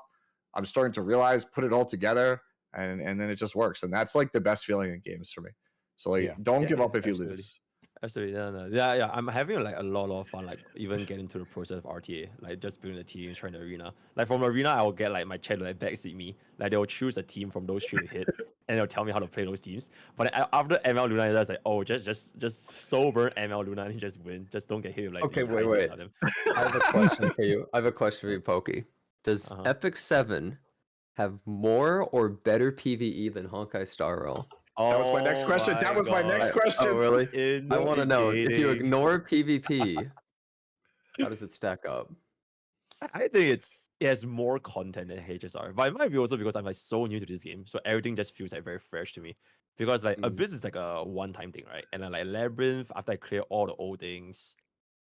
I'm starting to realize, put it all together, and then it just works. And that's like the best feeling in games for me. So like, Yeah. don't Yeah, give yeah, up if you absolutely. lose. Absolutely, no. Yeah, yeah. I'm having like a lot of fun, like even getting to the process of RTA, like just building the teams, trying the arena. Like from arena, I will get like my chat to like backseat me. Like they will choose a team from those three to hit, and they'll tell me how to play those teams. But after ML Luna, it's like, oh, just sober ML Luna and just win. Just don't get hit with like Okay, the wait, high wait. on them. I have a question for you. I have a question for you, Pokey. Does Uh-huh. Epic 7 have more or better PvE than Honkai Star Rail? That was my next question. That was my next question. Oh, really? I want to know, if you Investigating. ignore PvP, how does it stack up? I think it has more content than HSR, but it might be also because I'm like so new to this game, so everything just feels like very fresh to me. Because like Abyss is like a one-time thing, right? And then like Labyrinth, after I clear all the old things,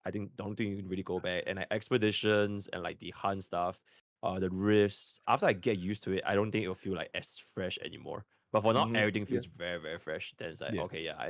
I don't think you can really go back. And like Expeditions and like the hunt stuff, the rifts. After I get used to it, I don't think it'll feel like as fresh anymore. But for now, everything feels very fresh. Then it's like Yeah. okay, yeah,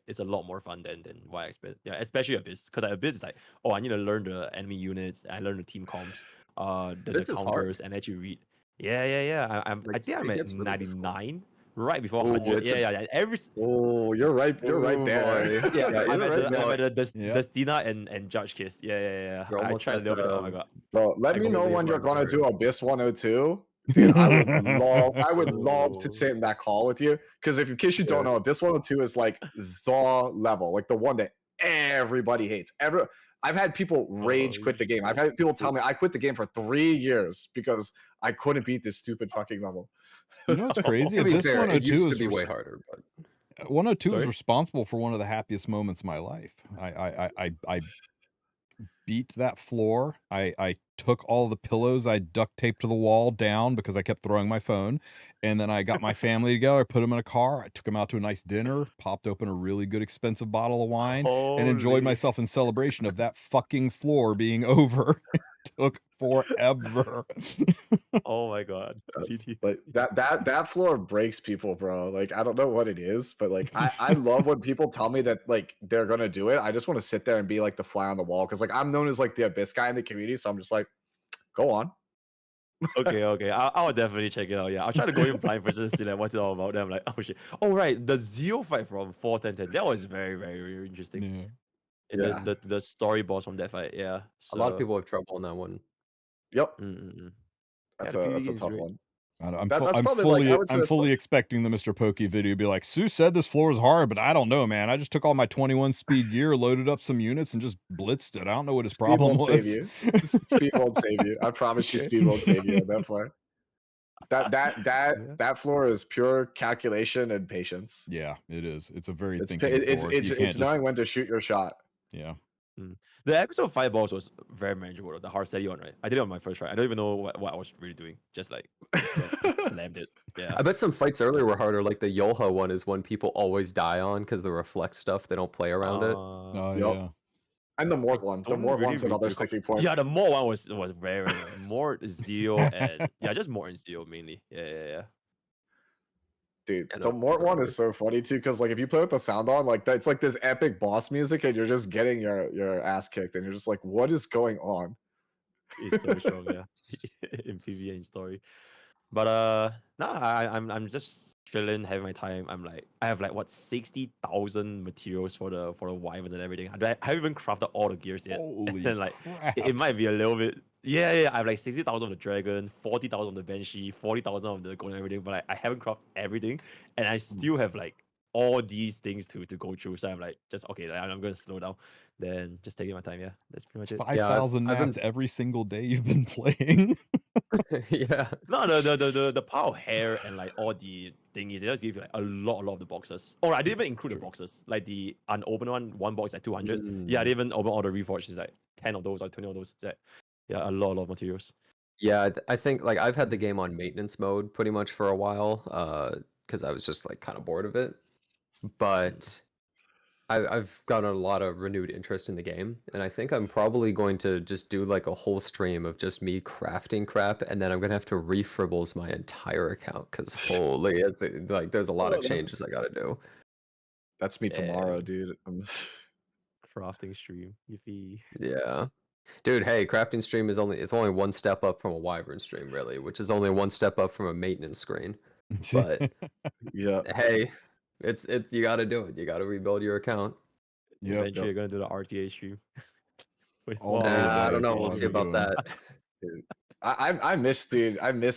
it's a lot more fun than what I expect. Yeah, especially Abyss, because like, Abyss is like, oh, I need to learn the enemy units. I learn the team comps, the This is hard. counters, and actually read. Yeah. I Like, think I'm it at gets really difficult. 99, right before Ooh, 100. it's a- Yeah. Every Oh, you're right. You're right Ooh, there. boy. yeah, Yeah, I'm you're at right the I'm there. at the Yeah. Destina and Judge Kiss. Yeah. You're I almost tried a at little bit. Oh the my god. Bro, let I me know completely when you're gonna learned do her. Abyss 102. Dude, I would love to Ooh. sit in that call with you. Because if in case you don't know, Abyss 102 is like the level, like the one that everybody hates. I've had people rage quit the game. I've had people tell me I quit the game for 3 years because I couldn't beat this stupid fucking level. You know what's crazy? To be Abyss fair, it 102 used to is be way harder, but 102 is Sorry? responsible for one of the happiest moments of my life. I beat that floor. I took all the pillows I duct taped to the wall down because I kept throwing my phone. And then I got my family together, put them in a car. I took them out to a nice dinner, popped open a really good expensive bottle of wine, and enjoyed Holy. myself in celebration of that fucking floor being over. It took forever. Oh my god. PTSD. Like that floor breaks people, bro. Like I don't know what it is, but like I love when people tell me that like they're gonna do it. I just want to sit there and be like the fly on the wall because like I'm known as like the Abyss guy in the community, so I'm just like, go on. Okay. I'll definitely check it out. Yeah, I'll try to go in blind first just to see like what's it all about. Then I'm like, oh shit. Oh right, the Zeo fight from 41010. That was very interesting. Yeah. And Yeah. the story boss from that fight. Yeah. a lot of So people have trouble on that one. Yep, Mm-mm. that's the a PvE is tough great. one. I'm Probably like I would say I'm that's fully expecting the Mr. Pokey video to be like, Sue said this floor is hard, but I don't know, man. I just took all my 21 speed gear, loaded up some units, and just blitzed it. I don't know what his Speed problem won't save was. you. Speed won't save you. I promise you, Okay. speed won't save you on that floor. Yeah. That floor is pure calculation and patience. Yeah, it is. It's a very It's thinking floor. You can't it's just knowing when to shoot your shot. yeah. The episode 5 boss was very manageable. The hard steady one, right? I did it on my first try. I don't even know what I was really doing. Just like just slammed it. Yeah. I bet some fights earlier were harder. Like the Yolha one is one people always die on because the reflect stuff. They don't play around it. Oh Yep. yeah. And the Mort one. The don't Mort really one's another recall. sticky point. Yeah, the Mort one was very Mort, Zeo, and yeah, just Mort and Zeo mainly. Yeah. Dude, Yeah, the no, Mort one totally. is so funny too, because like if you play with the sound on, like that's like this epic boss music, and you're just getting your ass kicked, and you're just like, what is going on? It's so strong, yeah. In PvE and story. But I'm just chilling, having my time. I have like what 60,000 materials for the wyverns and everything. I haven't even crafted all the gears yet. Holy And like crap. it might be a little bit. Yeah. I have like 60,000 of the dragon, 40,000 of the banshee, 40,000 of the gold and everything. But like, I haven't crafted everything, and I still have like all these things to go through. So I'm like, just okay. I'm gonna slow down, then just taking my time. Yeah, that's pretty much It's it. 5,000 I've been- mats every single day you've been playing. Yeah. No, the power of hair and like all the thingies, they just give you like a lot of the boxes. Or I didn't even include the boxes. Like the unopened one box is like 200. Yeah, I didn't even open all the reforged. It's like 10 of those or 20 of those. It's like, yeah, a lot of materials. Yeah, I think like I've had the game on maintenance mode pretty much for a while, because I was just like kind of bored of it. But I've got a lot of renewed interest in the game, and I think I'm probably going to just do like a whole stream of just me crafting crap, and then I'm gonna have to refribbles my entire account because holy, like there's a lot of changes I gotta do. That's me tomorrow, dude. Crafting stream. Yippee. Yeah. Dude, hey, crafting stream is only one step up from a wyvern stream, really, which is only one step up from a maintenance screen. But Yeah. hey, it's you gotta do it. You gotta rebuild your account. Yep, Eventually, you're gonna do the RTA stream. Wait, Oh, what? no, I don't know. that's We'll what see we're about doing. that. Dude, I miss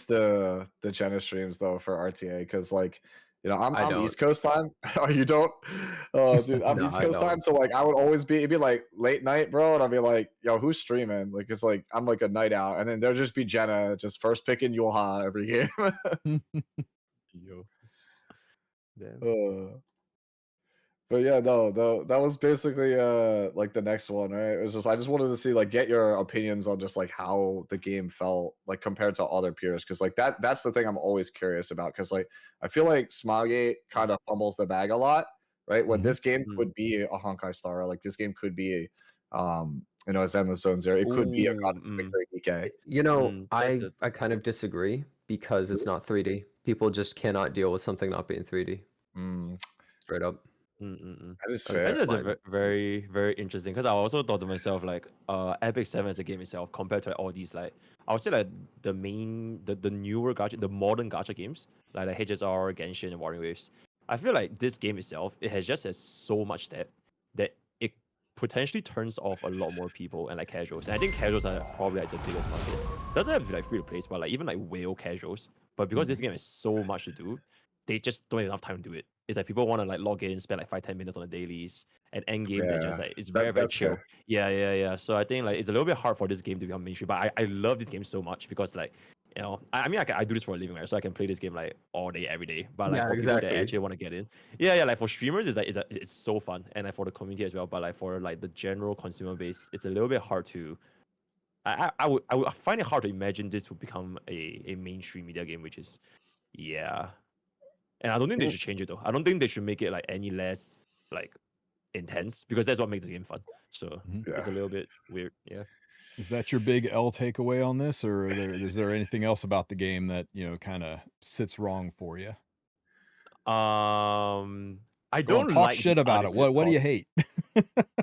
the Jenna streams though for RTA because like I I'm don't. East Coast time. Oh, you don't? Oh, dude, I'm No, East I Coast time, don't. so like I would always it'd be like late night, bro, and I'd be like, yo, who's streaming? Like it's like I'm like a night out, and then there'll just be Jenna just first picking Yulha every game. Yo. Damn. But yeah, no, that was basically like the next one, right? It was just I just wanted to see like get your opinions on just like how the game felt like compared to other peers, because like that's the thing I'm always curious about, because like I feel like Smilegate kind of fumbles the bag a lot, right? When Mhm. this game could be a Honkai Star, like this game could be a Zenless Zone Zero, it could be a God of Victory DK. You know, That's it. I kind of disagree because it's not 3D. People just cannot deal with something not being 3D. Straight up. That is That's fair. I think fine. it's very, very interesting, because I also thought to myself like Epic 7 as a game itself compared to like, all these like I would say like the newer gacha, the modern gacha games like HSR, Genshin, and Warring Waves. I feel like this game itself, it has so much depth that it potentially turns off a lot more people and like casuals. And I think casuals are probably like the biggest market. Doesn't have to be like free to play, but like even like whale casuals. But because this game has so much to do, they just don't have enough time to do it. It's like people want to like log in, spend like 5-10 minutes on the dailies, and end game they're just Yeah, like it's very, very that's chill. fair. Yeah. So I think like it's a little bit hard for this game to become mainstream, but I love this game so much because like I mean I do this for a living, right? So I can play this game like all day, every day. But like Yeah, for people that exactly. actually want to get in, yeah, like for streamers it's so fun, and like for the community as well. But like for like the general consumer base, it's a little bit hard to. I would find it hard to imagine this would become a mainstream media game, which is yeah. And I don't think they should change it though. I don't think they should make it like any less like intense, because that's what makes the game fun. So it's a little bit weird. Yeah. Is that your big L takeaway on this, or is there anything else about the game that kind of sits wrong for you? I Go on, don't talk like shit the about it. unencrypted What do you cost. hate?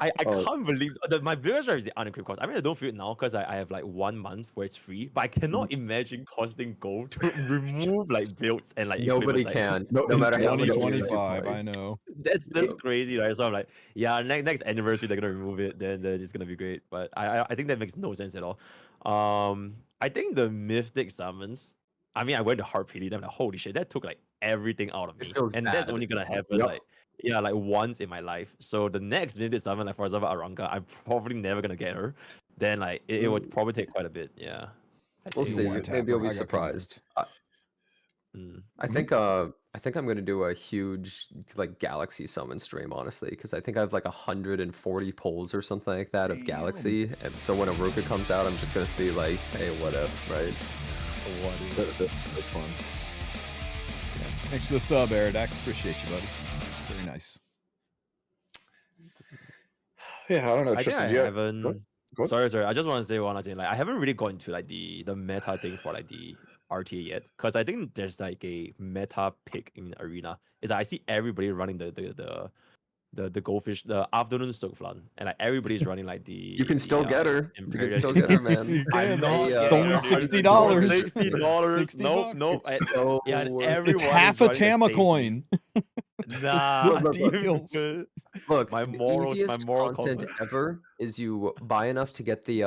I can't believe my biggest drive is the unencrypted cost. I mean, I don't feel it now because I have like 1 month where it's free, but I cannot imagine costing gold to remove like builds and like Nobody equipment. Like, can. No In matter how many games you 2025, play. I know. that's crazy, right? So I'm like, yeah, next anniversary they're gonna remove it, then it's gonna be great. But I think that makes no sense at all. I think the Mythic summons. I mean, I went to hard pity them. Like, holy shit, that took like everything out of It me, feels and that's bad. only gonna happen Yep. like like once in my life. So the next Mythic summon, like for example, Aranka, I'm probably never gonna get her. Then like it would probably take quite a bit. Yeah, I We'll think. You'll see. one tap Maybe you'll her. be I got surprised. confidence. I think I'm gonna do a huge like galaxy summon stream, honestly, because I think I have like 140 pulls or something like that of Damn. galaxy, and so when Aruka comes out, I'm just gonna see like, hey, what if, right? That's fun. Thanks for the sub, Eridax. Appreciate you, buddy. Very nice. Yeah, I don't know. I think Tristan, I do you haven't. Go ahead. Sorry. I just want to say one last thing. Like, I haven't really gone to like the meta thing for like the RTA yet, because I think there's like a meta pick in arena. Is I see everybody running the goldfish, the afternoon soak flan, and like everybody's running like the. You can still get her. You can Imperial. still get her, man. You I'm can. not It's getting only her. $60. $60. Nope. $60. Nope. It's so Yeah, worth it. everyone It's is half a running the Tama same coin. team. Nah, Look, deals. Look, my the morals, my easiest moral content compass. ever is you buy enough to get the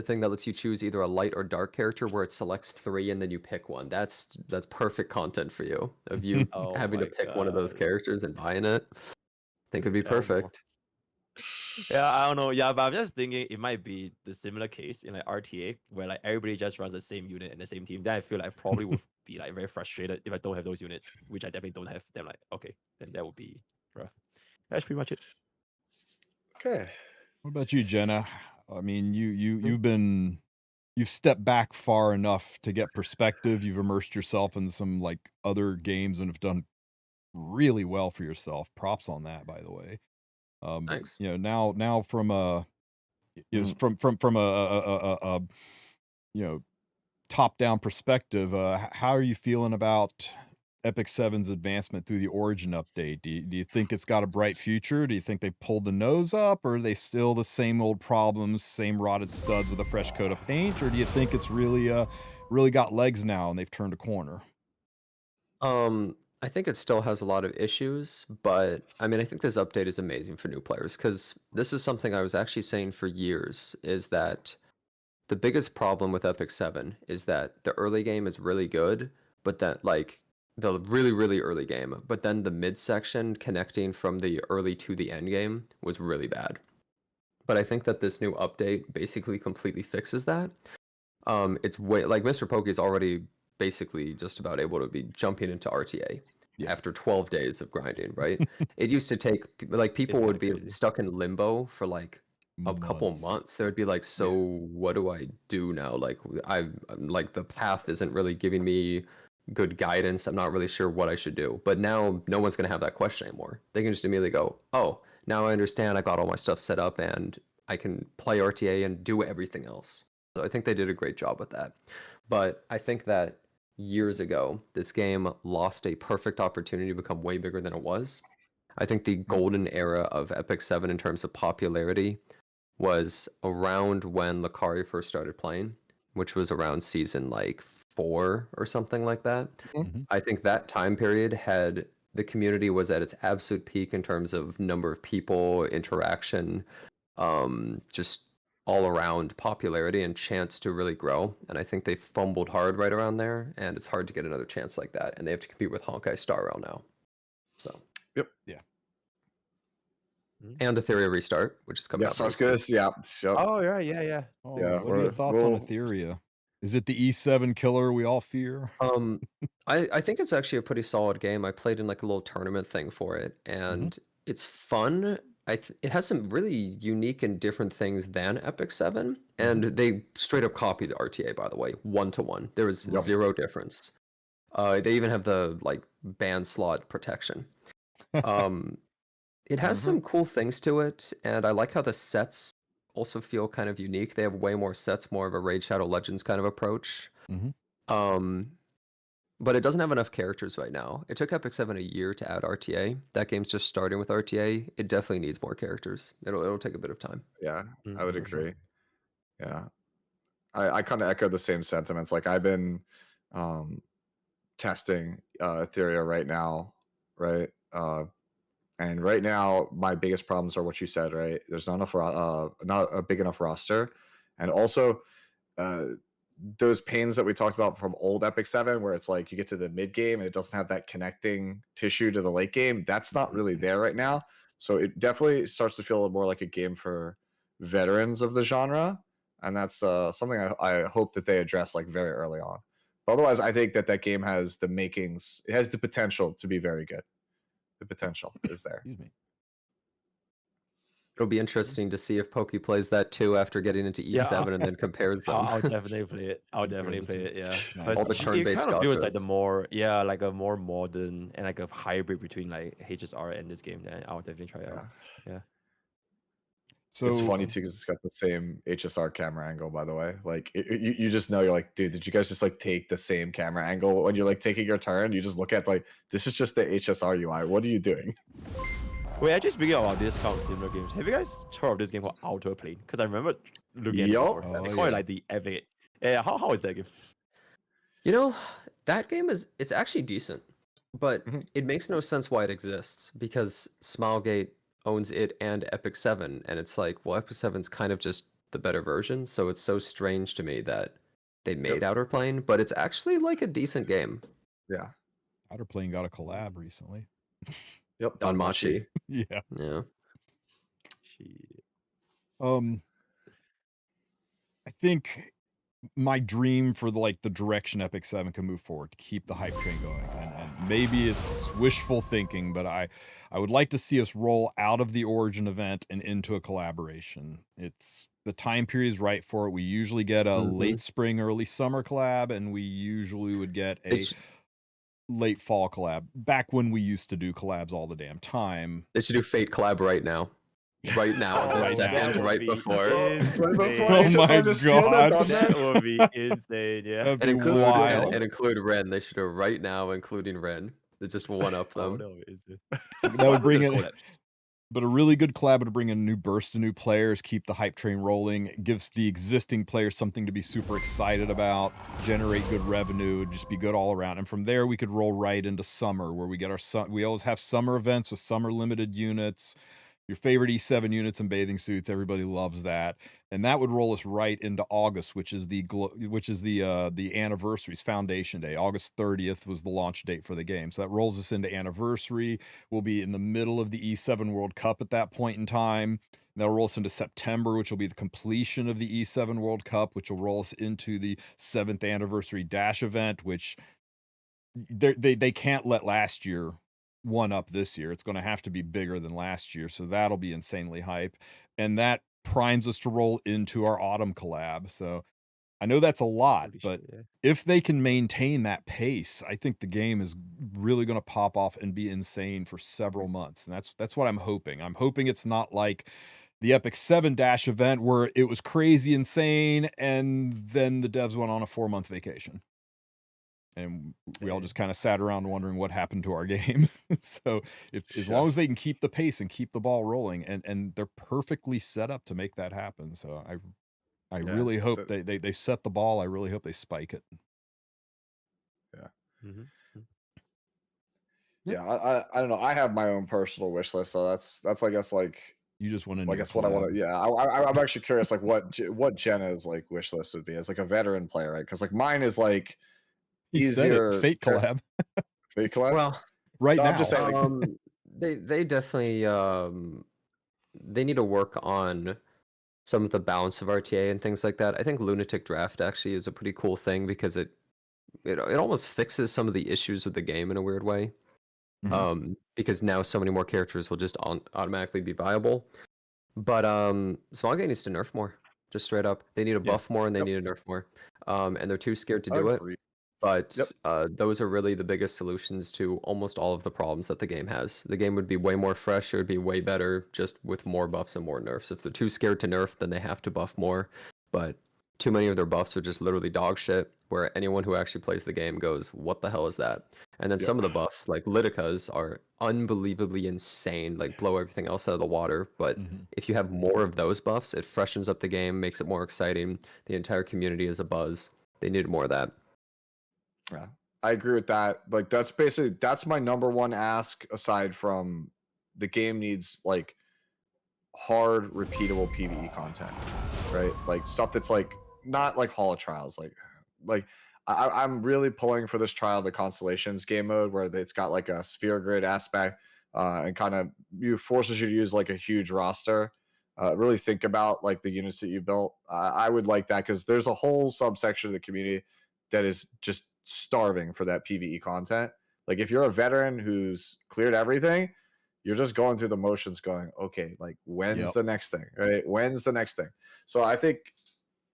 thing that lets you choose either a light or dark character where it selects 3 and then you pick one. That's perfect content for you. Of you Oh having to my pick one of those God. characters and buying it. I think it'd be Yeah, perfect. Yeah, I don't know. Yeah, but I'm just thinking it might be the similar case in like RTA where like everybody just runs the same unit and the same team. Then I feel like I probably would be like very frustrated if I don't have those units, which I definitely don't have. Then like, okay, then that would be rough. That's pretty much it. Okay. What about you, Jenna? I mean, you've stepped back far enough to get perspective. You've immersed yourself in some like other games and have done really well for yourself. Props on that, by the way. Thanks. You know, now from a from a you know, top down perspective, how are you feeling about Epic 7's advancement through the Origin update? Do you think it's got a bright future? Do you think they pulled the nose up, or are they still the same old problems, same rotted studs with a fresh coat of paint, or do you think it's really got legs now and they've turned a corner? I think it still has a lot of issues, but I mean, I think this update is amazing for new players because this is something I was actually saying for years is that the biggest problem with Epic 7 is that the early game is really good, but that like the really, really early game, but then the mid section connecting from the early to the end game was really bad. But I think that this new update basically completely fixes that. It's way like Mr. Pokey is already basically just about able to be jumping into RTA after 12 days of grinding, right? It used to take like people kinda would be crazy. stuck in limbo for like a couple months. They would be like, so what do I do now? Like I'm like the path isn't really giving me good guidance. I'm not really sure what I should do. But now no one's gonna have that question anymore. They can just immediately go, oh, now I understand. I got all my stuff set up and I can play RTA and do everything else. So I think they did a great job with that. But I think that years ago, this game lost a perfect opportunity to become way bigger than it was. I think the golden era of Epic 7 in terms of popularity was around when Lakari first started playing, which was around season like 4 or something like that. I think that time period had the community was at its absolute peak in terms of number of people, interaction, just all around popularity and chance to really grow. And I think they fumbled hard right around there, and it's hard to get another chance like that. And they have to compete with Honkai Star Rail now. So Yep. Yeah. and Ethereum Restart, which is coming Yeah, out. sounds very good. soon. Yeah. Yep. Oh yeah. Oh, Yeah, what are your thoughts on Etheria? Is it the E7 killer we all fear? I think it's actually a pretty solid game. I played in like a little tournament thing for it, and it's fun. It has some really unique and different things than Epic 7, and they straight up copied RTA, by the way, 1-to-1. There was zero difference. They even have the like ban slot protection. It has some cool things to it, and I like how the sets also feel kind of unique. They have way more sets, more of a Raid Shadow Legends kind of approach. But it doesn't have enough characters right now. It took Epic 7 a year to add RTA. That game's just starting with RTA. It definitely needs more characters. It'll take a bit of time. Yeah, I would agree. Yeah. I kind of echo the same sentiments. Like I've been testing Ethereum right now, right? And right now, my biggest problems are what you said, right? There's not enough, not a big enough roster, and also those pains that we talked about from old Epic 7, where it's like you get to the mid game and it doesn't have that connecting tissue to the late game. That's not really there right now. So it definitely starts to feel more like a game for veterans of the genre, and that's something I hope that they address like very early on. But otherwise, I think that game has the makings. It has the potential to be very good. The potential is there. Excuse me. It'll be interesting to see if Pokey plays that too after getting into E7 and then compares them. I'll definitely play it. I'll definitely play it. Yeah. Nice. All the It turn-based kind of feels like gotchas. the more, yeah, like a more modern and like a hybrid between like HSR and this game. Then I'll definitely try it out. Yeah. So It's funny too because it's got the same HSR camera angle, by the way. Like you just know, you're like, dude, did you guys just like take the same camera angle when you're like taking your turn? You just look at like, this is just the HSR UI. What are you doing? Wait, actually speaking about this kind of similar games, have you guys heard of this game called Outer Plane? Because I remember looking at it Yup. before. Oh, They call it yeah. like the epic. Yeah, how is that game? You know, that game it's actually decent, but Mhm. it makes no sense why it exists because Smilegate owns it and Epic 7, and it's like, well, Epic 7's kind of just the better version, so it's so strange to me that they made Outer Plane, but it's actually like a decent game. Yeah. Outer Plane got a collab recently. Yep. Danmachi. Yeah. Yeah. Shit. I think my dream for the direction Epic 7 can move forward to keep the hype train going, and maybe it's wishful thinking, but I would like to see us roll out of the Origin event and into a collaboration. It's the time period is right for it. We usually get a late spring, early summer collab, and we usually would get a late fall collab. Back when we used to do collabs all the damn time. They should do Fate collab right now. Right now, Right this second, now. right before. Right before Oh HSR my just steal God. their thunder. That would be insane, yeah. That'd And be include, wild. and include Ren. They should do right now, including Ren. They just one up them. that would be insane. That would bring it. Collabs. But a really good collab would bring a new burst of new players, keep the hype train rolling, gives the existing players something to be super excited about, generate good revenue, just be good all around. And from there, we could roll right into summer, where we get we always have summer events with summer limited units, your favorite E7 units and bathing suits. Everybody loves that, and that would roll us right into August, which is the anniversary's Foundation Day. August 30th was the launch date for the game, so that rolls us into anniversary. We'll be in the middle of the E7 World Cup at that point in time. That'll roll us into September, which will be the completion of the E7 World Cup, which will roll us into the 7th anniversary Dash event, which they can't let last year one up this year. It's going to have to be bigger than last year, so that'll be insanely hype, and that primes us to roll into our autumn collab. So I know that's a lot, but if they can maintain that pace, I think the game is really going to pop off and be insane for several months, and that's what I'm hoping. I'm hoping it's not like the Epic 7 Dash event where it was crazy insane and then the devs went on a 4-month vacation. And we all just kind of sat around wondering what happened to our game. So as long as they can keep the pace and keep the ball rolling, and they're perfectly set up to make that happen. So I really hope they set the ball. I really hope they spike it. Yeah. Yeah, I don't know. I have my own personal wish list, so that's I guess like you just want to. I guess what I want to. Yeah, I'm actually curious like what Jenna's like wish list would be as like a veteran player, right? Because like mine is like. He easier said it, Fate collab. Fate collab? Well, right now. I'm just saying, like, they definitely they need to work on some of the balance of RTA and things like that. I think Lunatic Draft actually is a pretty cool thing because it almost fixes some of the issues with the game in a weird way. Because now so many more characters will just automatically be viable. But Smilegate needs to nerf more. Just straight up, they need to buff more and they need to nerf more. And they're too scared to do it. But those are really the biggest solutions to almost all of the problems that the game has. The game would be way more fresh. It would be way better just with more buffs and more nerfs. If they're too scared to nerf, then they have to buff more. But too many of their buffs are just literally dog shit, where anyone who actually plays the game goes, what the hell is that? And then some of the buffs, like Lytica's, are unbelievably insane, like blow everything else out of the water. But if you have more of those buffs, it freshens up the game, makes it more exciting. The entire community is a buzz. They needed more of that. Yeah, I agree with that. Like that's my number one ask, aside from the game needs like hard, repeatable PvE content, right? Like stuff that's like not like Hall of Trials. Like like I'm really pulling for this Trial of the Constellations game mode where it's got like a sphere grid aspect and kind of forces you to use like a huge roster. Really think about like the units that you built. I would like that because there's a whole subsection of the community that is just starving for that PvE content. Like if you're a veteran who's cleared everything, you're just going through the motions going, okay, like when's the next thing, right? When's the next thing? So I think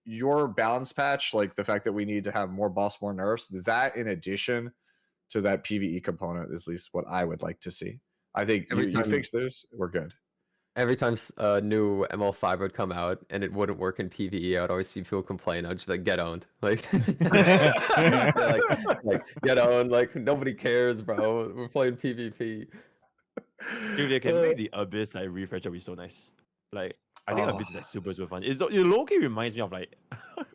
your balance patch, like the fact that we need to have more boss, more nerfs, that in addition to that PvE component is at least what I would like to see. I think you fix this, we're good. Every time a new ML5 would come out and it wouldn't work in PvE, I would always see people complain. I'd just be like, get owned. Like, yeah, like get owned. Like, nobody cares, bro. We're playing PvP. If they can make the Abyss like refresh, that'd be so nice. Like, I think Abyss is like super fun. It low-key reminds me of like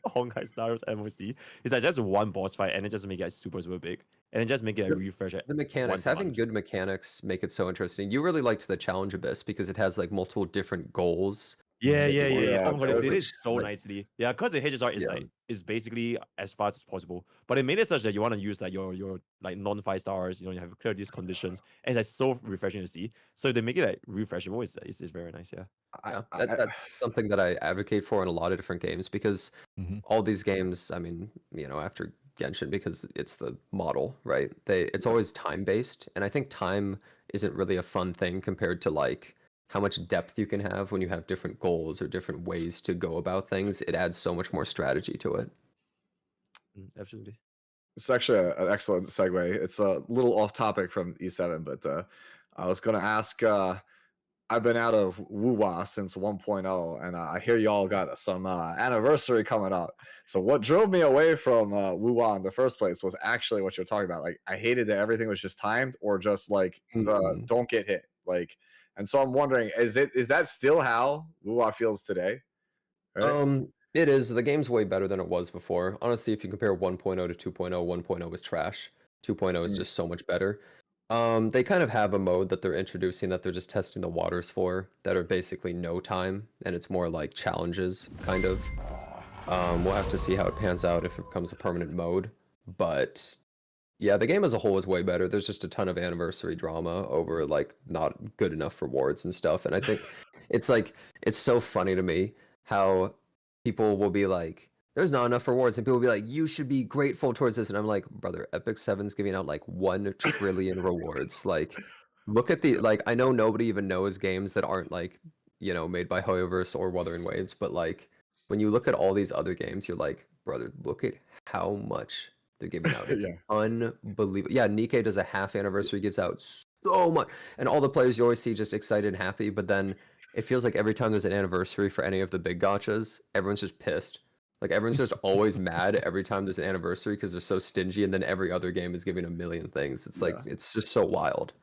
Honkai Star's MOC. It's like just one boss fight and then just make it like, super big. And then just make it a refresh. The mechanics, having good mechanics make it so interesting. You really liked the Challenge Abyss because it has like multiple different goals. Yeah. Oh my god, that they did was it so nicely. Yeah, because the HSR is like is basically as fast as possible. But it made it such that you want to use like your like non-5 stars, you have clear these conditions, and it's like so refreshing to see. So they make it like refreshable. It's very nice, yeah. Yeah, that's something that I advocate for in a lot of different games because all these games, I mean, after Genshin, because it's the model, right? It's always time-based, and I think time isn't really a fun thing compared to like how much depth you can have when you have different goals or different ways to go about things. It adds so much more strategy to it. Absolutely. It's actually an excellent segue. It's a little off topic from E7, but I was going to ask. I've been out of Wuwa since 1.0, and I hear y'all got some anniversary coming up. So what drove me away from Wuwa in the first place was actually what you're talking about. Like I hated that everything was just timed or just like the don't get hit. Like, and so I'm wondering, is that still how Wuwa feels today? Right? It is. The game's way better than it was before. Honestly, if you compare 1.0 to 2.0, 1.0 was trash. 2.0 is just so much better. They kind of have a mode that they're introducing that they're just testing the waters for that are basically no time, and it's more like challenges, kind of. We'll have to see how it pans out if it becomes a permanent mode. But yeah, the game as a whole is way better. There's just a ton of anniversary drama over like not good enough rewards and stuff. And I think it's so funny to me how people will be like, there's not enough rewards, and people will be like, you should be grateful towards this. And I'm like, brother, Epic 7's giving out like 1 trillion rewards. Like, look at like, I know nobody even knows games that aren't like, made by Hoyoverse or Wuthering Waves, but like, when you look at all these other games, you're like, brother, look at how much they're giving out. It's unbelievable. Yeah, Nikkei does a half anniversary, gives out so much. And all the players you always see just excited and happy, but then it feels like every time there's an anniversary for any of the big gachas, everyone's just pissed. Like everyone's just always mad every time there's an anniversary because they're so stingy, and then every other game is giving a million things. It's like it's just so wild.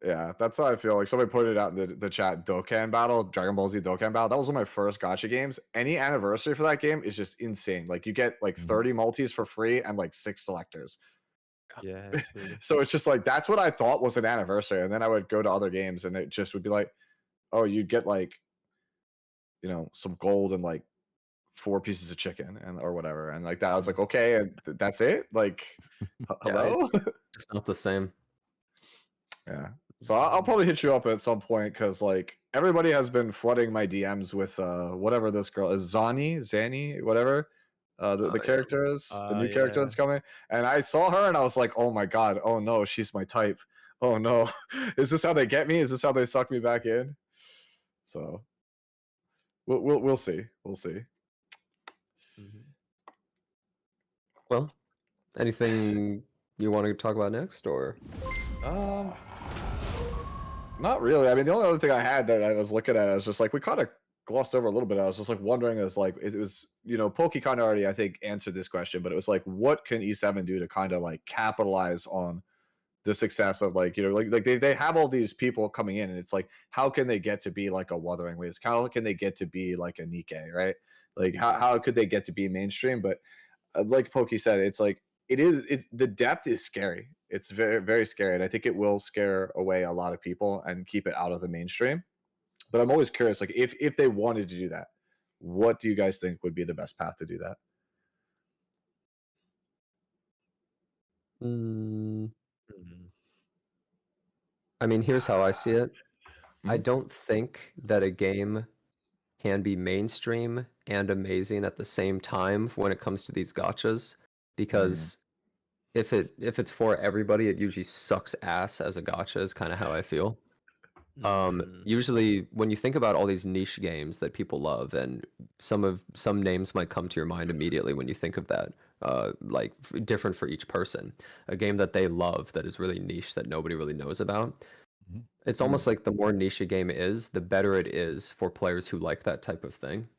Yeah, that's how I feel. Like somebody pointed out in the chat, Dokkan Battle, Dragon Ball Z Dokkan Battle. That was one of my first gacha games. Any anniversary for that game is just insane. Like you get like 30 multis for free and like 6 selectors. Yeah. So it's just like that's what I thought was an anniversary, and then I would go to other games and it just would be like, oh, you'd get like, some gold and like 4 pieces of chicken and or whatever, and like that. I was like, okay, and that's it. Like, hello. It's not the same. Yeah. So I'll probably hit you up at some point because like everybody has been flooding my DMs with whatever this girl is, Zanny, whatever the character is, the new character that's coming. And I saw her and I was like, oh my god, oh no, she's my type. Oh no, is this how they get me? Is this how they suck me back in? So we'll see. We'll see. Well, anything you want to talk about next, or? Not really. I mean, the only other thing I had that I was looking at, I was just like, we kind of glossed over a little bit. I was just like wondering, as like it was, Pokey kind of already, I think, answered this question, but it was like, what can E7 do to kind of like capitalize on the success of like, like they have all these people coming in, and it's like, how can they get to be like a Wuthering Waves? How can they get to be like a Nikkei, right? Like how could they get to be mainstream? But like Pokey said, it's like the depth is scary. It's very, very scary, and I think it will scare away a lot of people and keep it out of the mainstream. But I'm always curious, like if they wanted to do that, what do you guys think would be the best path to do that? Mm, Mhm. I mean, here's how I see it. I Mhm. don't think that a game can be mainstream and amazing at the same time when it comes to these gotchas, because if it's for everybody, it usually sucks ass as a gotcha is kind of how I feel. Mm. Usually when you think about all these niche games that people love, and some names might come to your mind immediately when you think of that, like different for each person. A game that they love that is really niche that nobody really knows about. Mhm. It's almost like the more niche a game is, the better it is for players who like that type of thing.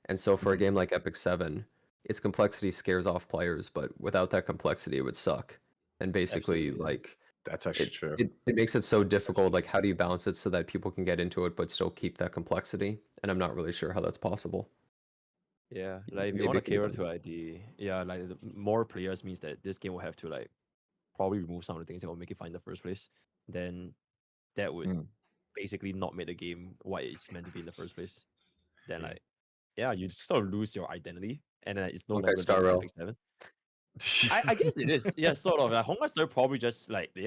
And so for a game like Epic 7, its complexity scares off players, but without that complexity, it would suck. And basically, Absolutely. like, That's actually it, true. it makes it so difficult. Like, how do you balance it so that people can get into it, but still keep that complexity? And I'm not really sure how that's possible. Yeah, like if you Maybe want it to can be cater done. to like like more players means that this game will have to like probably remove some of the things that will make it fun in the first place. Then that would Mm. basically not make the game what it's meant to be in the first place. Then Yeah. like you just sort of lose your identity, and then it's no Okay, longer Star just Rail. Epic 7. I guess it is. Yeah, sort of. Like Honkai Star probably just like like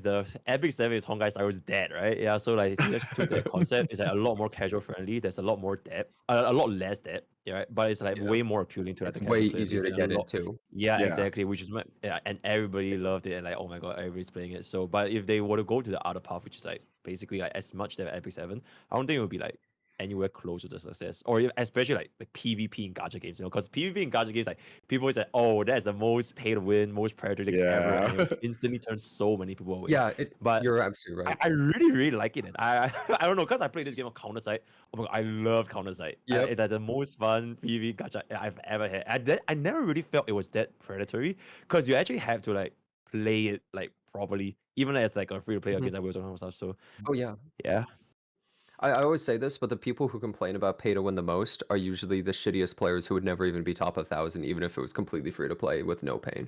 the Epic 7 is Honkai Star is dead, right? Yeah, so like he just took that concept. It's like a lot more casual friendly. There's a lot more depth, a lot less depth, yeah, right? But it's like Yeah. way more appealing to like the It's way casual player easier base to and a get lot. into. Yeah, Yeah. exactly. Which is and everybody loved it and like oh my god, everybody's playing it. So, but if they were to go to the other path, which is like basically like as much as Epic 7, I don't think it would be like anywhere close to the success, or especially like PvP in gacha games, because PvP in gacha games, like people say, oh, that's the most pay to win, most predatory thing ever, and it Yeah. would instantly turn so many people away. Yeah, But you're absolutely I, right. I really, really like it. And I don't know, because I played this game on Counter Site. Oh my god, I love Counter Site. Yep. It's the most fun PvP gacha I've ever had. I never really felt it was that predatory, because you actually have to like play it like properly, even as like a free to play Mhm. against that and stuff. So Oh, yeah. yeah, I always say this, but the people who complain about pay to win the most are usually the shittiest players who would never even be top 1,000, even if it was completely free to play with no pain.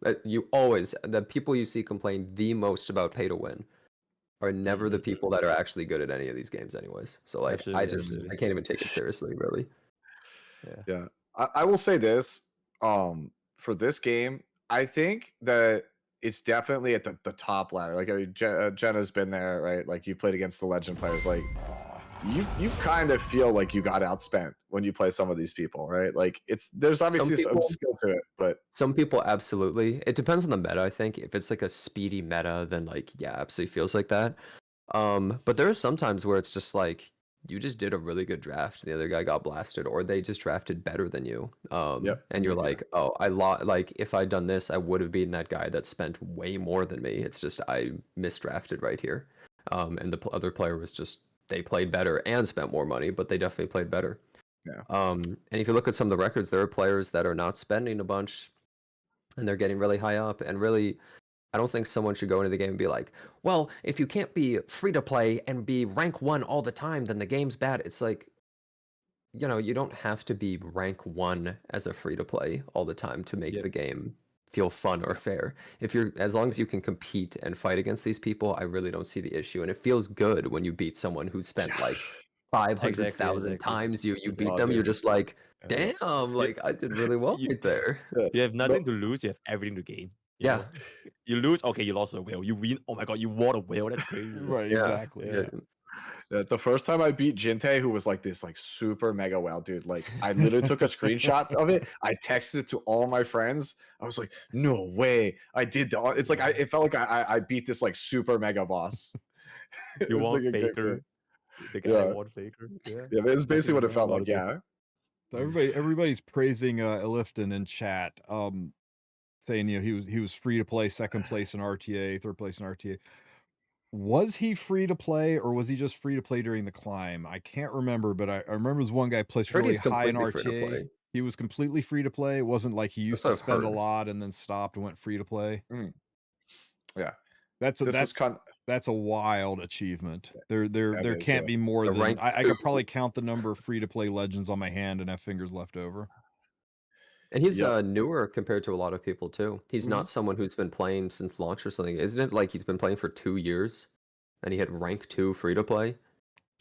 The people you see complain the most about pay to win are never the people that are actually good at any of these games, anyways. So, like, absolutely, I absolutely. can't even take it seriously, really. Yeah. Yeah. I will say this. For this game, I think that it's definitely at the top ladder. Like I mean, Jenna's been there, right? Like you played against the legend players. Like you kind of feel like you got outspent when you play some of these people, right? Like there's Some obviously some people, skill to it, but some people absolutely. It depends on the meta, I think. If it's like a speedy meta, then like, yeah, absolutely feels like that. But there are some times where it's just like you just did a really good draft, and the other guy got blasted, or they just drafted better than you. yep. And you're Yeah. like, oh, I lost. Like if I'd done this, I would have beaten that guy that spent way more than me. It's just I misdrafted right here. And the other player was just they played better and spent more money, but they definitely played better. Yeah. And if you look at some of the records, there are players that are not spending a bunch, and they're getting really high up, and really I don't think someone should go into the game and be like, well, if you can't be free to play and be rank 1 all the time, then the game's bad. It's like, you don't have to be rank 1 as a free to play all the time to make Yep. the game feel fun or fair. As long as you can compete and fight against these people, I really don't see the issue. And it feels good when you beat someone who spent like 500,000 Exactly. times you beat Oh, them. You're dude. just like, Yeah. damn, You, like I did really well you, right there. Yeah. you have No, nothing to lose. You have everything to gain. You Yeah, know, you lose. Okay, you lost a whale. You win. Oh my god, you won a whale. That's crazy. Right, yeah, exactly. yeah. the first time I beat Jinte, who was like this like super mega well dude, like I literally took a screenshot of it. I texted it to all my friends. I was like, no way, I did that. It's like it felt like I beat this like super mega boss. It You was like want a great Faker. feeling. The guy Yeah, won Faker. Yeah. yeah, it's basically Nothing what it wrong felt about like. it, though. Yeah, So everybody's praising Elifton in chat, saying he was free to play, second place in RTA, third place in RTA. Was he free to play, or was he just free to play during the climb? I can't remember, but I remember there was one guy placed Heard really he's high in completely free to RTA. play. He was completely free to play. It wasn't like he used That's what to I've spend a heard. lot and then stopped and went free to play. yeah. That's a, This was that's a wild achievement. There That is, can't be more The than rank I 2. could probably count the number of free to play legends on my hand and have fingers left over. And he's Yep. newer compared to a lot of people too. He's Mhm. not someone who's been playing since launch or something. Isn't it like he's been playing for 2 years and he had rank 2 free to play?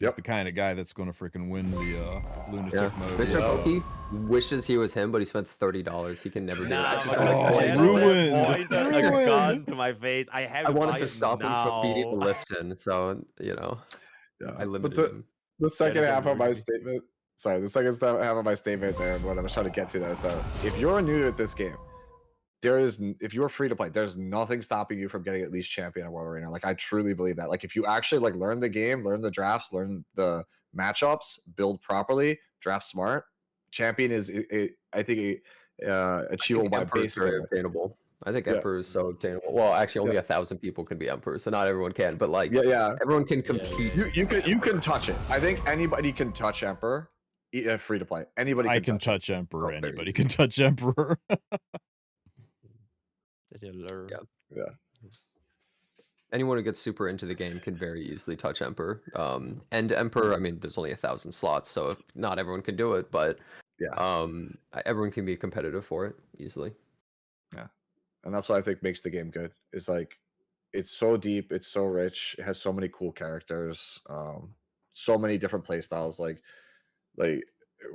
He's Yep. the kind of guy that's going to freaking win the lunatic mode. Mr. Yeah. Pokey wishes he was him, but he spent $30. He can never do Nah, that. but Oh, Jen ruined. pointed a Ruined. gun to my face. I have I to wanted buy to it stop him from beating the now. Lifton, so Yeah. I But limited him. the second that's half of my ruined me. statement. Sorry, the second half of my statement there, and what I was trying to get to that is that if you're new to this game, if you're free to play, there's nothing stopping you from getting at least champion at World Arena. Like I truly believe that. Like if you actually like learn the game, learn the drafts, learn the matchups, build properly, draft smart, champion is I think achievable by Emperor is very basically. obtainable. I think Yeah. Emperor is so obtainable. Well, actually, only Yeah. 1,000 people can be Emperor, so not everyone can. But like, Yeah. everyone can Yeah, compete. yeah. You can touch it. I think anybody can touch Emperor. Free to play. Anybody I can can touch Emperor. Oh, very Anybody easy. can touch Emperor. Just a lure. Yeah. Yeah. Anyone who gets super into the game can very easily touch Emperor. And Emperor, I mean, there's only 1,000 slots, so not everyone can do it, but Yeah. everyone can be competitive for it easily. And that's what I think makes the game good. It's like it's so deep, it's so rich, it has so many cool characters, so many different play styles. Like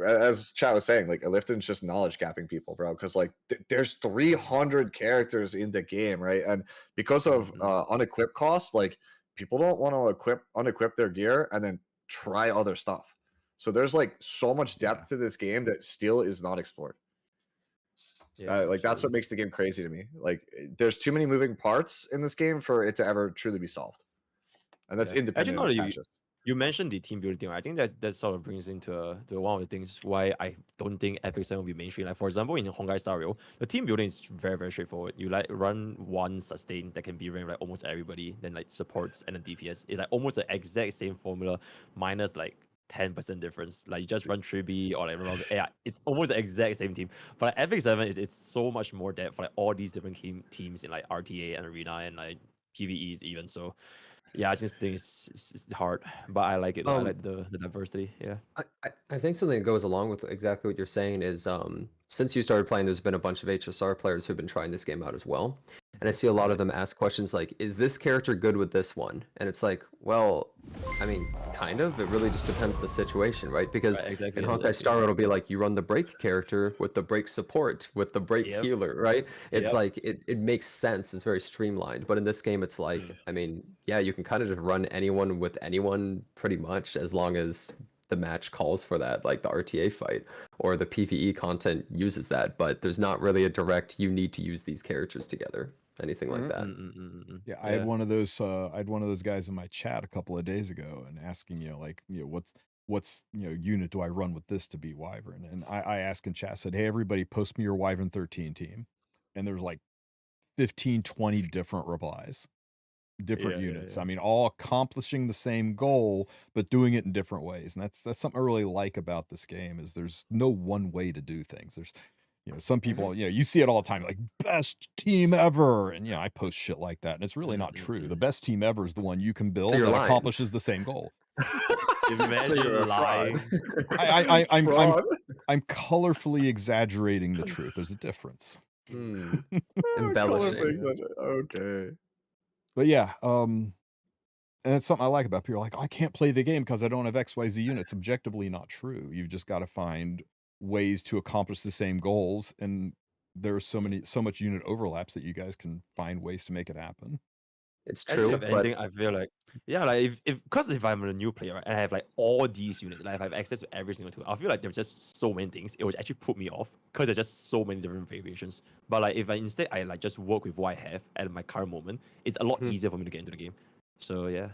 as Chad was saying, like Lifton's just knowledge capping people, bro. Because like there's 300 characters in the game, right? And because of unequip costs, like people don't want to unequip their gear and then try other stuff. So there's like so much depth to this game that still is not explored. Yeah, Like that's what makes the game crazy to me. Like there's too many moving parts in this game for it to ever truly be solved, and that's Yeah. independent Actually, of no, patches. You mentioned the team building. I think that sort of brings into to one of the things why I don't think Epic 7 will be mainstream. Like for example, in Honkai Star Rail, the team building is very, very straightforward. You like run one sustain that can be ran like almost everybody, then like supports and then DPS. It's like almost the exact same formula minus like 10% difference. Like you just run Tribi or like run, yeah, it's almost the exact same team. But like Epic 7 it's so much more depth for like all these different teams in like RTA and Arena and like PvEs even. So yeah, I just think it's hard, but I like it. I like the diversity. Yeah. I think something that goes along with exactly what you're saying is since you started playing, there's been a bunch of HSR players who've been trying this game out as well. And I see a lot of them ask questions like, is this character good with this one? And it's like, well, I mean, kind of. It really just depends on the situation, right? Because exactly, in Honkai Star, it'll be like you run the break character with the break support, with the break healer, right? It's like, it makes sense. It's very streamlined. But in this game, it's like, I mean, yeah, you can kind of just run anyone with anyone pretty much as long as the match calls for that, like the RTA fight or the PvE content uses that, but there's not really a direct you need to use these characters together, anything like that. Yeah, I had one of those guys in my chat a couple of days ago and asking, like, what's unit do I run with this to be Wyvern? And I asked in chat, said, hey, everybody post me your Wyvern 13 team. And there's like 15, 20 different replies. Different units. I mean, all accomplishing the same goal, but doing it in different ways. And that's something I really like about this game is there's no one way to do things. There's, some people, you see it all the time, like best team ever. And, I post shit like that. And it's really not true. The best team ever is the one you can build that accomplishes the same goal. Imagine lying. Fraud. I'm colorfully exaggerating the truth. There's a difference. Embellishing. Okay. But yeah, and it's something I like about people. Like, I can't play the game because I don't have XYZ units. Objectively not true. You've just got to find ways to accomplish the same goals, and there's so much unit overlaps that you guys can find ways to make it happen. It's true, If anything, I feel like like if I'm a new player, right, and I have like all these units, like if I have access to every single tool, I feel like there's just so many things. It would actually put me off because there's just so many different variations. But like if I like just work with what I have at my current moment, it's a lot easier for me to get into the game. So yeah.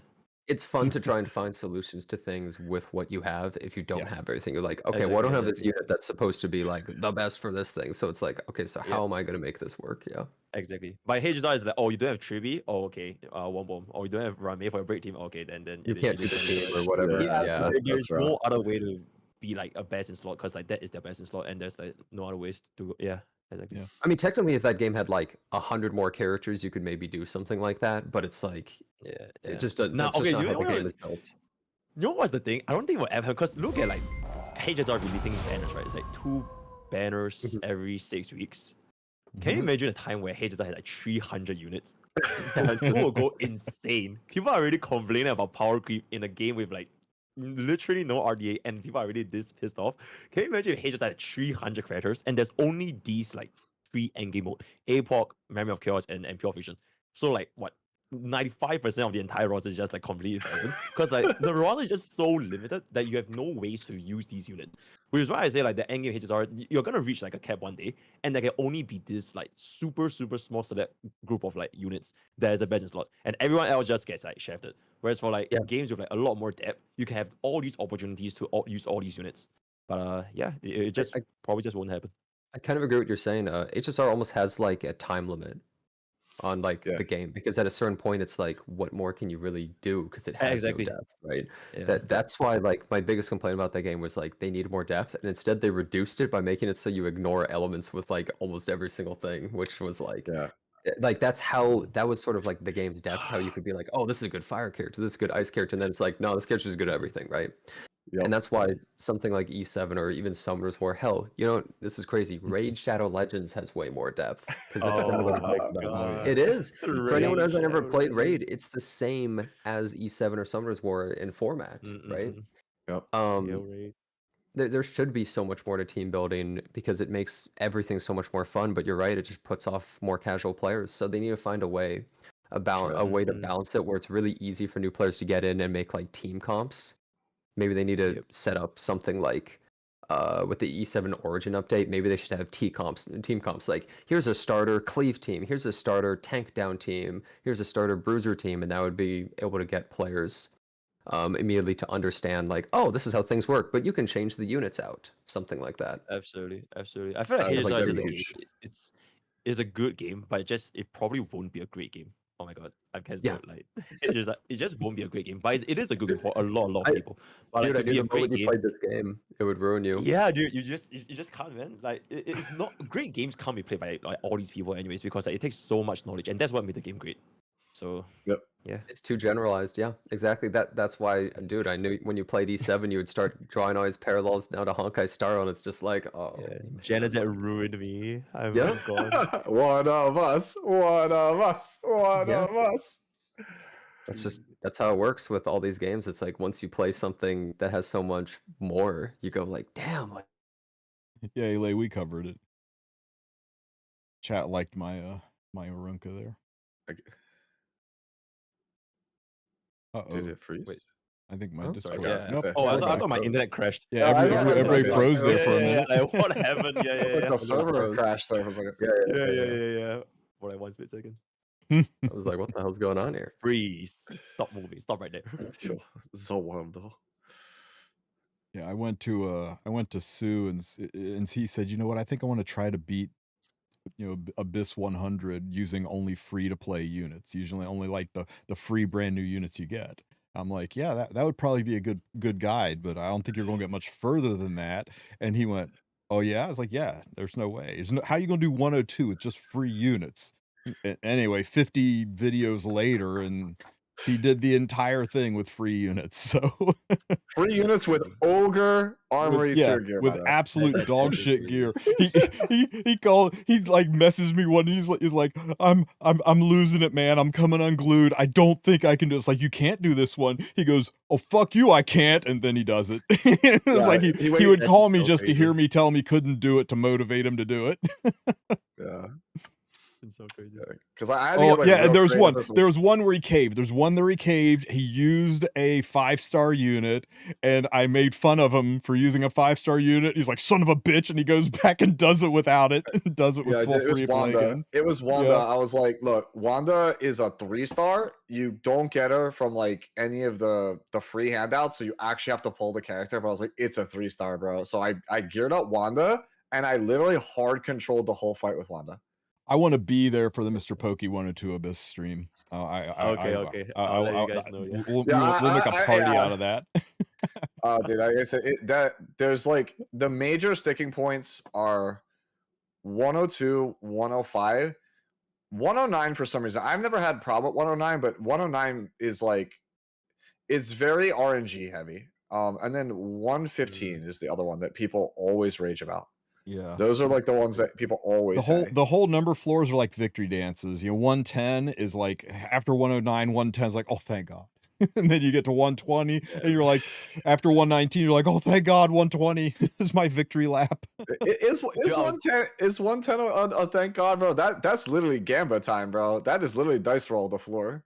It's fun to try and find solutions to things with what you have. If you don't have everything, you're like, okay, well, I don't have this unit that's supposed to be like the best for this thing. So it's like, okay, so how am I going to make this work? Yeah. Exactly. But HSR is like, oh, you don't have Tribi? Oh, okay. One bomb. Oh, you don't have Rame for a break team? Okay, then you can't do the team or whatever. Yeah. There's no other way to be like a best in slot because like that is their best in slot, and there's like no other ways to exactly. Yeah. I mean, technically, if that game had like 100 more characters, you could maybe do something like that. But it's like, it just doesn't. Now, That's just not how the know game is built. You know what's the thing? I don't think it will ever because look at like HSR releasing banners, right? It's like 2 banners every 6 weeks. Can you imagine a time where HSR had like 300 units? People will go insane. People are already complaining about power creep in a game with like literally no RDA and people are really this pissed off. Can you imagine if Hades had 300 characters and there's only these like 3 endgame mode: APOC, Memory of Chaos, and Pure Vision. So like what? 95% of the entire roster is just like completely irrelevant because like the roster is just so limited that you have no ways to use these units. Which is why I say like the endgame Hades are you're gonna reach like a cap one day, and there can only be this like super small select group of like units that is the best in slot, and everyone else just gets like shafted. Whereas for like Yeah. games with like a lot more depth, you can have all these opportunities to use all these units. But yeah, it just probably just won't happen. I kind of agree with what you're saying. HSR almost has like a time limit on like Yeah. the game, because at a certain point it's like, what more can you really do, because it has Exactly. no depth, right? Yeah. That's why like my biggest complaint about that game was like they needed more depth, and instead they reduced it by making it so you ignore elements with like almost every single thing, which was like Yeah. like that was sort of like the game's depth, how you could be like, oh, this is a good fire character, this is a good ice character, and then it's like, no, this character is good at everything, right? Yep. And that's why something like E7 or even Summoner's War, hell, you know, this is crazy. Raid Shadow Legends has way more depth. Because if anyone my thinks about God. it, it is. For anyone who hasn't ever Shadow played Raid, Legends. it's the same as E7 or Summoner's War in format, right? Yep. Right. There should be so much more to team building because it makes everything so much more fun. But you're right, it just puts off more casual players. So they need to find a way a way to balance it where it's really easy for new players to get in and make like team comps. Maybe they need to set up something like with the E7 Origin update. Maybe they should have team comps. Like, here's a starter cleave team, here's a starter tank down team, here's a starter bruiser team, and that would be able to get players immediately to understand like, oh, this is how things work, but you can change the units out, something like that. Absolutely. I feel like Like, Hades that'd is be a game. huge. It's a good game, but it probably won't be a great game. Oh my god, I've Yeah. cancelled. Like it just won't be a great game. But it is a good game for a lot of people. But Dude, like, I to be knew a the great moment you game, played this game, it would ruin you. yeah, dude, you just can't, man. Like it's not great games can't be played by like all these people anyways, because like, it takes so much knowledge, and that's what made the game great. So Yep. yeah, It's too generalized. Yeah, exactly. That's why, dude, I knew when you played E7, you would start drawing all these parallels now to Honkai Star, and it's just like, oh. yeah. Genesis ruined me. I'm Yeah. gone. One of us. One of us. One Yeah. of us. That's how it works with all these games. It's like once you play something that has so much more, you go like, damn. Like, Yeah, Ele, we covered it. Chat liked my my Arunca there. Did it freeze? Wait. I think my Oh, Discord. okay, I was Yeah. gonna say, Oh, I like, thought my internet crashed. Yeah, I know, everybody it's like- froze there for a Yeah, minute. like, what happened? Yeah, It's like the server froze. crashed there. It was like, yeah. For like 1 split second. I was like, what the hell's going on here? Freeze. Stop moving. Stop right there. Yo, so warm though. Yeah, I went to Sue and he said, you know what? I think I want to try to beat, Abyss 100 using only free to play units. Usually only like the free brand new units you get. I'm like, yeah, that would probably be a good guide, but I don't think you're going to get much further than that. And he went, oh yeah. I was like, yeah, there's no way. How are you going to do 102 with just free units? Anyway, 50 videos later, and he did the entire thing with free units. So Free units with ogre armory tier gear. with by the way. absolute dog shit gear. He like messes me one. He's like, I'm losing it, man. I'm coming unglued. I don't think I can do this. Like, you can't do this one. He goes, oh fuck you, I can't, and then he does it. It's Yeah, like he would that's call me so just to crazy. hear me tell him he couldn't do it to motivate him to do it. Yeah. It's so crazy. Because I had to Oh get, like, yeah, and real there was creative one. with some- There was one where he caved. There's one where he caved. He used a 5-star unit, and I made fun of him for using a 5-star unit. He's like, "Son of a bitch," and he goes back and does it without it. Does it with Yeah, full it was free play Wanda. again. It was Wanda. Yeah. I was like, look, Wanda is a 3-star. You don't get her from like any of the free handouts, so you actually have to pull the character. But I was like, it's a 3-star, bro. So I geared up Wanda, and I literally hard controlled the whole fight with Wanda. I want to be there for the Mr. Pokey 102 Abyss stream. Okay. I'll let you guys know, yeah. We'll Yeah, make a I- party yeah. out of that. Dude, like I said, that there's like the major sticking points are 102, 105, 109 for some reason. I've never had problem with 109, but 109 is like it's very RNG heavy. And then 115 is the other one that people always rage about. Yeah. Those are like the ones that people always say. The whole number floors are like victory dances. 110 is like after 109, 110 is like, oh thank God. and then you get to 120, and you're like, after 119, you're like, oh, thank God, 120 is my victory lap. Is 110 is 110 a thank God, bro? That's literally gambit time, bro. That is literally dice roll the floor.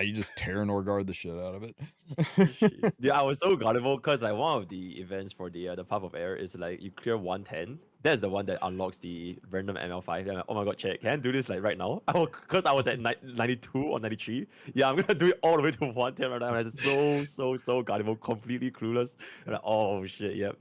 You just tear Norgard the shit out of it. Dude, I was so gullible because like one of the events for the Path of Air is like you clear 110. That's the one that unlocks the random ML5. And I'm like, oh my god, check, can I do this like right now? Because I was at 92 or 93. Yeah, I'm gonna do it all the way to 110 right now. And I was so gullible, completely clueless. And like, oh shit, yep.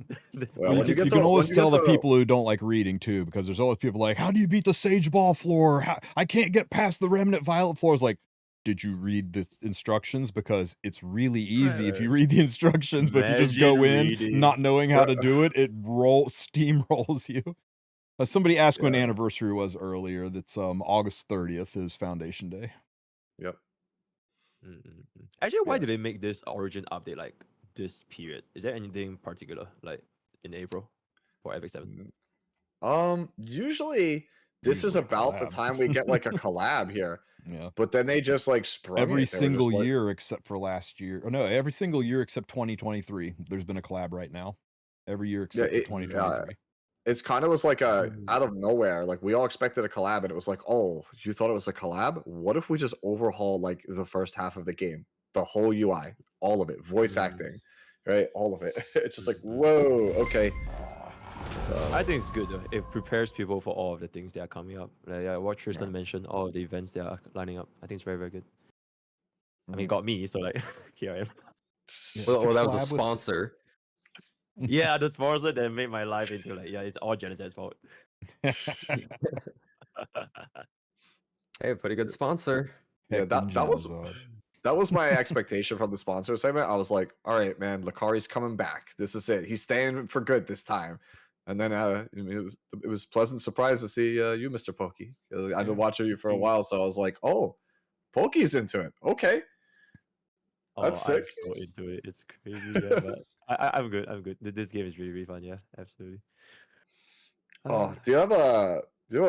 Well, when you can always tell the people who don't like reading too, because there's always people like, how do you beat the Sage Ball floor? I can't get past the Remnant Violet floor. It's like, did you read the instructions? Because it's really easy if you read the instructions, but if you just go in not knowing how to do it, it steamrolls you. Somebody asked when anniversary was earlier. That's August 30th is Foundation Day. Yep. Actually, why did they make this Origin update like this period? Is there anything particular like in April for Epic 7? Usually this is about the time we get like a collab here. Yeah. But then they just like sprung every single year except for last year. Oh no, every single year except 2023. There's been a collab right now. Every year except for 2023. It's kind of was like a out of nowhere. Like we all expected a collab, and it was like, oh, you thought it was a collab? What if we just overhaul like the first half of the game, the whole UI, all of it, voice acting, right, all of it. It's just like, whoa, okay. So I think it's good though. It prepares people for all of the things that are coming up. Like what Tristen mentioned, all of the events that are lining up. I think it's very, very good. I mean, it got me, so like here I am. Well, that was a sponsor. Yeah, the sponsor that made my life into like, yeah, it's all Genesis' fault. Hey, pretty good sponsor. Yeah, that was my expectation from the sponsor segment. I was like, all right, man, Lakari's coming back. This is it. He's staying for good this time. And then it was a pleasant surprise to see you, Mr. Pokey. I've been watching you for a while, so I was like, oh, Pokey's into it. Okay. That's sick. I'm so into it. It's crazy. Yeah, but I'm good. I'm good. This game is really, really fun. Yeah, absolutely. Oh, do you have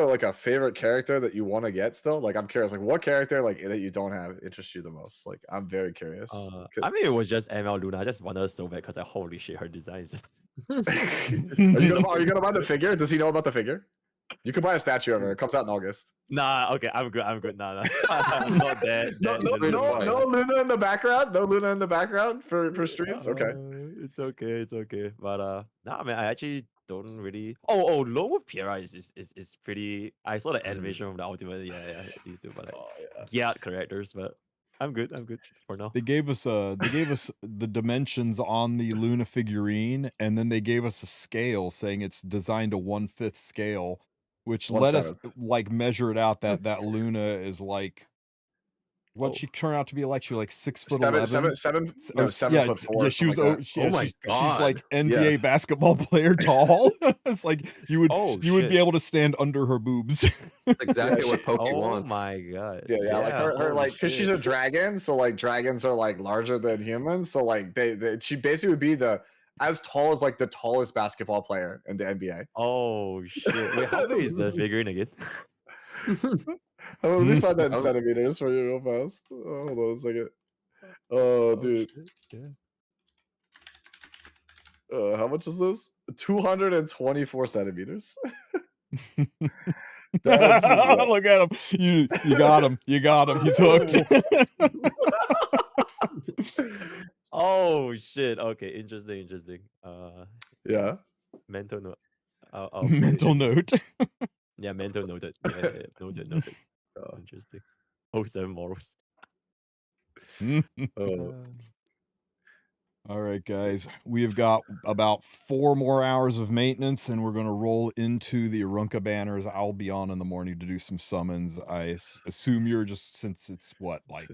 like a favorite character that you want to get still? Like, I'm curious, like what character like that you don't have interests you the most? Like, I'm very curious. I mean, it was just ML Luna. I just wanted her so bad because holy shit, her design is just. Are you gonna buy the figure? Does he know about the figure? You can buy a statue of her. It comes out in August. Nah, okay, I'm good. I'm good. Nah. I'm not that. No Luna in the background. No Luna in the background for streams. Okay. It's okay. It's okay. But nah, man, I actually don't really. Oh, Lone Wolf Piera is pretty. I saw the animation from the Ultimate. Yeah, these two, but like, yeah, characters. But I'm good. I'm good for now. They gave us the dimensions on the Luna figurine, and then they gave us a scale saying it's designed to 1/5 scale, which let us like measure it out that Luna is like what she turned out to be like. She was like 6'11", 7'4". Yeah, she was. Like she's like NBA basketball player tall. It's like you would be able to stand under her boobs. That's exactly what Pokey wants. Oh my god. Yeah, like her like because she's a dragon, so like dragons are like larger than humans. So like she basically would be as tall as like the tallest basketball player in the NBA. Oh shit! Wait, how big is the figurine again? Let me find that in centimeters for you real fast. Oh, hold on a second. Oh, dude. Yeah. How much is this? 224 centimeters. Look at him. You got him. You got him. He's hooked. Oh shit. Okay, interesting. Yeah. Mental note. Mental note. Yeah, mental noted. Yeah. Noted. Interesting. 07 morals. All right, guys. We have got about 4 more hours of maintenance, and we're going to roll into the Arunca banners. I'll be on in the morning to do some summons. I assume you're just, since it's what, like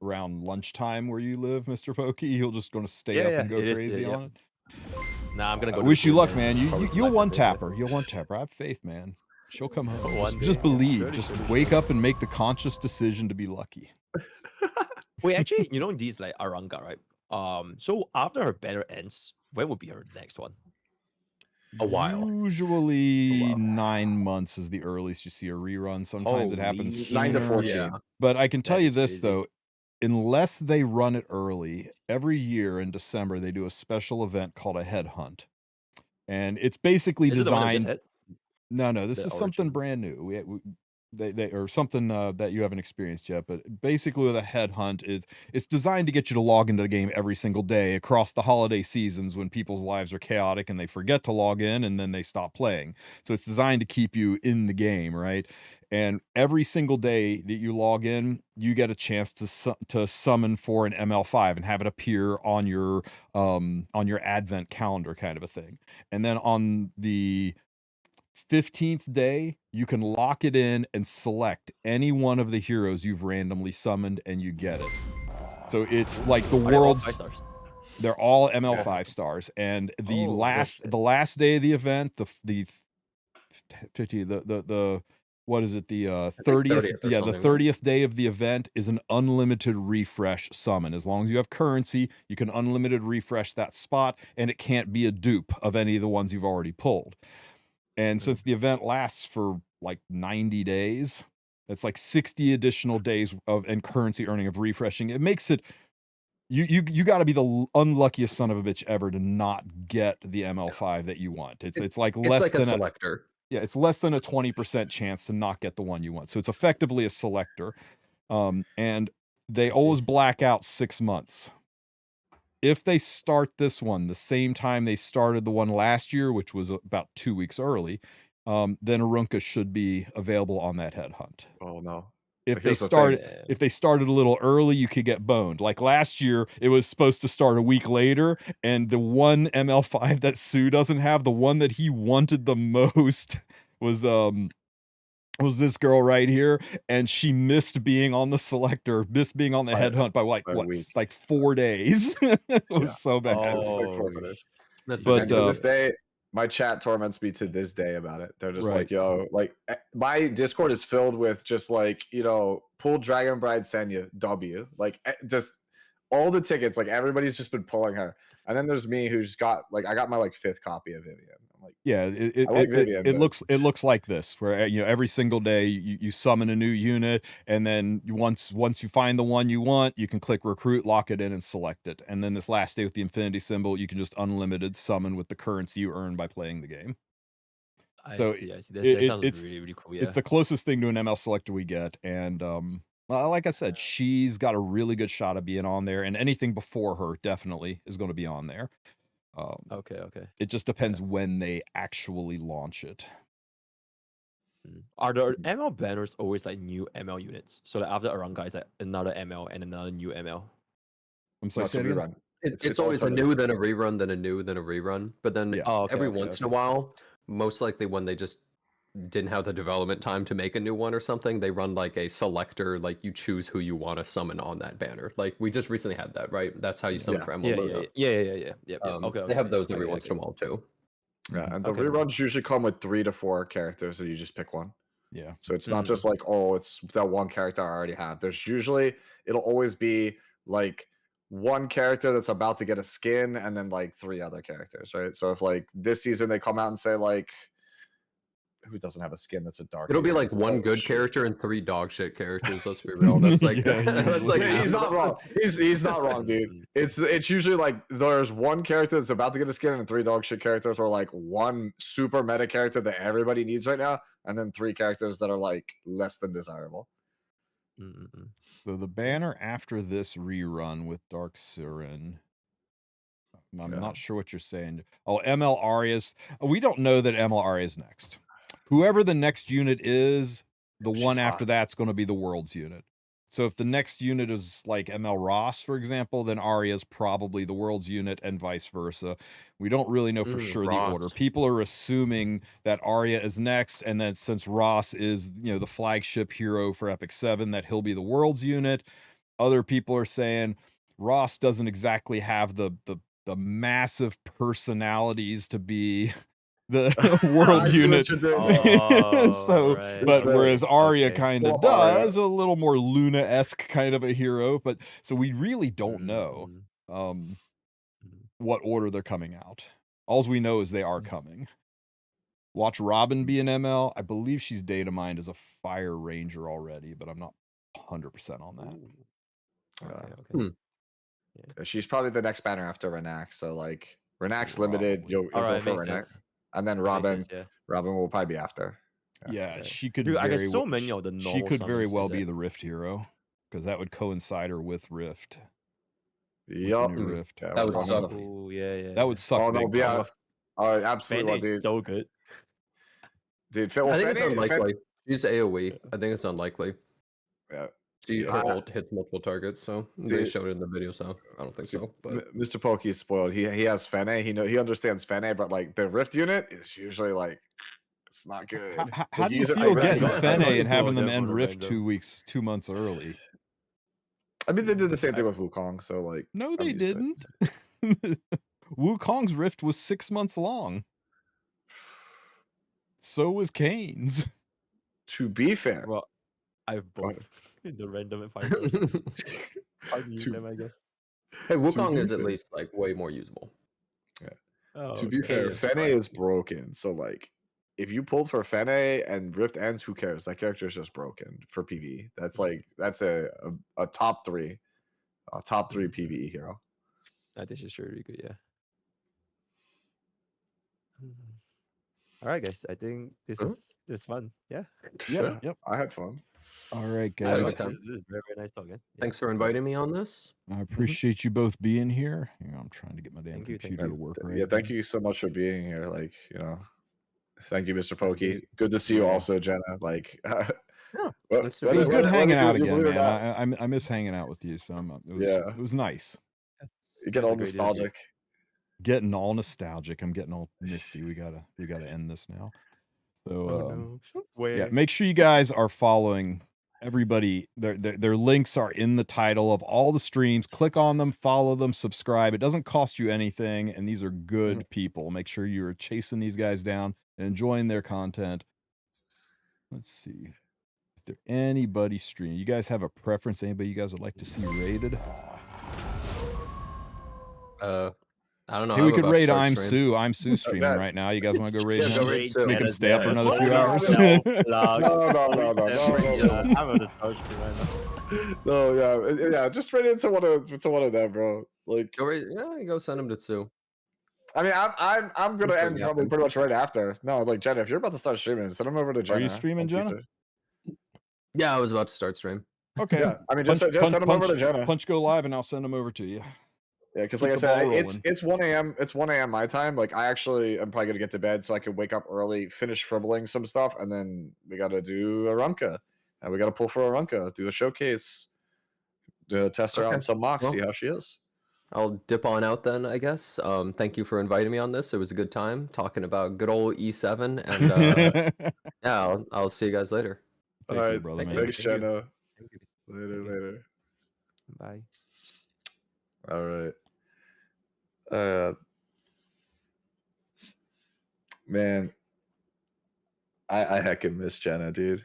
around lunchtime where you live, Mr. Pokey, you're just going to stay up and go crazy on it? Nah, I'm going to go. I wish you luck, man. You'll one-tap her. You'll one-tap her. I have faith, man. She'll come home. Just believe. Just wake up and make the conscious decision to be lucky. Wait, actually, these like Arunca, right? So after her banner ends, when would be her next one? A while. Usually 9 months is the earliest you see a rerun. Sometimes it happens 9 to 14. But I can tell you this though, unless they run it early, every year in December they do a special event called a headhunt, and it's basically Is it the one that just designed. hit? No, this The is something origin? brand new. They or something that you haven't experienced yet. But basically, with a headhunt, it's designed to get you to log into the game every single day across the holiday seasons when people's lives are chaotic and they forget to log in and then they stop playing. So it's designed to keep you in the game, right? And every single day that you log in, you get a chance to summon for an ML5 and have it appear on your advent calendar, kind of a thing. And then on the 15th day, you can lock it in and select any one of the heroes you've randomly summoned, and you get it. So it's like the Are they all world's. 5 stars? They're all Yeah. ML5 stars, and the Oh, last shit. the last day of the event, the 50 the what is it, the 30th 30th or yeah, the something, right? 30th day of the event is an unlimited refresh summon. As long as you have currency, you can unlimited refresh that spot, and it can't be a dupe of any of the ones you've already pulled. And since the event lasts for like 90 days, that's like 60 additional days of and currency earning of refreshing. It makes it you got to be the unluckiest son of a bitch ever to not get the ML5 that you want. It's like It's less like a than selector. it's less than a 20% chance to not get the one you want. So it's effectively a selector. And they I see. always black out 6 months. If they start this one the same time they started the one last year, which was about 2 weeks early, then Arunca should be available on that headhunt. Oh no. If But they here's the thing. started Yeah. if they started a little early, you could get boned. Like last year, it was supposed to start a week later, and the one ML5 that Sue doesn't have, the one that he wanted the most was this girl right here, and she missed being on the selector, missed being on the By- headhunt by by a week. like 4 days. It was Yeah. so bad. Oh, It's like forfeiters. That's But, And to ridiculous. this day, my chat torments me to this day about it. They're just Right. like, yo, like my Discord is filled with just like, pull Dragon Bride Senya W. Like just all the tickets, like everybody's just been pulling her. And then there's me who's got like I got my like 5th copy of Vivian. I'm like, Yeah, I like Vivian, it but- looks like this, where every single day you summon a new unit, and then once you find the one you want, you can click recruit, lock it in, and select it. And then this last day with the infinity symbol, you can just unlimited summon with the currency you earn by playing the game. I So see. That sounds it's really, really cool. Yeah. it's the closest thing to an ML selector we get, and well, like I said, she's got a really good shot of being on there, and anything before her definitely is going to be on there. Okay. It just depends when they actually launch it. Are the ML banners always like new ML units? So like after Arunca is like another ML and another new ML. I'm No, sorry, it's say a it again? rerun. It's always a new, then a rerun, then a new, then a rerun. But then Yeah. Oh, okay, every okay, once in a okay. while, most likely when they just didn't have the development time to make a new one or something, they run like a selector, like you choose who you want to summon on that banner. Like we just recently had that, right? That's how you summon Yeah. for Emerald Luna. Yeah. Okay. They have those Okay, every once okay. in a while too. Yeah, and the Okay. reruns usually come with 3 to 4 characters, so you just pick one. Yeah. So it's not just like, oh, it's that one character I already have. It'll always be like one character that's about to get a skin and then like 3 other characters, right? So if like this season they come out and say like, who doesn't have a skin that's a dark? It'll be hero? like one Oh, good shit. character and 3 dog shit characters. Let's be real. That's like Yeah, that's like usually. He's not wrong. He's not wrong, dude. It's usually like there's one character that's about to get a skin and 3 dog shit characters, or like one super meta character that everybody needs right now, and then 3 characters that are like less than desirable. So the banner after this rerun with Dark Siren, I'm Yeah. not sure what you're saying. Oh, ML Arias. We don't know that ML Arias next. Whoever the next unit is, the She's one after hot. that's going to be the world's unit. So if the next unit is like ML Ross, for example, then Arya's probably the world's unit and vice versa. We don't really know for sure the order. Ross. People are assuming that Arya is next, and then since Ross is, the flagship hero for Epic 7, that he'll be the world's unit. Other people are saying Ross doesn't exactly have the massive personalities to be the world I see what unit. you're doing. So, right. but Right. whereas Arya Okay. kind Pull of up Arya. does, a little more Luna-esque kind of a hero, but so we really don't know what order they're coming out. All we know is they are coming. Watch Robin be an ML. I believe she's data mined as a Fire Ranger already, but I'm not 100% on that. Okay. She's probably the next banner after Renax. So like Renax limited, Probably. you'll go Alright, for makes Renax, sense. and then That makes Robin. sense, yeah. Robin will probably be after. Yeah, she could Dude, I get very so well, many of the she normal could very summons, well is be it? the Rift hero, because that would coincide her with Rift. Yup. New Rift. Yeah, That would one of suck. them. Oh, yeah. That would suck Oh no, big yeah. time. Oh, absolutely, Fennec dude. is so good. Dude, well, I think it's Fennec, unlikely. She's AoE. I think it's unlikely. yeah. Her ult hits multiple targets, so they See- showed it in the video, so I don't think so. But Mr. Pokey is spoiled. He has Fennec. He understands Fennec, but like the Rift unit is usually like it's not good. How do you use it feel for getting random. Fene Like, and having them them end on a Rift random. 2 months early? I mean, they did the same thing with Wukong, so like. No, I'm they used to it. didn't. Wukong's Rift was 6 months long. So was Kane's. To be fair, Well, I have Go both ahead. in the random and 5 stars. How do you use To- them, I guess? hey, Wukong be is at fair. least like way more usable. Oh, to be okay. fair, Cadence, Fene right. is broken. So like, if you pulled for Fene and Rift ends, who cares? That character is just broken for PvE. That's like that's a top 3, top 3 PvE hero. This is really good, yeah. All right, guys. I think this is fun. Yeah. Sure. Yep. I had fun. All right, I had a guys. good time. This is very, very nice talking. Yeah. Thanks for inviting me on this. I appreciate you both being here. Hang on, I'm trying to get my damn Thank you, computer thank to work right. Yeah, thank you so much for being here. Like, thank you, Mr. Pokey. Thanks. Good to see you Yeah. also, Jenna. Like, Nice to It be was here. good hanging out you again, believe it or man. not, I miss hanging out with you. So Yeah. it was nice. you get It was all a great interview. nostalgic. Getting all nostalgic. I'm getting all misty. We gotta end this now. So yeah, make sure you guys are following everybody. Their links are in the title of all the streams. Click on them, follow them, subscribe. It doesn't cost you anything, and these are good people. Make sure you're chasing these guys down and enjoying their content. Let's see. Is there anybody streaming? You guys have a preference? Anybody you guys would like to see rated? I don't know. Hey, I'm we could about to raid start I'm stream. Sue. I'm Sue streaming right now. You guys want to go raid Yeah, him? go raid Sue. Make him stay up for another Well, few no, hours. no, I'm on the start stream right now. No, yeah, just right into one of them, bro. Like, Go send him to Sue. I mean, I'm gonna Before end you probably happen. pretty much right after. No, like Jenna, if you're about to start streaming, send them over to Jenna. Are you streaming, on Jenna? Tuesday. Yeah, I was about to start stream. Okay. Yeah, I mean, just send them over to Jenna. Punch go live, and I'll send them over to you. Yeah, because Keep like I the said, ball it's rolling. it's 1 a.m. It's 1 a.m. my time. Like I actually am probably gonna get to bed so I can wake up early, finish fribbling some stuff, and then we gotta do a Runka, and we gotta pull for a Runka, do a showcase, test her out in some mocks, see how she is. I'll dip on out then, I guess. Thank you for inviting me on this. It was a good time talking about good old E7, and yeah, I'll see you guys later. All Take care, right, brother, man. thanks, Thank you. Jenna. Thank you. Later. Bye. All right. Man, I heckin' miss Jenna, dude.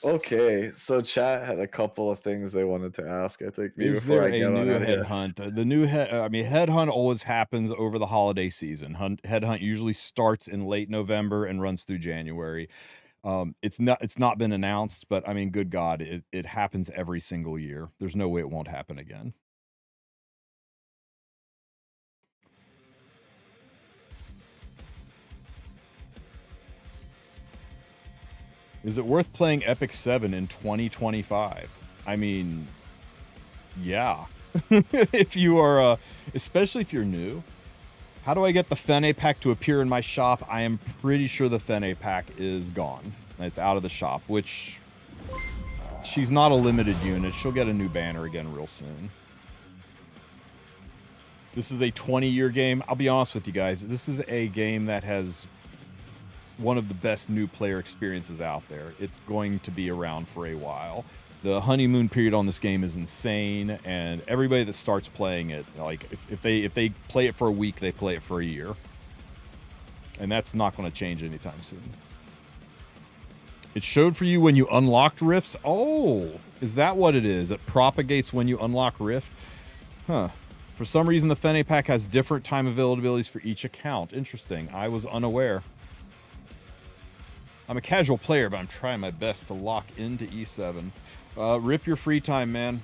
Okay, so chat had a couple of things they wanted to ask. I think maybe Is before there I a get on new out of here. headhunt? The new headhunt always happens over the holiday season. Headhunt usually starts in late November and runs through January. It's not been announced, but I mean, good God, it happens every single year. There's no way it won't happen again. Is it worth playing Epic 7 in 2025? I mean, yeah. If you are, especially if you're new. How do I get the Fene pack to appear in my shop? I am pretty sure the Fene pack is gone. It's out of the shop, which she's not a limited unit. She'll get a new banner again real soon. This is a 20-year game. I'll be honest with you guys. This is a game that has one of the best new player experiences out there. It's going to be around for a while. The honeymoon period on this game is insane, and everybody that starts playing it, like if they play it for a week, they play it for a year. And that's not going to change anytime soon. It showed for you when you unlocked rifts. Oh, is that what it is? It propagates when you unlock rift? Huh. For some reason, the Fene pack has different time availabilities for each account. Interesting. I was unaware. I'm a casual player, but I'm trying my best to lock into E7. Rip your free time, man.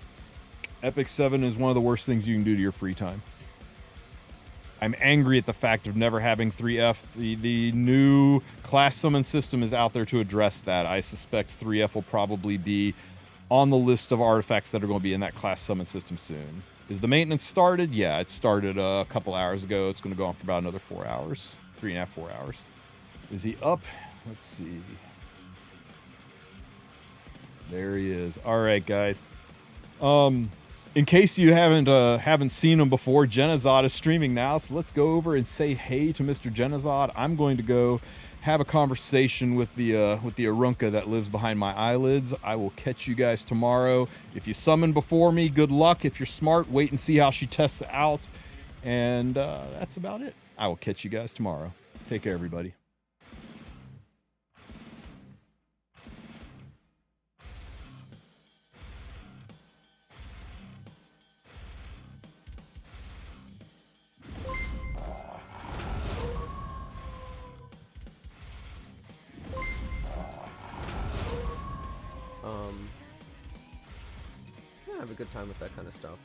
Epic 7 is one of the worst things you can do to your free time. I'm angry at the fact of never having 3F. The new class summon system is out there to address that. I suspect 3F will probably be on the list of artifacts that are going to be in that class summon system soon. Is the maintenance started? Yeah, it started a couple hours ago. It's going to go on for about another 4 hours. 3.5, 4 hours. Is he up? Let's see. There he is. All right, guys. In case you haven't seen him before, Genazod is streaming now, so let's go over and say hey to Mr. Genazod. I'm going to go have a conversation with the Arunca that lives behind my eyelids. I will catch you guys tomorrow. If you summon before me, good luck. If you're smart, wait and see how she tests it out. And that's about it. I will catch you guys tomorrow. Take care, everybody. Yeah, I have a good time with that kind of stuff.